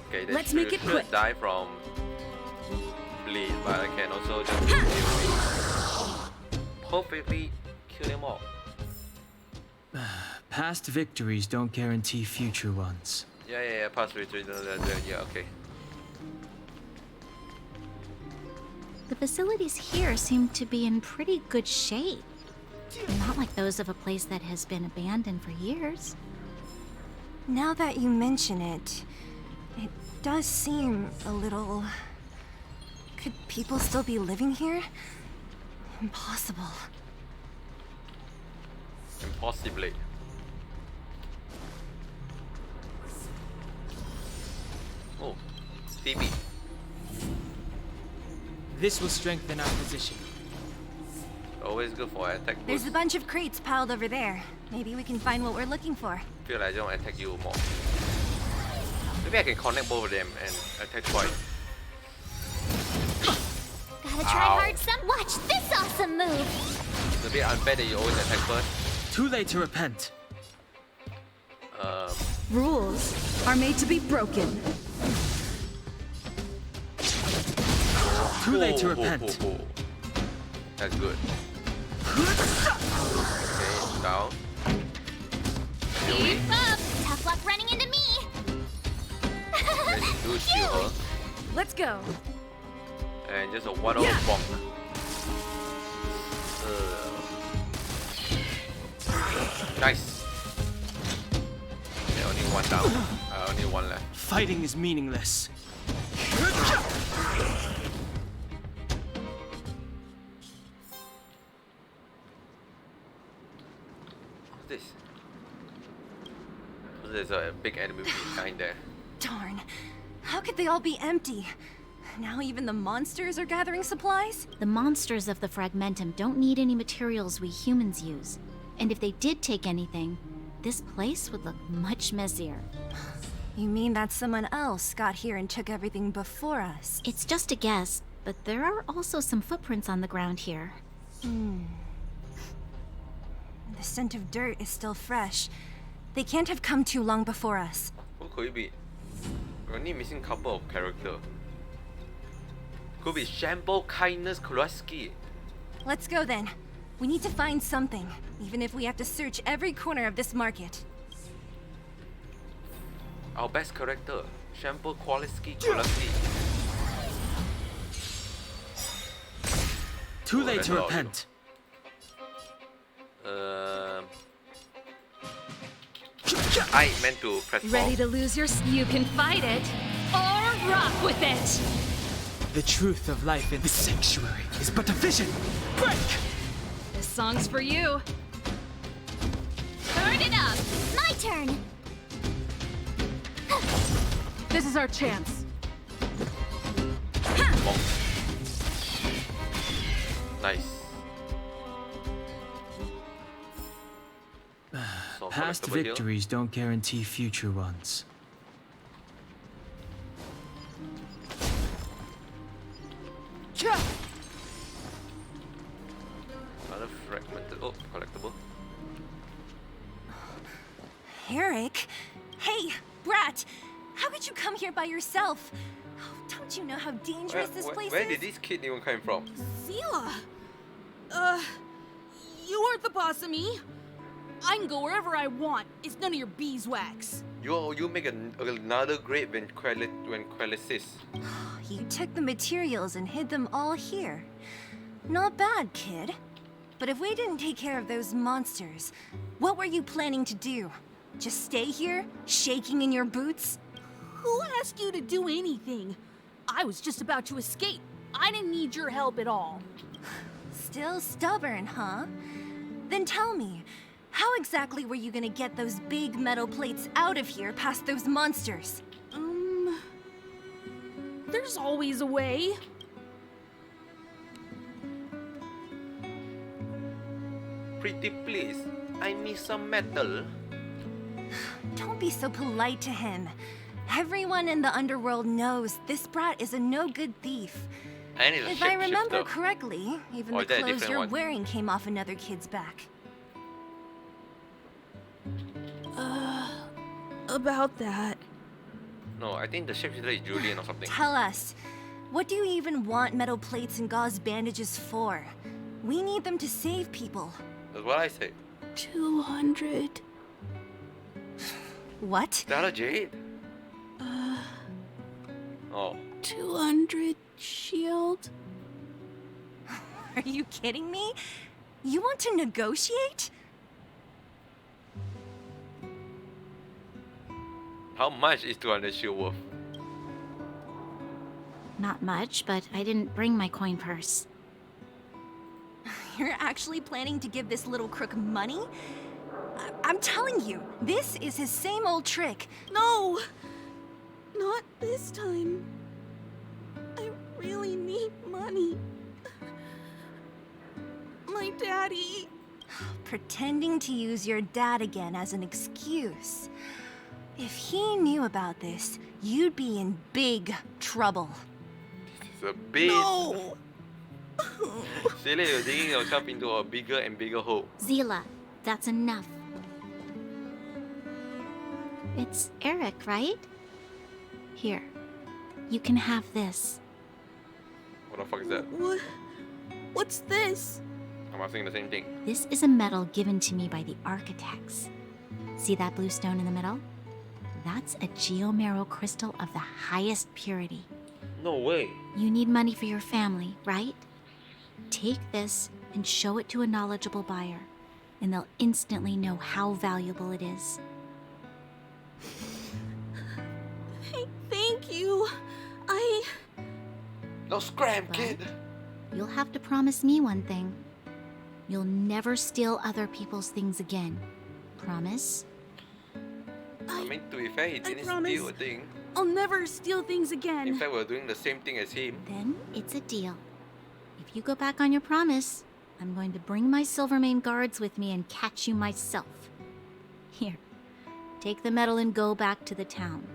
Okay, then Let's make it should quick. die from bleed, but I can also just kill perfectly kill them all. Past victories don't guarantee future ones. Yeah, pass retreat, yeah, okay. The facilities here seem to be in pretty good shape. Not like those of a place that has been abandoned for years. Now that you mention it, it does seem a little... Could people still be living here? Impossible. Impossibly. Oh, TB. This will strengthen our position. Always good for attack There's boost. a bunch of crates piled over there. Maybe we can find what we're looking for. Feel like I don't attack you more. Maybe I can connect both of them and attack twice. Gotta try Ow. hard some. Watch this awesome move! It's a bit unfair that you always attack first. Too late to repent. Rules are made to be broken. Too late to repent. That's good. Okay, down. Keep up! Tough luck running into me! Let's do shield her. Let's go. And just a one-off bonk. Nice. Okay, only one down. Only one left. Fighting is meaningless. What's this? There's a big enemy behind there. Darn. How could they all be empty? Now even the monsters are gathering supplies? The monsters of the Fragmentum don't need any materials we humans use. And if they did take anything, this place would look much messier. You mean that someone else got here and took everything before us? It's just a guess, but there are also some footprints on the ground here. The scent of dirt is still fresh. They can't have come too long before us. Who could it be? We're only missing a couple of character. Could be Shambo Kindness Kulaski. Let's go then. We need to find something, even if we have to search every corner of this market. Our best character, Shambo Kulaski Kulaski. Too late that's to a lot. repent. I meant to press Ready ball. to lose you can fight it or rock with it. The truth of life in the sanctuary is but a vision. Break! This song's for you. Turn it up! My turn! This is our chance. Nice. So Past collectible here. victories don't guarantee future ones. Another fragmented. Oh, collectible. Eric? Hey, Brat! How could you come here by yourself? Oh, don't you know how dangerous this place Where is? did this kid even come from? Zila! You aren't the boss of me. I can go wherever I want. It's none of your beeswax. You make another great when Quellisis. You took the materials and hid them all here. Not bad, kid. But if we didn't take care of those monsters, what were you planning to do? Just stay here, shaking in your boots? Who asked you to do anything? I was just about to escape. I didn't need your help at all. Still stubborn, huh? Then tell me, how exactly were you gonna get those big metal plates out of here past those monsters? There's always a way. Pretty please, I need some metal. Don't be so polite to him. Everyone in the underworld knows this brat is a no-good thief. I need a If I remember shapeshifter. correctly, even Or the is that a clothes different you're one? wearing came off another kid's back. About that. No, I think the shapeshifter is Julian or something. Tell us, what do you even want metal plates and gauze bandages for? We need them to save people. That's what I say. 200. What? Is that a jade? Oh. 200 shield. Are you kidding me? You want to negotiate? How much is 200 shield worth? Not much, but I didn't bring my coin purse. You're actually planning to give this little crook money? I'm telling you, this is his same old trick. No! Not this time. I really need money. My daddy. Pretending to use your dad again as an excuse. If he knew about this, you'd be in big trouble. It's a big... No! Silly, you're digging yourself into a bigger and bigger hole. Zila, that's enough. It's Eric, right? Here, you can have this. What the fuck is that? What's this? I'm asking the same thing. This is a medal given to me by the architects. See that blue stone in the middle? That's a geomarrow crystal of the highest purity. No way. You need money for your family, right? Take this and show it to a knowledgeable buyer, and they'll instantly know how valuable it is. Thank you. No scram, kid. You'll have to promise me one thing. You'll never steal other people's things again. Promise? I mean, to be fair, he didn't steal a thing. I'll never steal things again. In fact, we're doing the same thing as him. Then it's a deal. If you go back on your promise, I'm going to bring my Silvermane guards with me and catch you myself. Here, take the medal and go back to the town.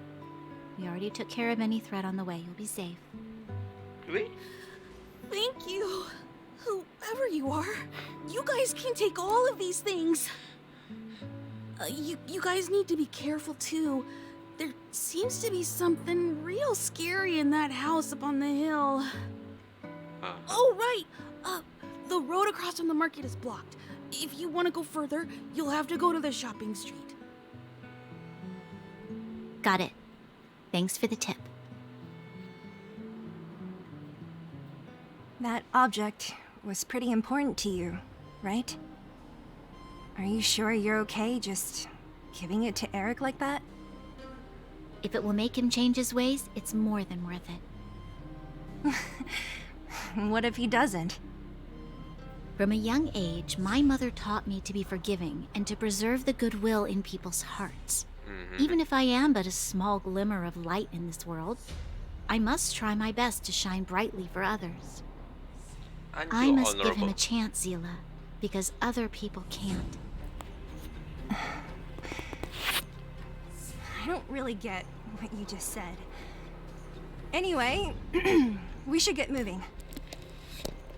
We already took care of any threat on the way. You'll be safe. Wait. Thank you. Whoever you are, you guys can take all of these things. You guys need to be careful too. There seems to be something real scary in that house up on the hill. Oh, right. The road across from the market is blocked. If you want to go further, you'll have to go to the shopping street. Got it. Thanks for the tip. That object was pretty important to you, right? Are you sure you're okay just giving it to Eric like that? If it will make him change his ways, it's more than worth it. What if he doesn't? From a young age, my mother taught me to be forgiving and to preserve the goodwill in people's hearts. Even if I am but a small glimmer of light in this world, I must try my best to shine brightly for others. I must give him a chance, Zila, because other people can't. I don't really get what you just said. Anyway, we should get moving.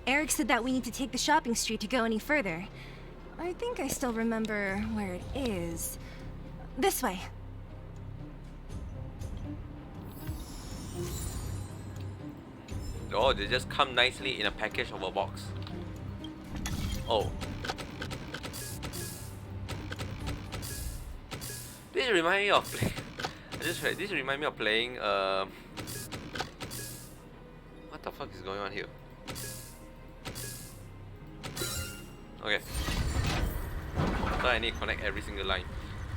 Eric said that we need to take the shopping street to go any further. I think I still remember where it is. This way. Oh, they just come nicely in a package of a box. Oh. This remind me of this remind me of playing what the fuck is going on here? Okay. So I need to connect every single line.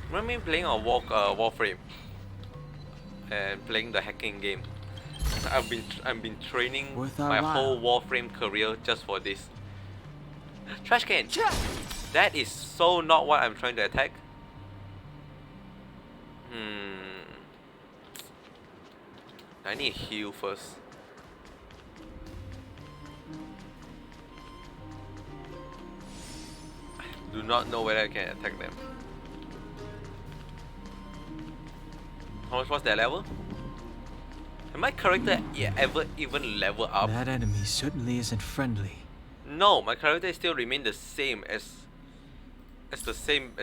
Remember me playing on Warframe? and playing the hacking game. I've been training Worth our my while. whole Warframe career just for this. Trash can! That is so not what I'm trying to attack. I need to heal first. I do not know whether I can attack them. How much was their level? And my character ever even level up? That enemy certainly isn't friendly. No, my character still remain the same as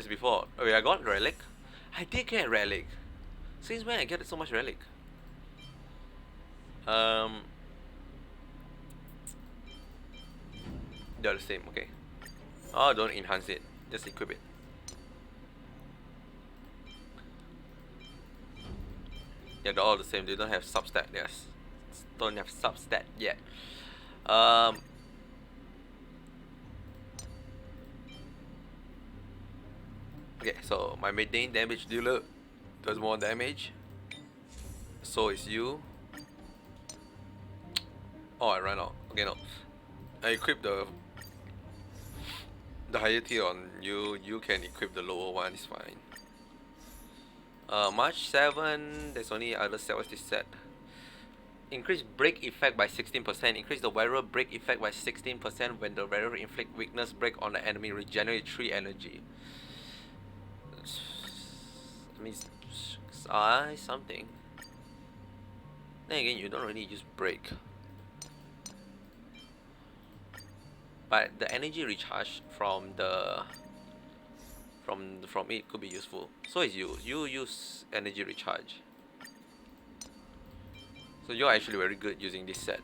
before. Oh yeah, I got relic. I did get relic. Since when I get so much relic? They're the same, okay. Oh, don't enhance it. Just equip it. Yeah, they're all the same. They don't have substat. Yes, don't have substat yet. Okay, so my main damage dealer does more damage. So is you. Oh, I ran out. Okay, no. I equip the higher tier on you. You can equip the lower one. It's fine. March 7. There's only other set. What's this set? Increase break effect by 16%. Increase the wearer break effect by 16% when the wearer inflict weakness break on the enemy. Regenerate 3 energy. I mean, something. Then again, you don't really use break. But the energy recharge from it could be useful. So is you. You use energy recharge. So you're actually very good using this set.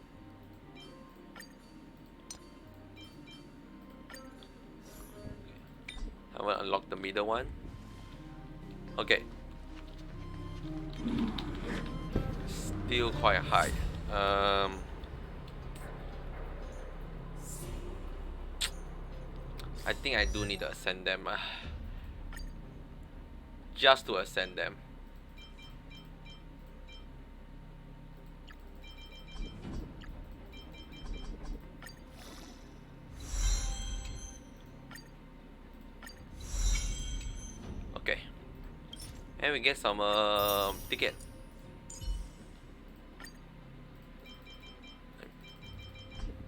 I will unlock the middle one. Okay. Still quite high. I think I do need to ascend them. Just to ascend them. Okay. And we get some ticket.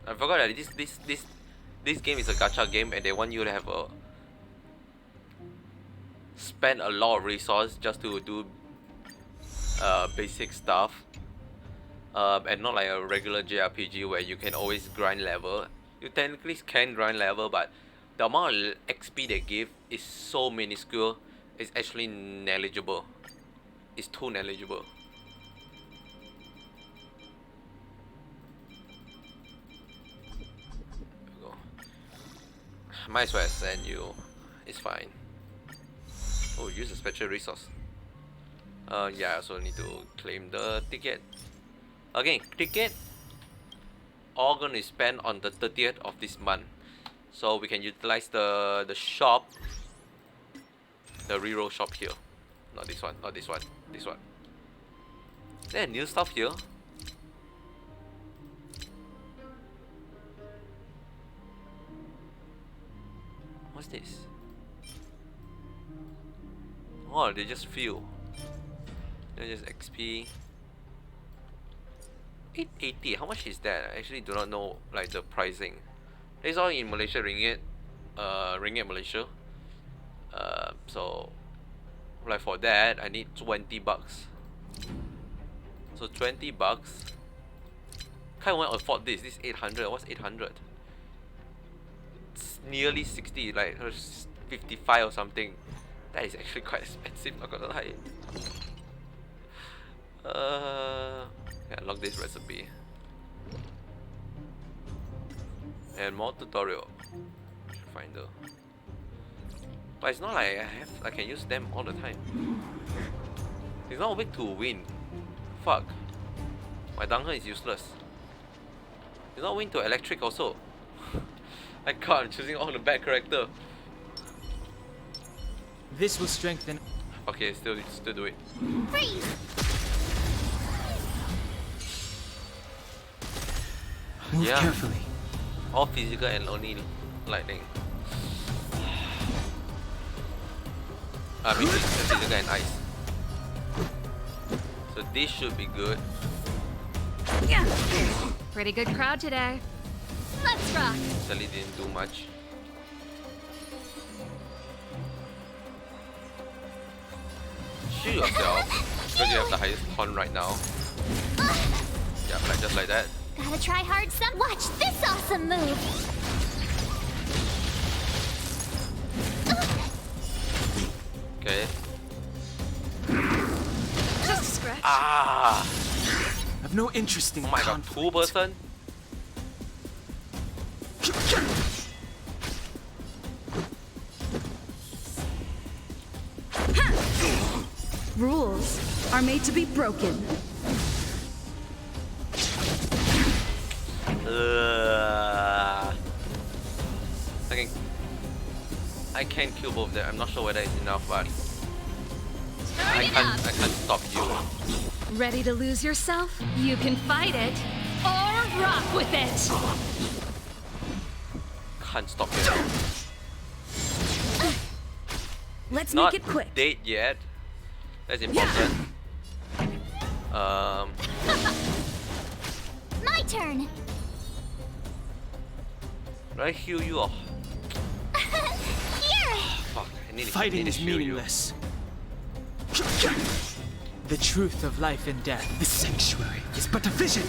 I forgot that this game is a gacha game and they want you to have spend a lot of resource just to do basic stuff, and not like a regular JRPG where you can always grind level. You technically can grind level, but the amount of XP they give is so minuscule. It's actually negligible. It's too negligible. Might as well send you. It's fine. Oh, use a special resource. Yeah, I also need to claim the ticket. Again, ticket all gonna spend on the 30th of this month. So we can utilize the shop. The reroll shop here. Not this one, not this one. This one. Is there new stuff here? What's this? Oh, they just fuel. They're just XP. 880. How much is that? I actually do not know like the pricing. It's all in Malaysia ringgit. Ringgit Malaysia. So like for that I need 20 bucks. So 20 bucks. Can't even afford this. This 800. What's 800? It's nearly 60, like 55 or something. That is actually quite expensive, not gonna lie. Yeah, unlock this recipe. And more tutorial. Finder. But it's not like I can use them all the time. It's not a way to win. Fuck. My Dungeon is useless. It's not win to electric also. I can't, I'm choosing all the bad character. This will strengthen. Okay, still do it. Freeze! Move carefully. All physical and only lightning. I mean, physical and ice. So this should be good. Yeah. Pretty good crowd today. Let's rock. Sally didn't do much. Shoot yourself because you have the highest con right now. Yeah, like just like that. Gotta try hard some. Watch this awesome move. Okay. Just a scratch. Ah! I've no interest in Oh my god, two person? Rules are made to be broken. I can kill both of them. I'm not sure whether it's enough, but I can't stop you. Ready to lose yourself? You can fight it or rock with it. Can't stop you. Let's Not make it quick. Dead yet. That's important. My turn. Do I heal you or Here. fuck? I need Fighting to is heal meaningless. The truth of life and death, the sanctuary, is but a vision.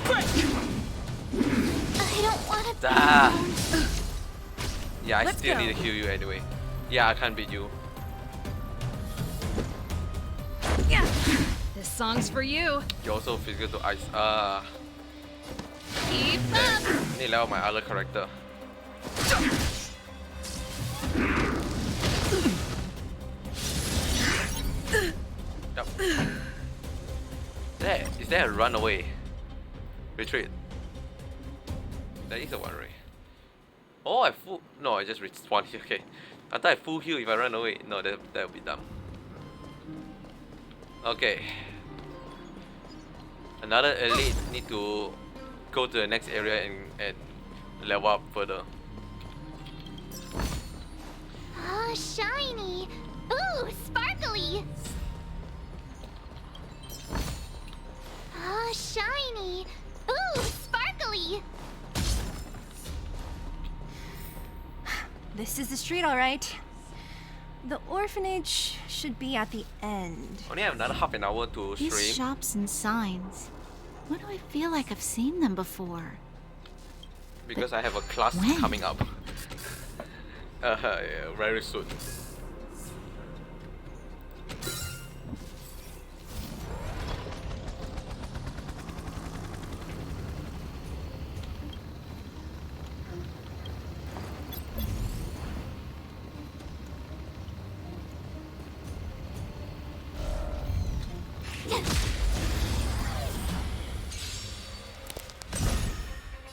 Break! I don't want to be Ah. alone. Yeah, I Let's still go. need to heal you anyway. Yeah, I can't beat you. Yeah. This song's for you. You're also physical to ice. Keep up. I need to level my other character. Yep. Is there a runaway? Retreat. There is a one way. Oh, I full. No, I just respawn here. Okay. I thought I full heal if I run away. No, that would be dumb. Okay. Another elite need to go to the next area and level up further. Oh, shiny. Ooh, sparkly. Oh, shiny. Ooh, sparkly. This is the street, all right. The orphanage should be at the end. Only have another half an hour to These stream. shops and signs. Why do I feel like I've seen them before? Because I have a class coming up. Yeah, very soon.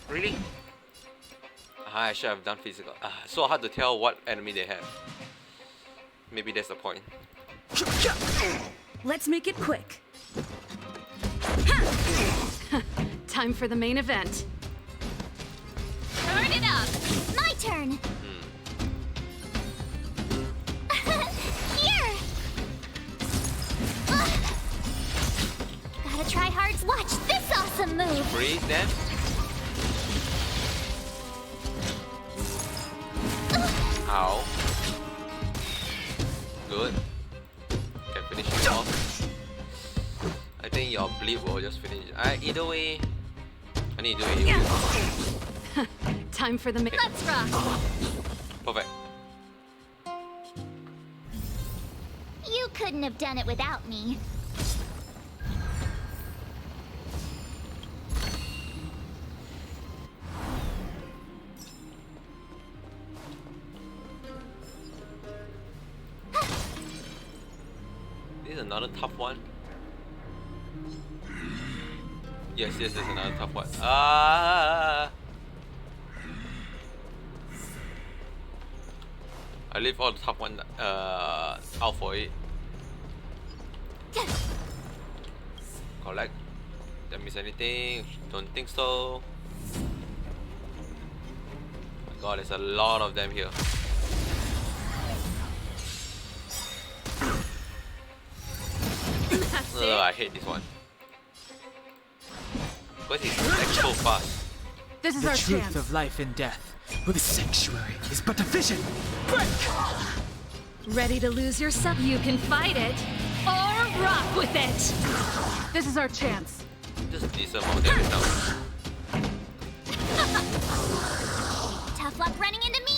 Really? I should have done physical. So hard to tell what enemy they have. Maybe that's the point. Let's make it quick. Time for the main event. Turn it up. My turn. Here. Gotta try hard. Watch this awesome move. Freeze them. Ow. Good. Can finish it off. I think your bleed will just finish. Either way, I need to do it here. Time for the main. Let's rock. Perfect. You couldn't have done it without me. This is another tough one. Yes, there's another tough one. I leave all the tough one out for it. Collect. Did I miss anything? Don't think so. god, there's a lot of them here. Ugh, I hate this one. Because it's like so fast. This is the truth of life and death. Well, the sanctuary is but a vision. Break! Ready to lose yourself? You can fight it or rock with it. This is our chance. Just decent amount of damage now. Tough luck running into me!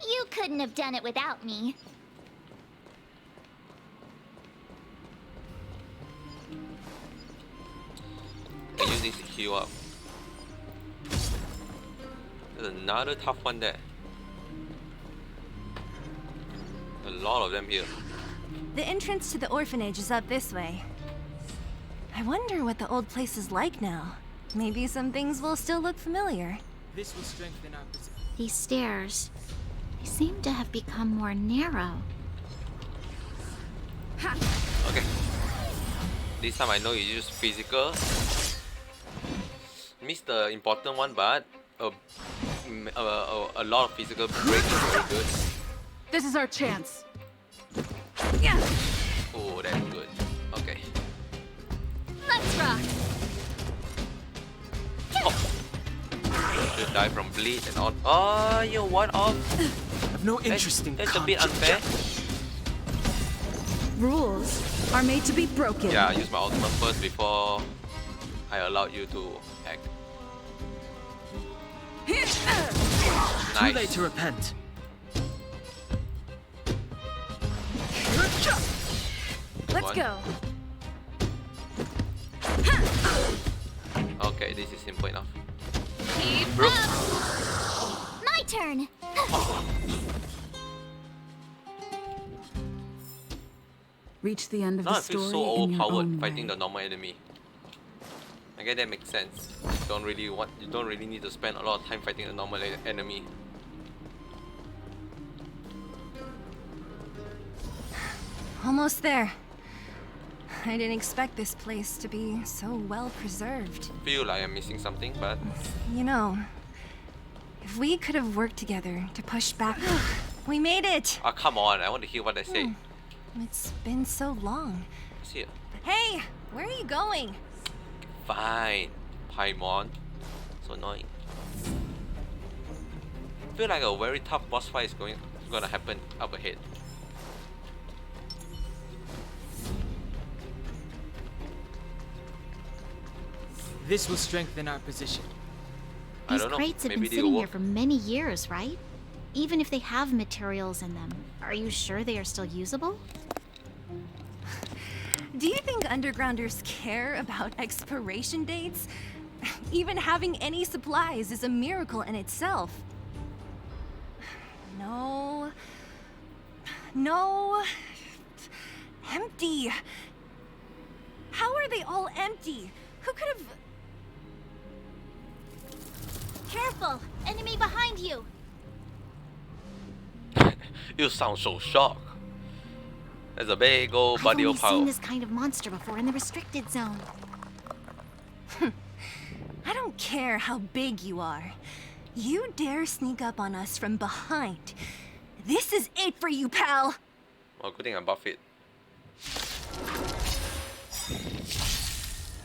You couldn't have done it without me. I use this to heal up. There's another tough one there. A lot of them here. The entrance to the orphanage is up this way. I wonder what the old place is like now. Maybe some things will still look familiar. This will strengthen our position. These stairs, they seem to have become more narrow. Okay. This time I know you use physical. Missed the important one, but a lot of physical break is very good. This is our chance. Oh, that's good. Okay. Let's rock! Should die from bleed and all. Oh, you one off. I've no interest in That's a bit unfair. Rules are made to be broken. Yeah, I use my ultimate first before I allowed you to act. Too late to repent. Let's go. Okay, this is simple enough. Keep Brooke. up! My turn! Reach the end of Now the I feel story so in your overpowered own fighting way. the normal enemy. I guess that makes sense. You don't really need to spend a lot of time fighting the normal enemy. Almost there. I didn't expect this place to be so well preserved. Feel like I'm missing something, but You know, if we could have worked together to push back... We made it! oh come on, I want to hear what they say. It's been so long. Let's hear. Hey, where are you going? Fine, Paimon. So annoying. Feel like a very tough boss fight is gonna happen up ahead. This will strengthen our position. I These don't know. crates have Maybe been they'll sitting here work. for many years, right? Even if they have materials in them, are you sure they are still usable? Do you think undergrounders care about expiration dates? Even having any supplies is a miracle in itself. No. No. Empty. How are they all empty? Who could have... Careful! Enemy behind you! You sound so shocked. There's a big old I've body only of power. seen this kind of monster before in the restricted zone. I don't care how big you are. You dare sneak up on us from behind. This is it for you, pal! Well, good thing I buff it.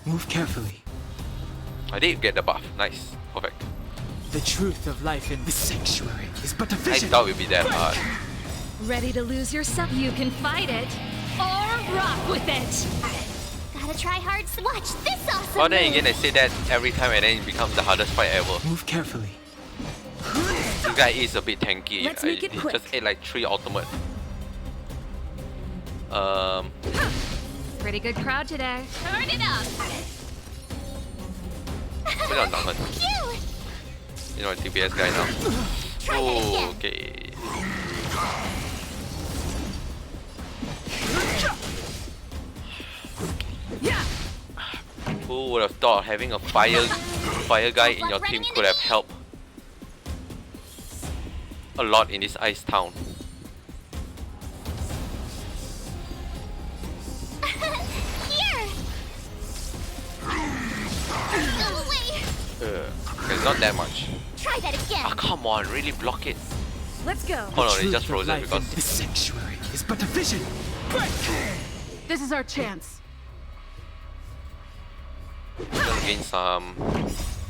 Move carefully. I did get the buff. Nice. Perfect. The truth of life in this sanctuary is but a I vision. thought it would be that hard. Ready to lose yourself? You can fight it or rock with it. Gotta try hard. Watch this awesome Well, then move. again, I say that every time and then it becomes the hardest fight ever. Move carefully. This guy is a bit tanky. Let's make it he quick. just ate like 3 ultimate. Pretty good crowd today. Turn it up! Put on Donut. Cute! You know, TPS guy now. Try it again. Okay. Who would have thought having a fire guy in your team could have helped a lot in this ice town? Here! Not that much. Try that again. Ah, come on, really block it. Let's go. Oh no, it's just Truth of frozen life because in this sanctuary is but a vision. This is our chance. we're gonna gain some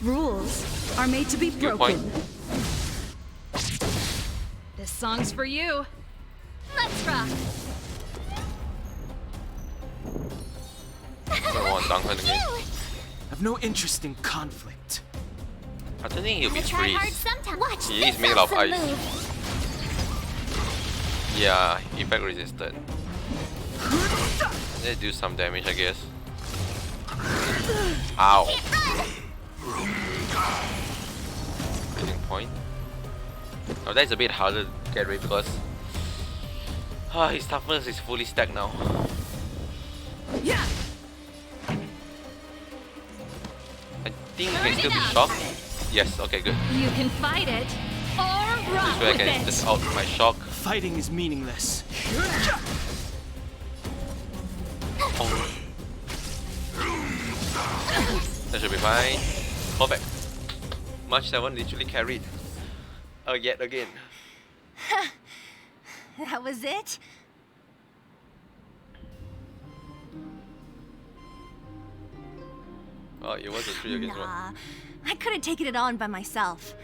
Rules are made to be skill broken. point. This song's for you. Let's rock. I don't want Duncan again. Have no interest in conflict. I don't think he'll be Gotta try hard freeze. sometime. Watch He is this made of awesome ice. move. Yeah, effect resistant. Let's do some damage, I guess. Ow. Breathing point. Oh, that's a bit harder to get rid because his toughness is fully stacked now. Yeah. I think he can still be shocked. Yes, okay, good. You can fight it or This rock way I with can it. just out my shock. Fighting is meaningless. Oh. That should be fine. Perfect. March 7 literally carried. Yet again. That was it? Oh, it was a 3 against 1. Nah, I could have taken it on by myself.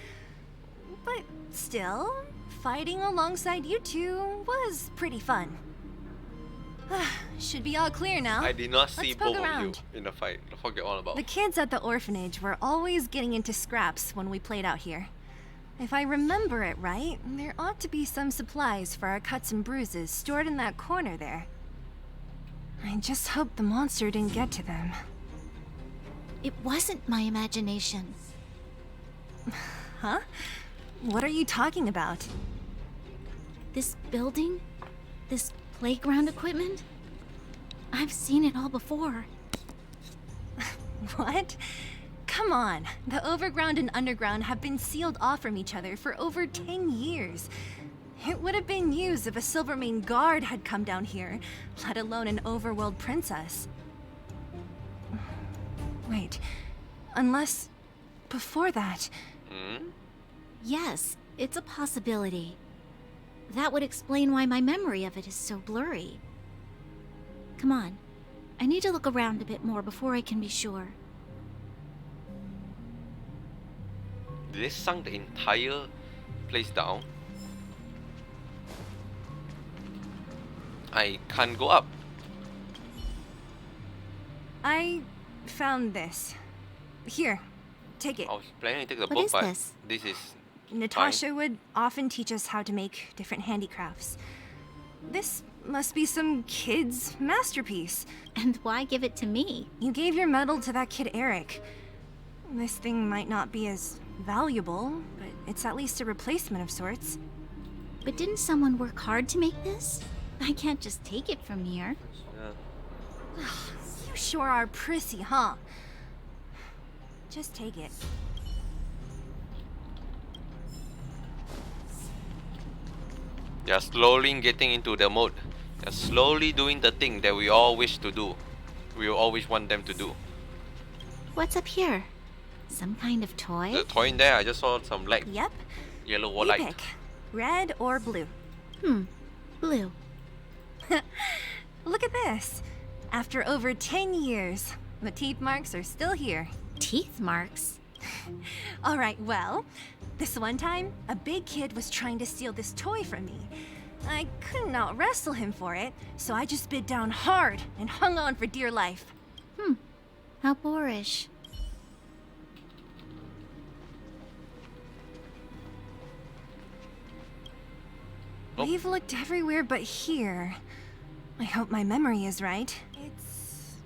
But still, fighting alongside you two was pretty fun. Should be all clear now. I did not see Let's poke both around. of you in the fight. Forget all about The kids at the orphanage were always getting into scraps when we played out here. If I remember it right, there ought to be some supplies for our cuts and bruises stored in that corner there. I just hope the monster didn't get to them. It wasn't my imagination. Huh? What are you talking about? This building? This playground equipment? I've seen it all before. What? Come on. The overground and underground have been sealed off from each other for over 10 years. It would have been used if a Silvermane guard had come down here, let alone an overworld princess. Wait, unless before that... Yes, it's a possibility. That would explain why my memory of it is so blurry. Come on. I need to look around a bit more before I can be sure. Did they sunk the entire place down? I can't go up. I found this. Here, take it. I was planning to take the What book, is but this? this is Natasha would often teach us how to make different handicrafts. This must be some kid's masterpiece. And why give it to me? You gave your medal to that kid Eric. This thing might not be as valuable, but it's at least a replacement of sorts. But didn't someone work hard to make this? I can't just take it from here. You sure are prissy, huh? Just take it. They are slowly getting into the mode. They're slowly doing the thing that we all wish to do. We always want them to do. What's up here? Some kind of toy? The toy in there, I just saw some like Yep. yellow wall You light. pick. Red or blue? Blue. Look at this. After over 10 years, the teeth marks are still here. Teeth marks? All right, well, this one time, a big kid was trying to steal this toy from me. I couldn't out-wrestle him for it, so I just bit down hard and hung on for dear life. How boorish. Oh. We've looked everywhere but here. I hope my memory is right. It's...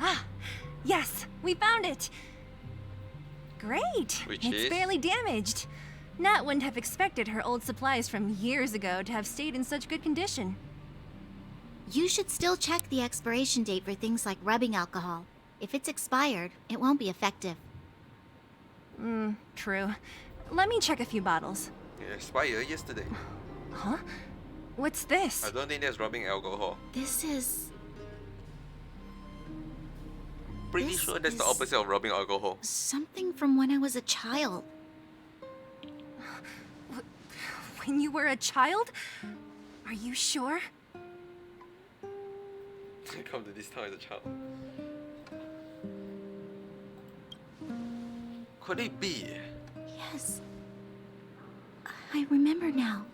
Ah! Yes! We found it! Great! Which it's is? barely damaged. Nat wouldn't have expected her old supplies from years ago to have stayed in such good condition. You should still check the expiration date for things like rubbing alcohol. If it's expired, it won't be effective. True. Let me check a few bottles. It expired yesterday. Huh? What's this? I don't think that's rubbing alcohol. This is... pretty This sure that's the is opposite of rubbing alcohol. something from when I was a child. When you were a child? Are you sure? I come to this town as a child. Could it be? Yes. I remember now.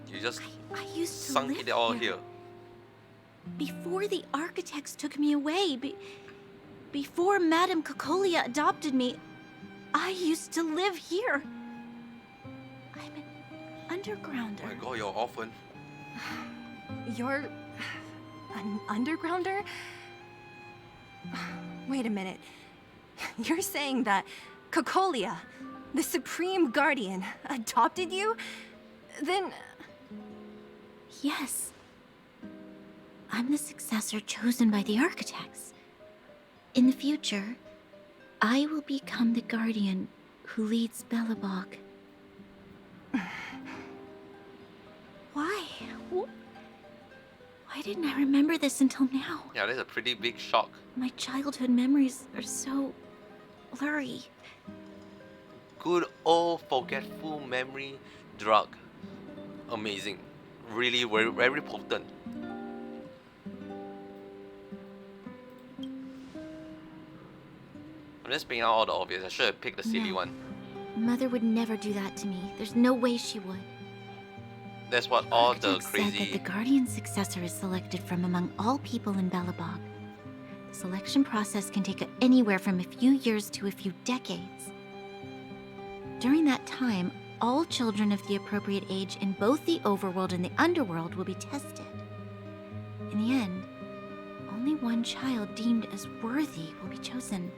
You just I used to sunk live it all here. here. Before the architects took me away, before Madame Cocolia adopted me, I used to live here. I'm an undergrounder. Oh my god, you're orphan. You're an undergrounder? Wait a minute. You're saying that Cocolia, the Supreme Guardian, adopted you? Then... Yes. I'm the successor chosen by the architects. In the future, I will become the guardian who leads Belobog. Why? Why didn't I remember this until now? Yeah, that's a pretty big shock. My childhood memories are so blurry. Good old forgetful memory drug. Amazing. Really very, very potent. I'm just picking out all the obvious. I should have picked the silly No. one. Mother would never do that to me. There's no way she would. That's what all the Architect said that crazy... the guardian successor is selected from among all people in Belobog. The selection process can take anywhere from a few years to a few decades. During that time, all children of the appropriate age in both the overworld and the underworld will be tested. In the end, only one child deemed as worthy will be chosen.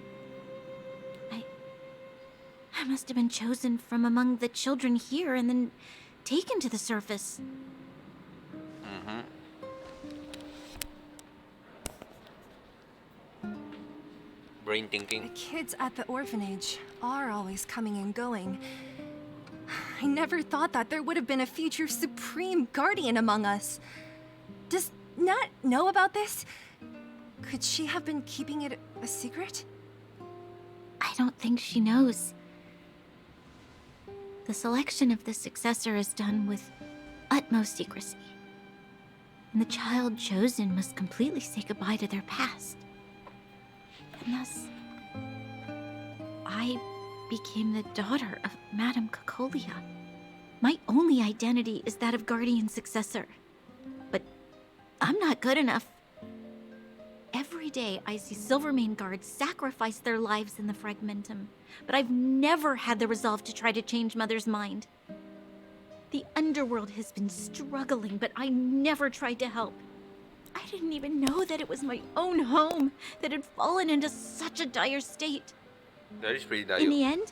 I must have been chosen from among the children here and then taken to the surface. Brain thinking. The kids at the orphanage are always coming and going. I never thought that there would have been a future Supreme Guardian among us. Does Nat know about this? Could she have been keeping it a secret? I don't think she knows. The selection of the successor is done with utmost secrecy. And the child chosen must completely say goodbye to their past. And thus, I became the daughter of Madame Cocolia. My only identity is that of guardian successor. But I'm not good enough. Every day I see Silvermane guards sacrifice their lives in the Fragmentum, but I've never had the resolve to try to change Mother's mind. The underworld has been struggling, but I never tried to help. I didn't even know that it was my own home that had fallen into such a dire state. That is pretty In the dire. end,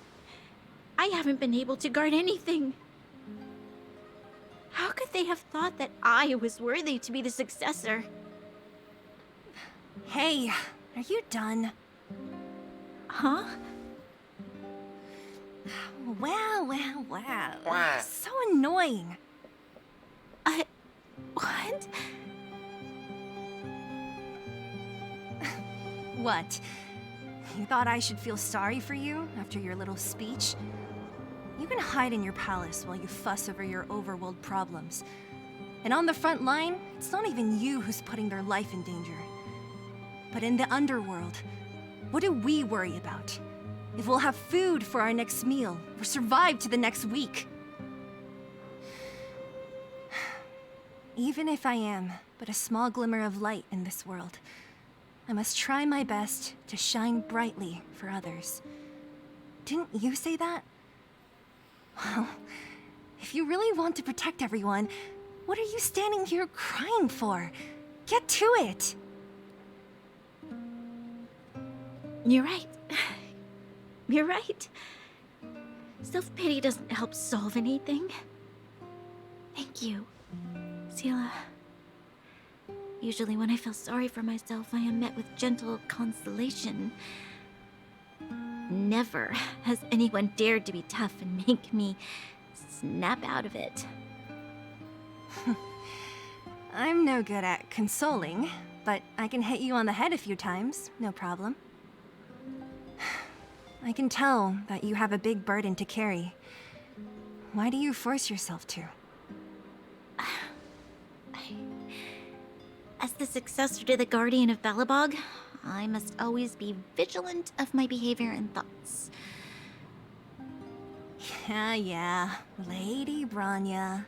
I haven't been able to guard anything. How could they have thought that I was worthy to be the successor? Hey, are you done? Huh? Wow. Wow. So annoying. What? What? You thought I should feel sorry for you after your little speech? You can hide in your palace while you fuss over your overworld problems. And on the front line, it's not even you who's putting their life in danger. But in the underworld, what do we worry about? If we'll have food for our next meal, or survive to the next week. Even if I am but a small glimmer of light in this world, I must try my best to shine brightly for others. Didn't you say that? Well, if you really want to protect everyone, what are you standing here crying for? Get to it! You're right. You're right. Self-pity doesn't help solve anything. Thank you, Zila. Usually when I feel sorry for myself, I am met with gentle consolation. Never has anyone dared to be tough and make me snap out of it. I'm no good at consoling, but I can hit you on the head a few times, no problem. I can tell that you have a big burden to carry. Why do you force yourself to? As the successor to the Guardian of Belobog, I must always be vigilant of my behavior and thoughts. Yeah, Lady Branya.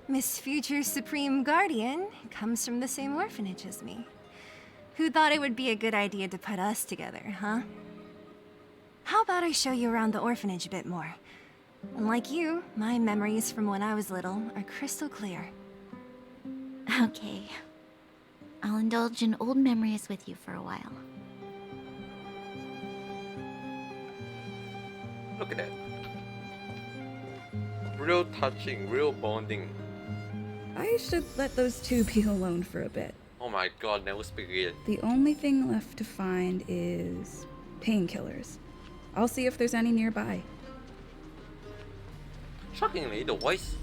Miss Future Supreme Guardian comes from the same orphanage as me. Who thought it would be a good idea to put us together, huh? How about I show you around the orphanage a bit more? Unlike you, my memories from when I was little are crystal clear. Okay. I'll indulge in old memories with you for a while. Look at that. Real touching, real bonding. I should let those two be alone for a bit. Oh my god, never speak again. The only thing left to find is painkillers. I'll see if there's any nearby. Shockingly, the voice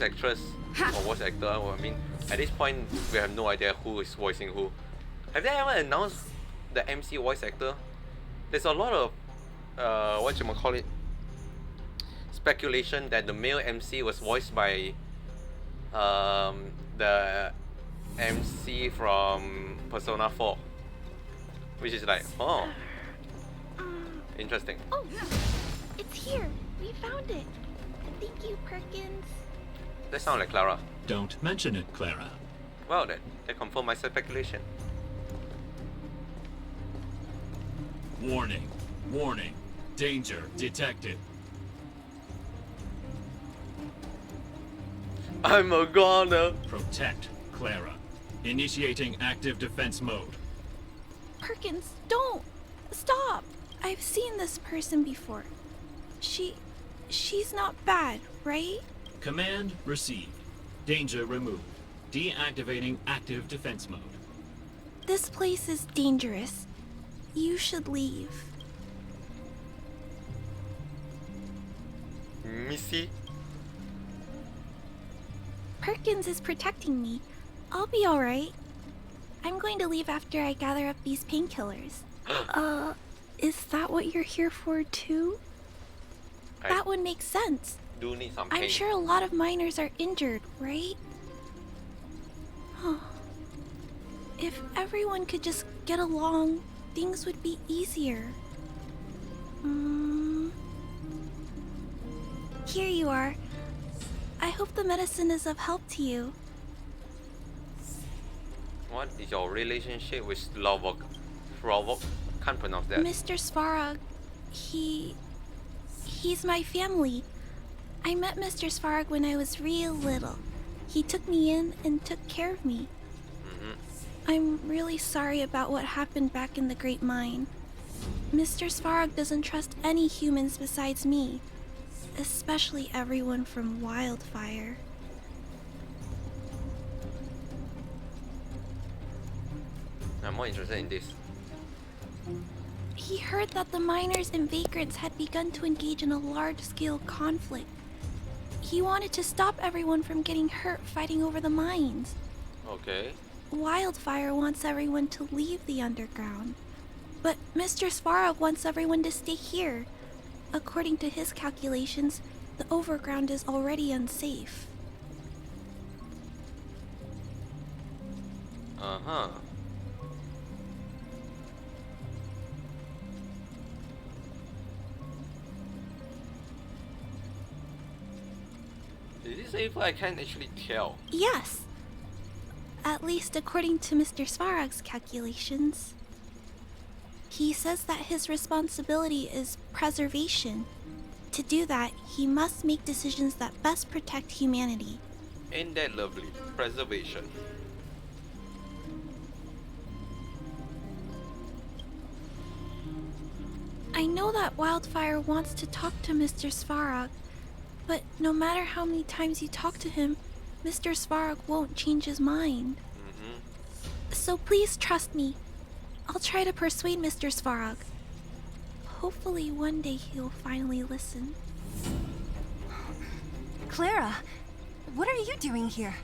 actress or voice actor, I mean, at this point we have no idea who is voicing who. Have they ever announced the MC voice actor? There's a lot of whatchamacallit, speculation that the male MC was voiced by the MC from Persona 4, which is like, oh, interesting. Oh, it's here. We found it. Thank you, Perkins. That sounds like Clara. Don't mention it, Clara. Well then, that confirmed my speculation. Warning. Warning. Danger detected. I'm a goner. Protect Clara. Initiating active defense mode. Perkins, don't! Stop! I've seen this person before. She's not bad, right? Command received. Danger removed. Deactivating active defense mode. This place is dangerous. You should leave. Missy? Perkins is protecting me. I'll be alright. I'm going to leave after I gather up these painkillers. Is that what you're here for too? That would make sense. Do need some pain. I'm sure a lot of miners are injured, right? If everyone could just get along, things would be easier. Here you are. I hope the medicine is of help to you. What is your relationship with Slovak? Can't pronounce that. Mr. Svarog, he's my family. I met Mr. Svarog when I was real little. He took me in and took care of me. I'm really sorry about what happened back in the Great Mine. Mr. Svarog doesn't trust any humans besides me, especially everyone from Wildfire. I'm more interested in this. He heard that the miners and vagrants had begun to engage in a large-scale conflict. He wanted to stop everyone from getting hurt fighting over the mines. Okay. Wildfire wants everyone to leave the underground. But Mr. Svarog wants everyone to stay here. According to his calculations, the overground is already unsafe. Uh-huh. Is this info I can't actually tell? Yes. At least according to Mr. Svarog's calculations. He says that his responsibility is preservation. To do that, he must make decisions that best protect humanity. Ain't that lovely? Preservation. I know that Wildfire wants to talk to Mr. Svarog, but no matter how many times you talk to him, Mr. Svarog won't change his mind. So please trust me. I'll try to persuade Mr. Svarog. Hopefully one day he'll finally listen. Clara, what are you doing here?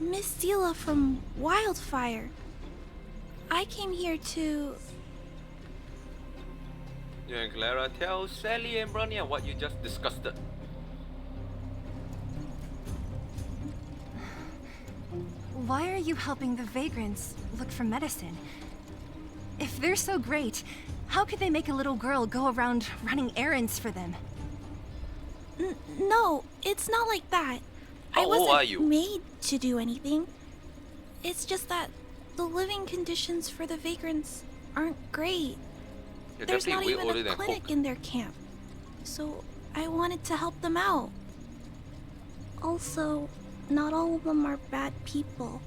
Miss Zila from Wildfire. I came here to... You and Clara, tell Sally and Bronya what you just discussed. Why are you helping the vagrants look for medicine? If they're so great, how could they make a little girl go around running errands for them? No, it's not like that. How I old wasn't are you? made to do anything. It's just that the living conditions for the vagrants aren't great. You're There's definitely not way even older a than clinic Hook. in their camp. So I wanted to help them out. Also, not all of them are bad people.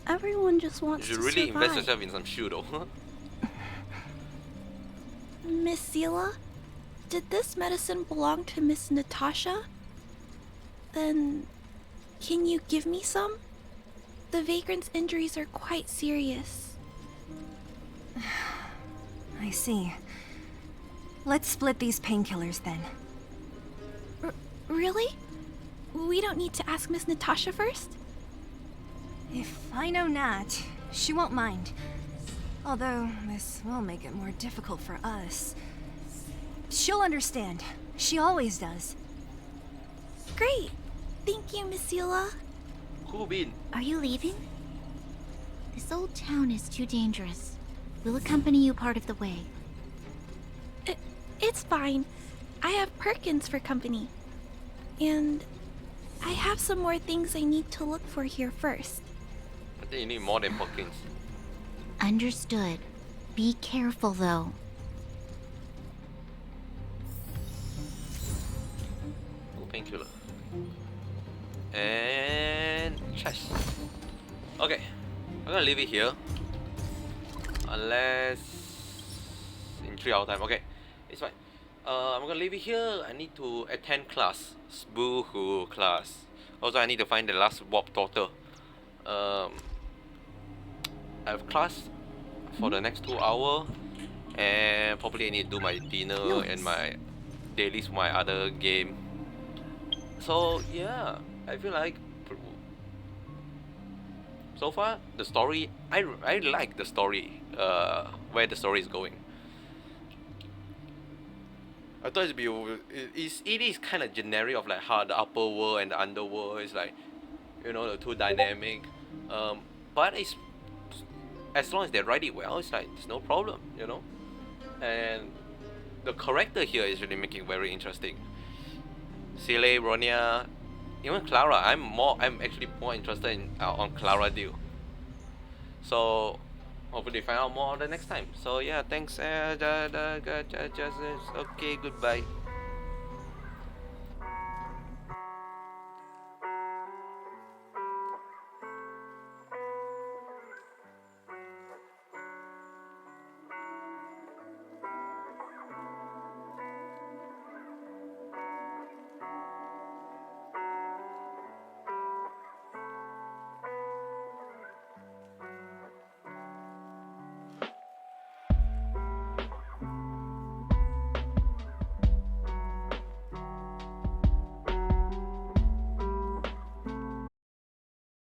Everyone just You wants should to really survive. invest yourself in some shoe though. Miss Zila, did this medicine belong to Miss Natasha? Then, can you give me some? The vagrant's injuries are quite serious. I see. Let's split these painkillers then. Really? We don't need to ask Miss Natasha first? If I know Nat, she won't mind. Although, this will make it more difficult for us. She'll understand. She always does. Great! Thank you, Miss Zila. Cool bean. Are you leaving? This old town is too dangerous. We'll accompany you part of the way. It's fine. I have Perkins for company. And I have some more things I need to look for here first. I think you need more than Perkins. Understood. Be careful, though. Cool painkiller. And chest. Okay, I'm gonna leave it here. Unless in 3 hour time. Okay, it's fine. I'm gonna leave it here. I need to attend class. Boo-hoo class. Also, I need to find the last warp daughter. I have class for the next 2 hours, and probably I need to do my dinner and my dailies for my other game. So yeah, I feel like so far the story, I like the story, where the story is going. I thought it is kind of generic of like how the upper world and the underworld is like, you know, the two dynamic. But it's, as long as they write it well, it's like it's no problem, you know. And the character here is really making it very interesting. Sile, Ronia, even Clara. I'm actually more interested in on Clara deal. So hopefully find out more the next time. So yeah, thanks. Okay, goodbye.